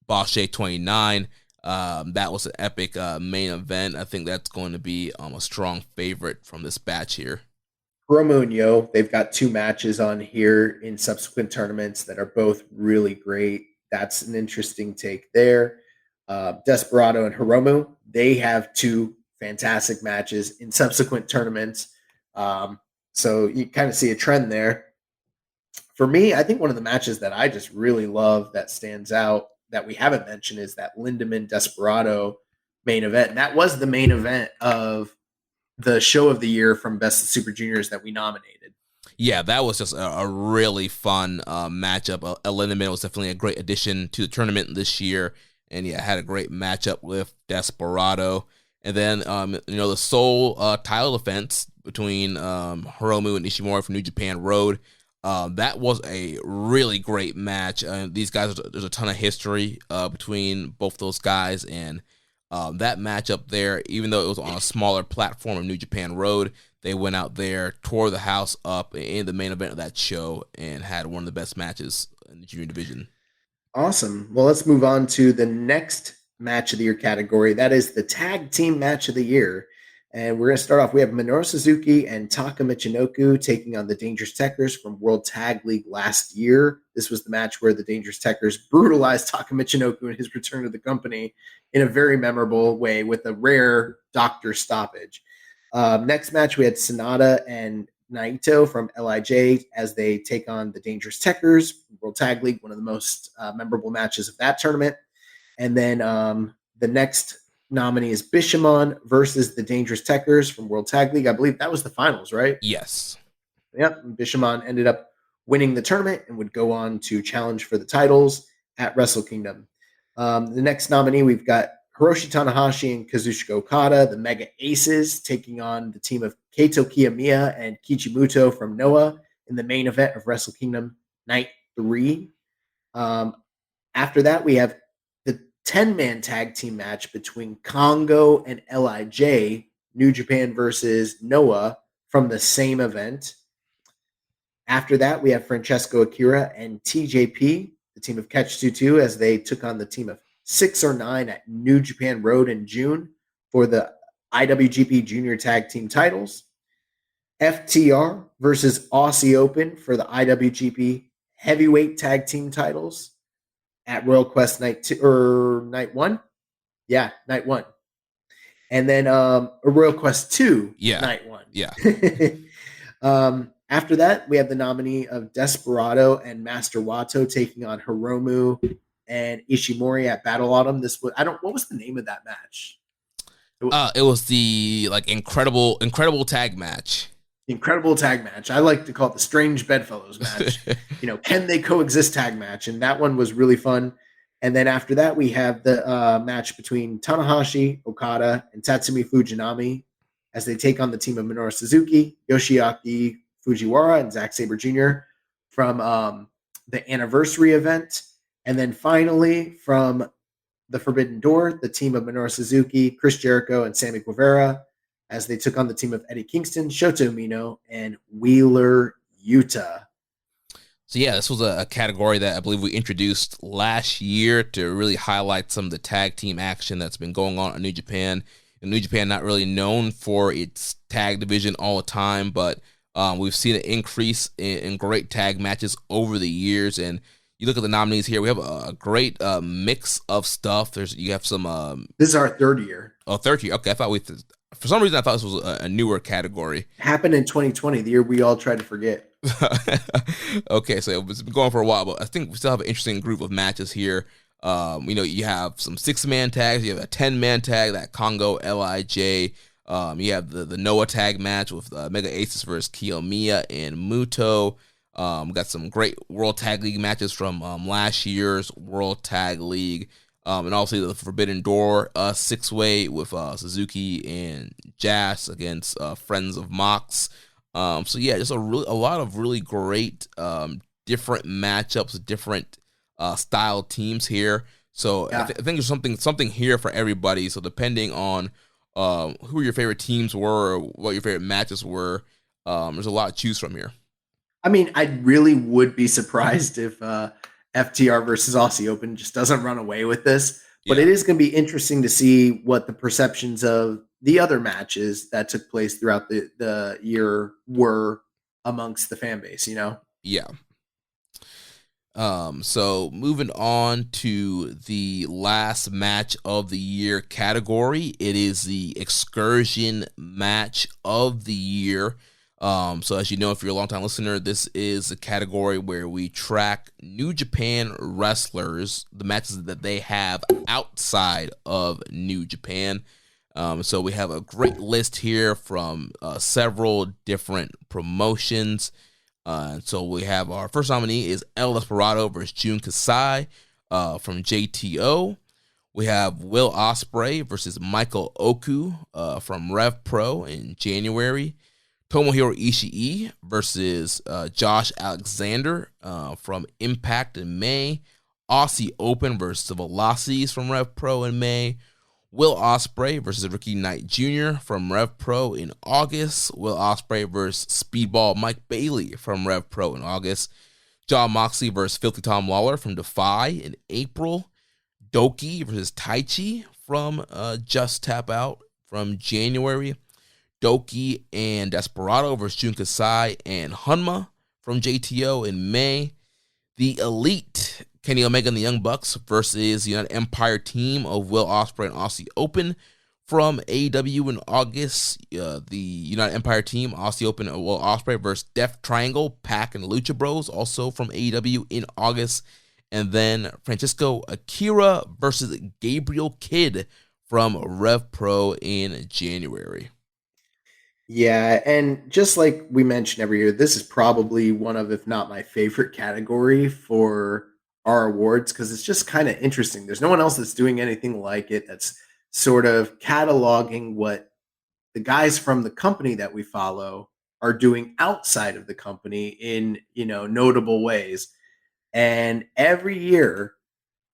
Boss J 29. That was an epic main event. I think that's going to be a strong favorite from this batch here. Hiromu and Yo, they've got two matches on here in subsequent tournaments that are both really great. That's an interesting take there. Desperado and Hiromu, they have two fantastic matches in subsequent tournaments. So you kind of see a trend there. For me, I think one of the matches that I just really love that stands out that we haven't mentioned is that Lindemann Desperado main event. And that was the main event of the show of the year from Best of Super Juniors that we nominated. Yeah, that was just a really fun matchup. Lindemann was definitely a great addition to the tournament this year. And yeah, had a great matchup with Desperado. And then, the sole title defense between Hiromu and Ishimori from New Japan Road. That was a really great match. These guys, there's a ton of history between both those guys, and that matchup there, even though it was on a smaller platform of New Japan Road, they went out there, tore the house up in the main event of that show, and had one of the best matches in the junior division. Awesome. Well, let's move on to the next match of the year category. That is the tag team match of the year. And we're going to start off. We have Minoru Suzuki and Taka Michinoku taking on the Dangerous Tekkers from World Tag League last year. This was the match where the Dangerous Tekkers brutalized Taka Michinoku in his return to the company in a very memorable way with a rare doctor stoppage. Next match, we had Sonata and Naito from LIJ as they take on the Dangerous Tekkers, World Tag League, one of the most memorable matches of that tournament. And then the next nominee is Bishamon versus the Dangerous Tekkers from World Tag League. I believe that was the finals, right? Yes. Yep. Bishamon ended up winning the tournament and would go on to challenge for the titles at Wrestle Kingdom. The next nominee, we've got Hiroshi Tanahashi and Kazuchika Okada, the Mega Aces, taking on the team of Kaito Kiyomiya and Kichimuto from Noah in the main event of Wrestle Kingdom Night 3. After that, we have the 10-man tag team match between Kongo and LIJ, New Japan versus Noah from the same event. After that, we have Francesco Akira and TJP, the team of Catch 22, as they took on the team of 6 or 9 at New Japan Road in June for the IWGP Junior Tag Team titles. FTR versus Aussie Open for the IWGP Heavyweight Tag Team titles at Royal Quest Night 1. Yeah, Night 1. And then Royal Quest 2, Night 1. Yeah. After that, we have the nominee of Desperado and Master Wato taking on Hiromu and Ishimori at Battle Autumn. What was the name of that match? It was the incredible tag match. Incredible tag match. I like to call it the Strange Bedfellows match. Can they coexist tag match? And that one was really fun. And then after that, we have the match between Tanahashi, Okada, and Tatsumi Fujinami as they take on the team of Minoru Suzuki, Yoshiaki Fujiwara, and Zack Sabre Jr. from the anniversary event. And then finally, from the Forbidden Door, the team of Minoru Suzuki, Chris Jericho, and Sammy Guevara as they took on the team of Eddie Kingston, Shota Umino, and Wheeler Yuta. So yeah, this was a category that I believe we introduced last year to really highlight some of the tag team action that's been going on in New Japan. And New Japan not really known for its tag division all the time, but we've seen an increase in great tag matches over the years. And you look at the nominees here, we have a great mix of stuff. You have some. This is our third year. Oh, third year. Okay, for some reason I thought this was a newer category. It happened in 2020, the year we all tried to forget. Okay, so it's been going for a while, but I think we still have an interesting group of matches here. You have some 6-man tags, you have a 10-man tag, that Congo LIJ. You have the Noah tag match with Mega Aces versus Kiyomiya and Muto. We got some great World Tag League matches from last year's World Tag League. And also the Forbidden Door 6-way with Suzuki and Jazz against Friends of Mox. So yeah, just a lot of really great different matchups, different style teams here. So yeah. I think there's something here for everybody. So depending on who your favorite teams were or what your favorite matches were, there's a lot to choose from here. I mean, I really would be surprised if FTR versus Aussie Open just doesn't run away with this. But It is going to be interesting to see what the perceptions of the other matches that took place throughout the year were amongst the fan base, Yeah. So moving on to the last match of the year category, it is the Excursion match of the year. So as you know, if you're a longtime listener, this is a category where we track New Japan wrestlers, the matches that they have outside of New Japan. So we have a great list here from several different promotions. So we have our first nominee is El Desperado versus Jun Kasai from JTO. We have Will Ospreay versus Michael Oku from Rev Pro in January. Tomohiro Ishii versus Josh Alexander from Impact in May. Aussie Open versus Velocities from Rev Pro in May. Will Ospreay versus Ricky Knight Jr. from Rev Pro in August. Will Ospreay versus Speedball Mike Bailey from Rev Pro in August. Jon Moxley versus Filthy Tom Lawler from Defy in April. Doki versus Taichi from Just Tap Out from January. Doki and Desperado versus Jun Kasai and Hunma from JTO in May. The Elite, Kenny Omega and the Young Bucks versus the United Empire team of Will Ospreay and Aussie Open from AEW in August. The United Empire team, Aussie Open and Will Ospreay versus Death Triangle, Pac and Lucha Bros, also from AEW in August. And then Francisco Akira versus Gabriel Kidd from Rev Pro in January. Yeah, and just like we mention every year, this is probably one of, if not my favorite category for our awards, because it's just kind of interesting. There's no one else that's doing anything like it, that's sort of cataloging what the guys from the company that we follow are doing outside of the company in, notable ways. And every year,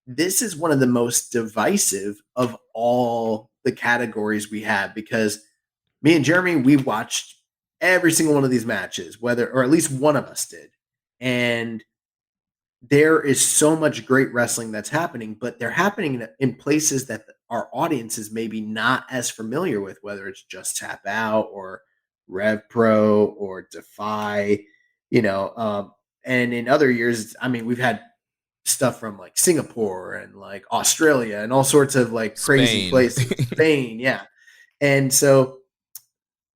this is one of the most divisive of all the categories we have, because me and Jeremy, we watched every single one of these matches, or at least one of us did. And there is so much great wrestling that's happening, but they're happening in places that our audience is maybe not as familiar with, whether it's Just Tap Out or Rev Pro or Defy, and in other years, I mean, we've had stuff from like Singapore and like Australia and all sorts of like crazy places. Spain, yeah. And so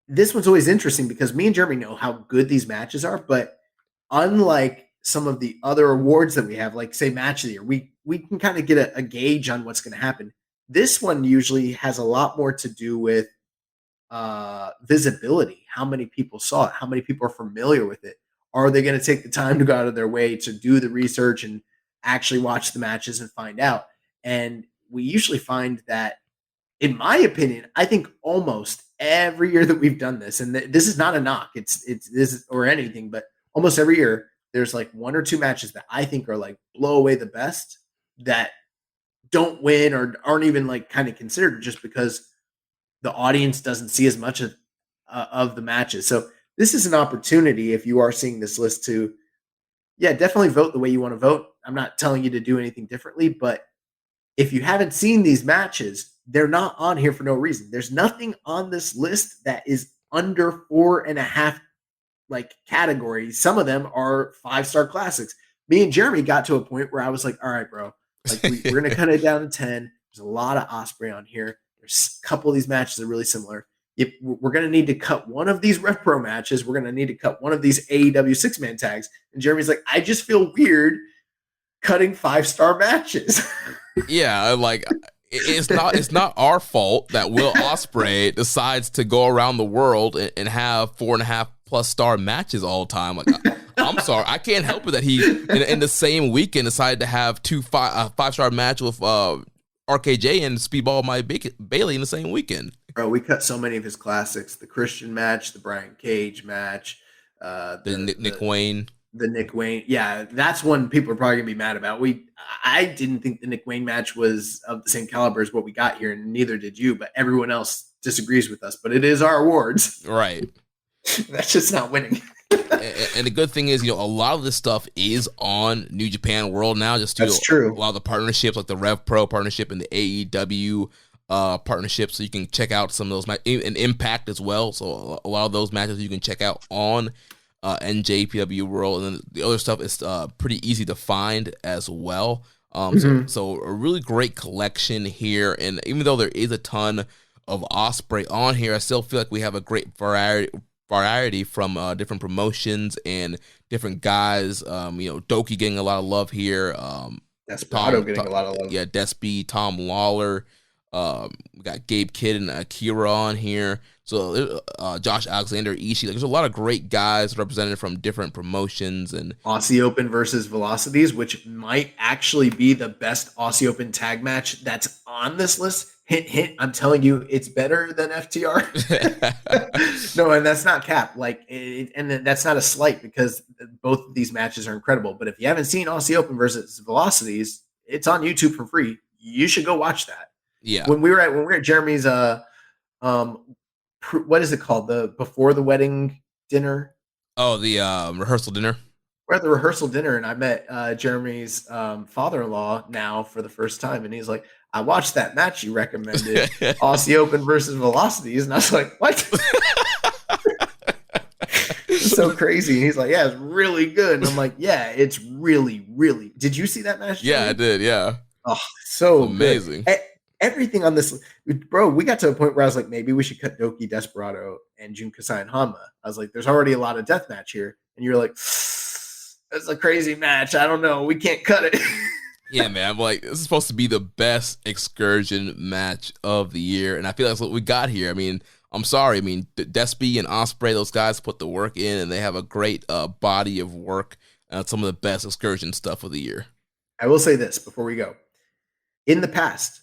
this one's always interesting because me and Jeremy know how good these matches are, but unlike some of the other awards that we have, like say Match of the Year, we can kind of get a gauge on what's going to happen. This one usually has a lot more to do with visibility. How many people saw it? How many people are familiar with it? Are they going to take the time to go out of their way to do the research and actually watch the matches and find out. And we usually find that, in my opinion, I think almost every year that we've done this, and this is not a knock, it's this or anything, but almost every year there's like one or two matches that I think are like blow away the best that don't win or aren't even like kind of considered just because the audience doesn't see as much of the matches. So this is an opportunity, if you are seeing this list, to definitely vote the way you want to vote. I'm not telling you to do anything differently, but if you haven't seen these matches, they're not on here for no reason. There's nothing on this list that is under 4.5 like categories. Some of them are 5-star classics. Me and Jeremy got to a point where I was like, all right, bro, like we're going to cut it down to 10. There's a lot of Ospreay on here. There's a couple of these matches that are really similar. If we're going to need to cut one of these Rev Pro matches, we're going to need to cut one of these AEW 6-man tags. And Jeremy's like, I just feel weird cutting 5-star matches. Yeah, like it's not our fault that Will Ospreay decides to go around the world and have 4.5+ star matches all the time. Like, I'm sorry, I can't help it that he in the same weekend decided to have 5-star match with RKJ and Speedball Mike Bailey in the same weekend. Bro, we cut so many of his classics: the Christian match, the Brian Cage match, the Nick Wayne. The Nick Wayne, yeah, that's one people are probably gonna be mad about. I didn't think the Nick Wayne match was of the same caliber as what we got here, and neither did you. But everyone else disagrees with us. But it is our awards, right? That's just not winning. And the good thing is, a lot of this stuff is on New Japan World now. Just due That's to true. A lot of the partnerships, like the Rev Pro partnership and the AEW partnership, so you can check out some of those matches, and Impact as well. So a lot of those matches you can check out on NJPW World, and then the other stuff is pretty easy to find as well. So a really great collection here, and even though there is a ton of Ospreay on here, I still feel like we have a great variety from different promotions and different guys. Doki getting a lot of love here. Desperado getting a lot of love. Yeah, Despy, Tom Lawler. We got Gabe Kidd and Akira on here. So Josh Alexander, Ishii. There's a lot of great guys represented from different promotions. And Aussie Open versus Velocities, which might actually be the best Aussie Open tag match that's on this list. Hint, hint. I'm telling you, it's better than FTR. No, and that's not cap. And that's not a slight, because both of these matches are incredible. But if you haven't seen Aussie Open versus Velocities, it's on YouTube for free. You should go watch that. Yeah. When we were at Jeremy's what is it called? The before the wedding dinner? Oh, the rehearsal dinner. We're at the rehearsal dinner, and I met Jeremy's father-in-law now for the first time, and he's like, I watched that match you recommended, Aussie Open versus Velocities, and I was like, what? It's so crazy. And he's like, yeah, it's really good. And I'm like, yeah, it's really, really. Did you see that match, Jeremy? Yeah, I did, yeah. Oh, so amazing. Good. Everything on this, bro, we got to a point where I was like, maybe we should cut Doki, Desperado, and Jun Kasai and Hanma. I was like, there's already a lot of deathmatch here. And you're like, that's a crazy match. I don't know. We can't cut it. Yeah, man. I'm like, this is supposed to be the best Excursion match of the year. And I feel like that's what we got here. I mean, I'm sorry. I mean, Despy and Ospreay, those guys put the work in, and they have a great body of work. Some of the best Excursion stuff of the year. I will say this before we go. In the past,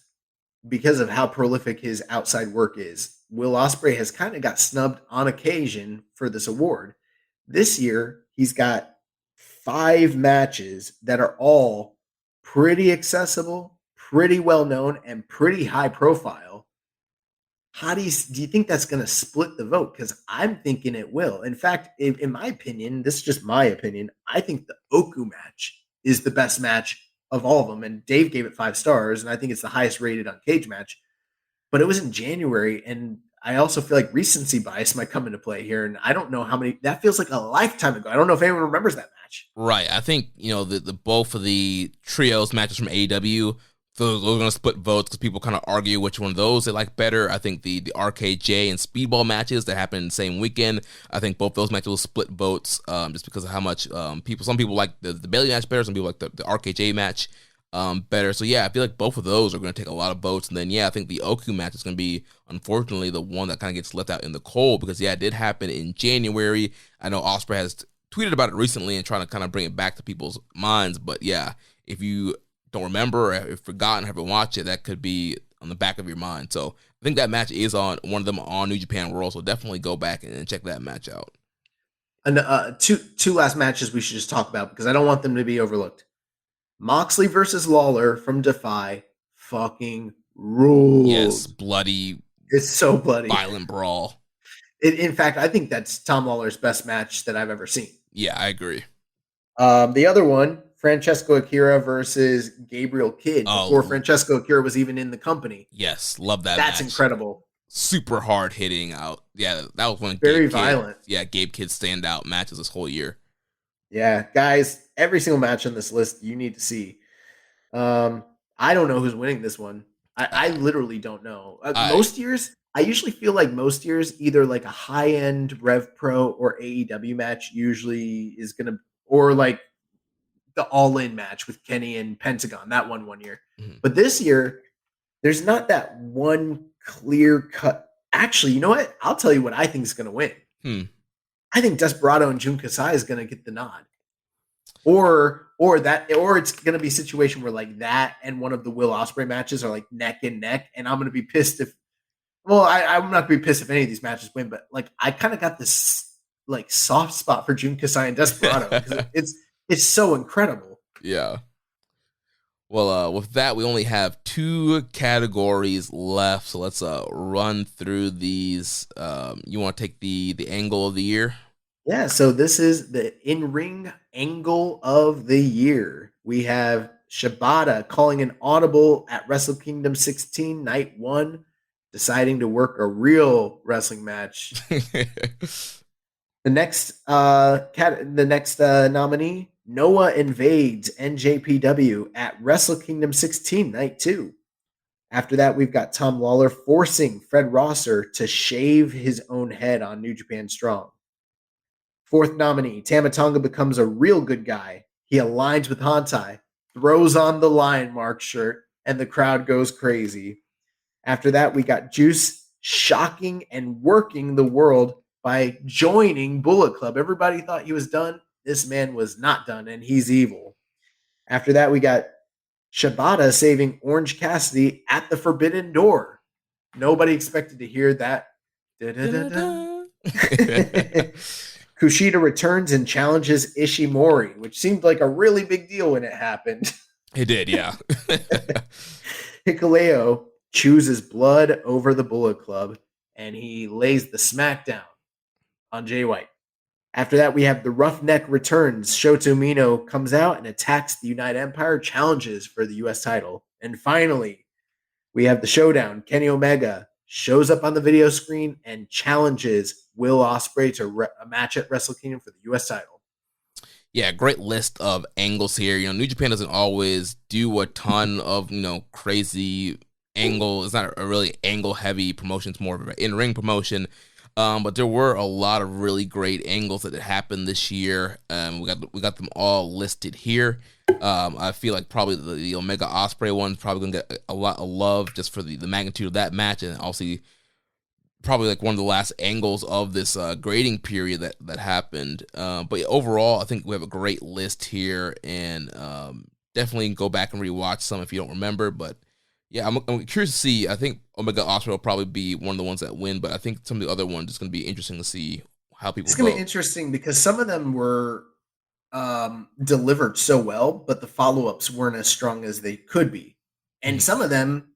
because of how prolific his outside work is, Will Ospreay has kind of got snubbed on occasion for this award. This year, he's got 5 matches that are all pretty accessible, pretty well known, and pretty high profile. How do you think that's going to split the vote? Because I'm thinking it will. In fact, in my opinion, this is just my opinion, I think the Oku match is the best match of all of them, and Dave gave it 5 stars, and I think it's the highest rated on Cage Match. But it was in January, and I also feel like recency bias might come into play here, and I don't know how many. That feels like a lifetime ago. I don't know if anyone remembers that match. Right. I think the both of the trios matches from AEW, those are going to split votes because people kind of argue which one of those they like better. I think the RKJ and Speedball matches that happened the same weekend, I think both those matches will split votes just because of how much some people like the Bailey match better, some people like the RKJ match better. So yeah, I feel like both of those are going to take a lot of votes. And then yeah, I think the Oku match is going to be, unfortunately, the one that kind of gets left out in the cold because yeah, it did happen in January. I know Ospreay has tweeted about it recently and trying to kind of bring it back to people's minds, but yeah, if you don't remember or have forgotten, haven't watched it, that could be on the back of your mind. So I think that match is on one of them on New Japan World. So definitely go back and check that match out. And two last matches we should just talk about because I don't want them to be overlooked. Moxley versus Lawler from Defy fucking rules. Yes, bloody. It's so bloody. Violent brawl. In fact, I think that's Tom Lawler's best match that I've ever seen. Yeah, I agree. The other one, Francesco Akira versus Gabriel Kidd, before Francesco Akira was even in the company. Yes, love that That's match. incredible. Super hard hitting out. Yeah, that was one of Very violent. Gabe Kidd's standout matches this whole year. Yeah, guys, every single match on this list you need to see. I don't know who's winning this one. I literally don't know. Most years, I usually feel like most years, either like a high-end Rev Pro or AEW match usually is going to, or like the All-In match with Kenny and Pentagon, that one year. Mm-hmm. But this year, there's not that one clear cut. Actually, you know what? I'll tell you what I think is going to win. I think Desperado and Jun Kasai is going to get the nod. Or it's going to be a situation where like that and one of the Will Ospreay matches are like neck and neck, and I'm going to be pissed if. Well, I'm not going to be pissed if any of these matches win, but like I kind of got this like soft spot for Jun Kasai and Desperado because it's so incredible. Yeah. Well, with that, we only have 2 categories left, so let's run through these. You want to take the angle of the year? Yeah, so this is the in-ring angle of the year. We have Shibata calling an audible at Wrestle Kingdom 16, Night 1, deciding to work a real wrestling match. The next nominee, Noah invades NJPW at Wrestle Kingdom 16, Night 2. After that, we've got Tom Lawler forcing Fred Rosser to shave his own head on New Japan Strong. Fourth nominee, Tama Tonga becomes a real good guy. He aligns with Hantai, throws on the Lion Mark shirt, and the crowd goes crazy. After that, we got Juice shocking and working the world by joining Bullet Club. Everybody thought he was done. This man was not done, and he's evil. After that, we got Shibata saving Orange Cassidy at the Forbidden Door. Nobody expected to hear that. Kushida returns and challenges Ishimori, which seemed like a really big deal when it happened. It did, yeah. Hikuleo chooses blood over the Bullet Club, and he lays the smackdown on Jay White. After that, we have the Roughneck returns. Shota Umino comes out and attacks the United Empire, challenges for the U.S. title. And finally, we have the showdown. Kenny Omega shows up on the video screen and challenges Will Ospreay to a match at Wrestle Kingdom for the U.S. title. Yeah, great list of angles here. New Japan doesn't always do a ton of, crazy angle. It's not a really angle-heavy promotion. It's more of an in-ring promotion. But there were a lot of really great angles that happened this year. We got them all listed here. I feel like probably the Omega Ospreay one's probably gonna get a lot of love just for the magnitude of that match, and also probably like one of the last angles of this grading period that happened. But overall, I think we have a great list here, and definitely go back and rewatch some if you don't remember. But yeah, I'm curious to see. I think Omega Ospreay will probably be one of the ones that win, but I think some of the other ones is going to be interesting to see how people. It's going to be interesting because some of them were delivered so well, but the follow-ups weren't as strong as they could be, and some of them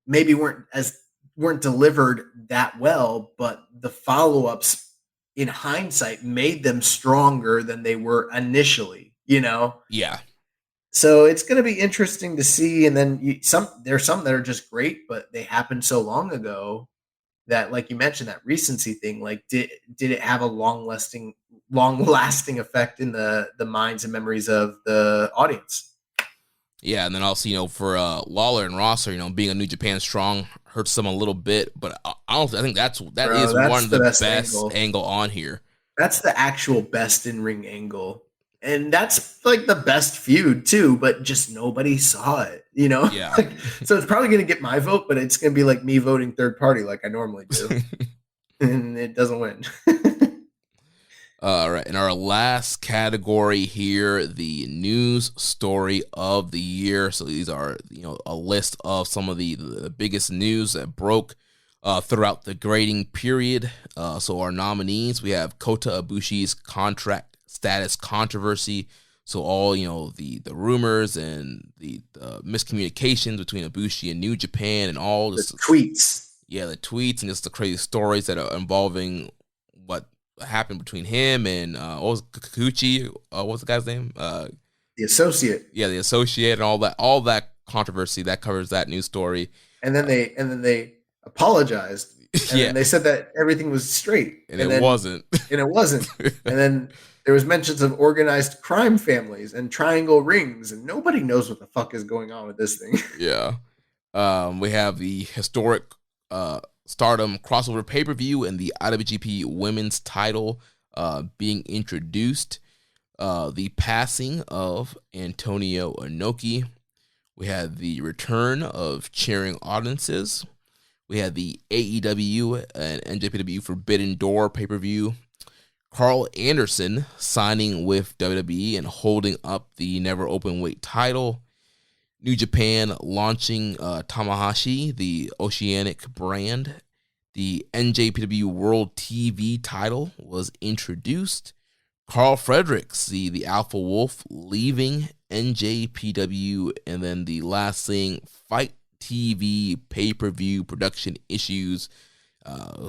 maybe weren't delivered that well, but the follow-ups in hindsight made them stronger than they were initially. Yeah. So it's going to be interesting to see. And then there's some that are just great, but they happened so long ago that, like you mentioned, that recency thing, like did it have a long lasting effect in the minds and memories of the audience? Yeah. And then also, for Lawler and Rosser, being a New Japan Strong hurts them a little bit, but I think that's one of the best angle on here. That's the actual best in-ring angle. And that's like the best feud too, but just nobody saw it, Yeah. So it's probably going to get my vote, but it's going to be like me voting third party like I normally do. And it doesn't win. All right, in our last category here, the news story of the year. So these are, a list of some of the biggest news that broke throughout the grading period. So our nominees, we have Kota Ibushi's contract status controversy. So all, the rumors and the miscommunications between Ibushi and New Japan and all the tweets. Yeah, the tweets and just the crazy stories that are involving what happened between him and what was Kikuchi? What was the guy's name? The associate. Yeah, the associate and all that controversy that covers that news story. And then they apologized. And then they said that everything was straight. And it wasn't. And it wasn't. And then there was mentions of organized crime families and triangle rings, and nobody knows what the fuck is going on with this thing. Yeah. We have the historic Stardom crossover pay-per-view and the IWGP Women's title being introduced. The passing of Antonio Inoki. We had the return of cheering audiences. We had the AEW and NJPW Forbidden Door pay-per-view. Karl Anderson signing with WWE and holding up the Never Openweight title. New Japan launching Tamahashi, the Oceanic brand. The NJPW World TV title was introduced. Carl Fredericks, the Alpha Wolf, leaving NJPW. And then the last thing, Fight TV pay-per-view production issues.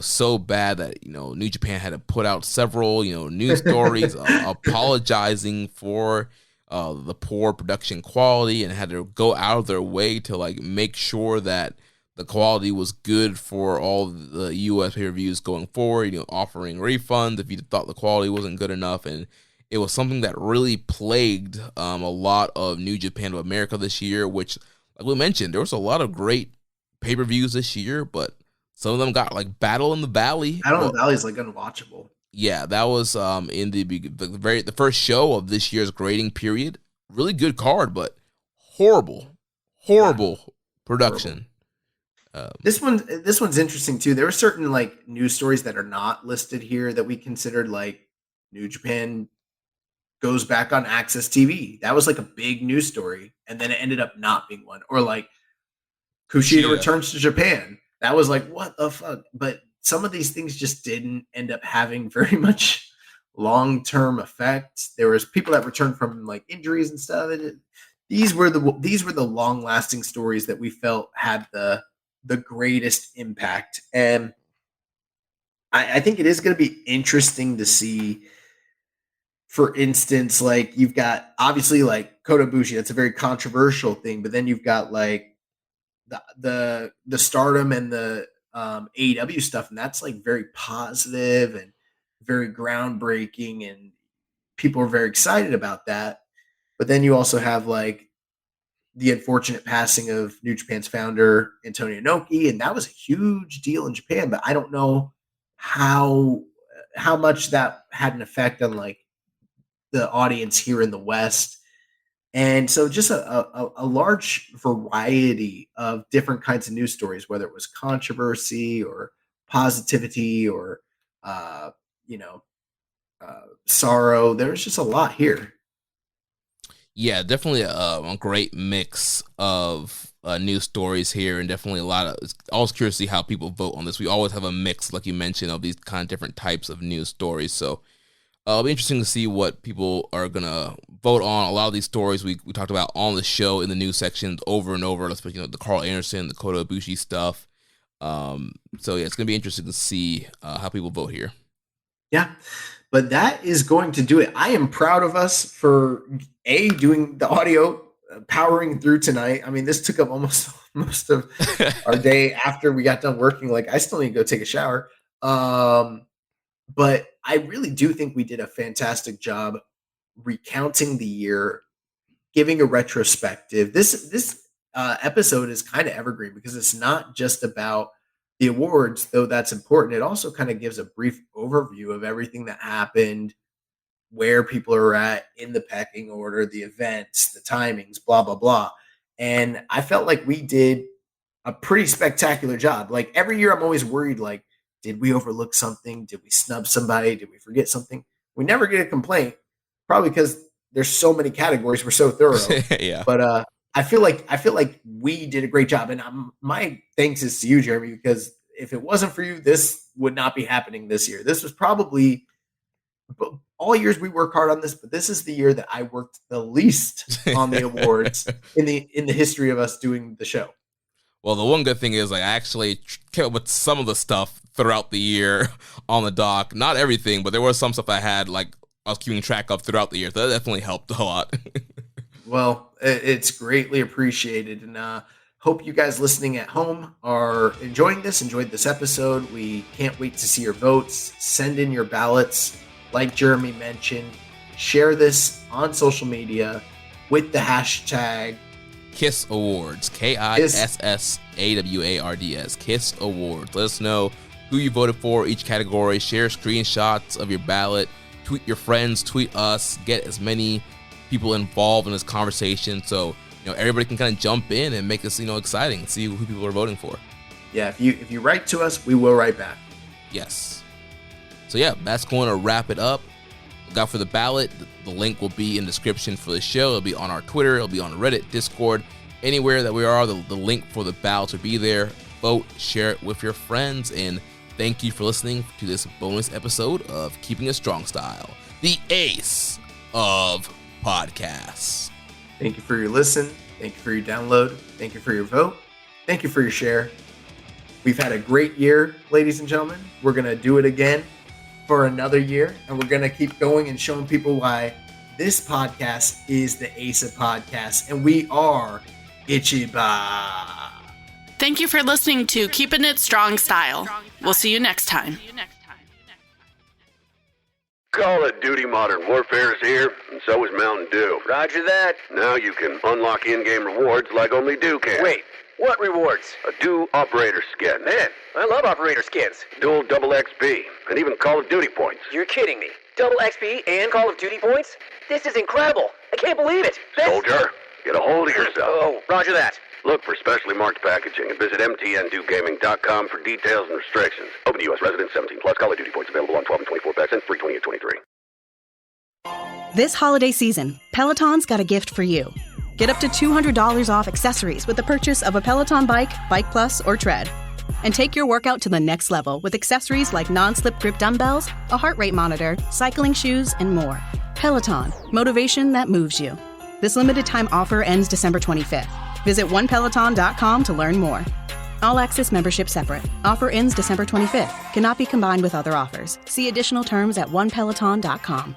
So bad that, New Japan had to put out several, news stories apologizing for the poor production quality and had to go out of their way to make sure that the quality was good for all the U.S. pay-per-views going forward, offering refunds if you thought the quality wasn't good enough. And it was something that really plagued a lot of New Japan of America this year, which, like we mentioned, there was a lot of great pay-per-views this year, but some of them got Battle in the Valley. Battle in the Valley is unwatchable. Yeah, that was in the first show of this year's grading period. Really good card, but horrible production. This one's interesting too. There are certain news stories that are not listed here that we considered New Japan goes back on Access TV. That was a big news story, and then it ended up not being one. Or Kushida returns to Japan. That was what the fuck? But some of these things just didn't end up having very much long-term effect. There was people that returned from injuries and stuff. These were the long-lasting stories that we felt had the greatest impact. And I think it is going to be interesting to see, for instance, you've got obviously Kota Ibushi. That's a very controversial thing, but then you've got the Stardom and the AEW stuff, and that's very positive and very groundbreaking, and people are very excited about that. But then you also have the unfortunate passing of New Japan's founder Antonio Inoki, and that was a huge deal in Japan. But I don't know how much that had an effect on the audience here in the West. And so just a large variety of different kinds of news stories, whether it was controversy or positivity or, sorrow. There's just a lot here. Yeah, definitely a great mix of news stories here, and definitely a lot of. It's always curious to see how people vote on this. We always have a mix, like you mentioned, of these kind of different types of news stories. So it'll be interesting to see what people are going to vote on. A lot of these stories we talked about on the show in the news sections over and over, especially the Karl Anderson, the Kota Ibushi stuff. So, yeah, it's going to be interesting to see how people vote here. Yeah, but that is going to do it. I am proud of us for, doing the audio, powering through tonight. I mean, this took up almost most of our day after we got done working. I still need to go take a shower. But I really do think we did a fantastic job recounting the year, giving a retrospective. This episode is kind of evergreen because it's not just about the awards, though that's important. It also kind of gives a brief overview of everything that happened, where people are at in the pecking order, the events, the timings, blah, blah, blah. And I felt like we did a pretty spectacular job. Every year I'm always worried, did we overlook something? Did we snub somebody? Did we forget something? We never get a complaint, probably because there's so many categories. We're so thorough. Yeah. But I feel like we did a great job. And my thanks is to you, Jeremy, because if it wasn't for you, this would not be happening this year. This was probably all years we work hard on this, but this is the year that I worked the least on the awards in the history of us doing the show. Well, the one good thing is I actually came up with some of the stuff throughout the year on the doc. Not everything, but there was some stuff I had I was keeping track of throughout the year. So that definitely helped a lot. Well, it's greatly appreciated, and hope you guys listening at home are enjoyed this episode. We can't wait to see your votes. Send in your ballots. Like Jeremy mentioned, share this on social media with the hashtag KISS Awards, KISSAWARDS, KISS Awards. Let us know who you voted for each category. Share screenshots of your ballot. Tweet your friends. Tweet us. Get as many people involved in this conversation so everybody can kind of jump in and make this exciting. See who people are voting for. Yeah, if you write to us, we will write back. Yes. So yeah, that's going to wrap it up. Look out for the ballot. The link will be in the description for the show. It'll be on our Twitter. It'll be on Reddit, Discord, anywhere that we are. The link for the ballot will be there. Vote, share it with your friends, and thank you for listening to this bonus episode of Keeping It Strong Style, the ace of podcasts. Thank you for your listen. Thank you for your download. Thank you for your vote. Thank you for your share. We've had a great year, ladies and gentlemen. We're going to do it again for another year, and we're going to keep going and showing people why this podcast is the ace of podcasts, and we are Ichiba. Thank you for listening to Keepin' It Strong Style. We'll see you next time. Call of Duty Modern Warfare is here, and so is Mountain Dew. Roger that. Now you can unlock in-game rewards like only Dew can. Wait, what rewards? A Dew Operator Skin. Man, I love Operator Skins. Dual double XP, and even Call of Duty points. You're kidding me. Double XP and Call of Duty points? This is incredible. I can't believe it. Soldier, get a hold of yourself. Oh, roger that. Look for specially marked packaging and visit mtndewgaming.com for details and restrictions. Open to U.S. residents 17 plus. Call of Duty points available on 12 and 24 packs and free 20 and 23. This holiday season, Peloton's got a gift for you. Get up to $200 off accessories with the purchase of a Peloton bike, Bike Plus, or Tread. And take your workout to the next level with accessories like non-slip grip dumbbells, a heart rate monitor, cycling shoes, and more. Peloton, motivation that moves you. This limited time offer ends December 25th. Visit onepeloton.com to learn more. All access membership separate. Offer ends December 25th. Cannot be combined with other offers. See additional terms at onepeloton.com.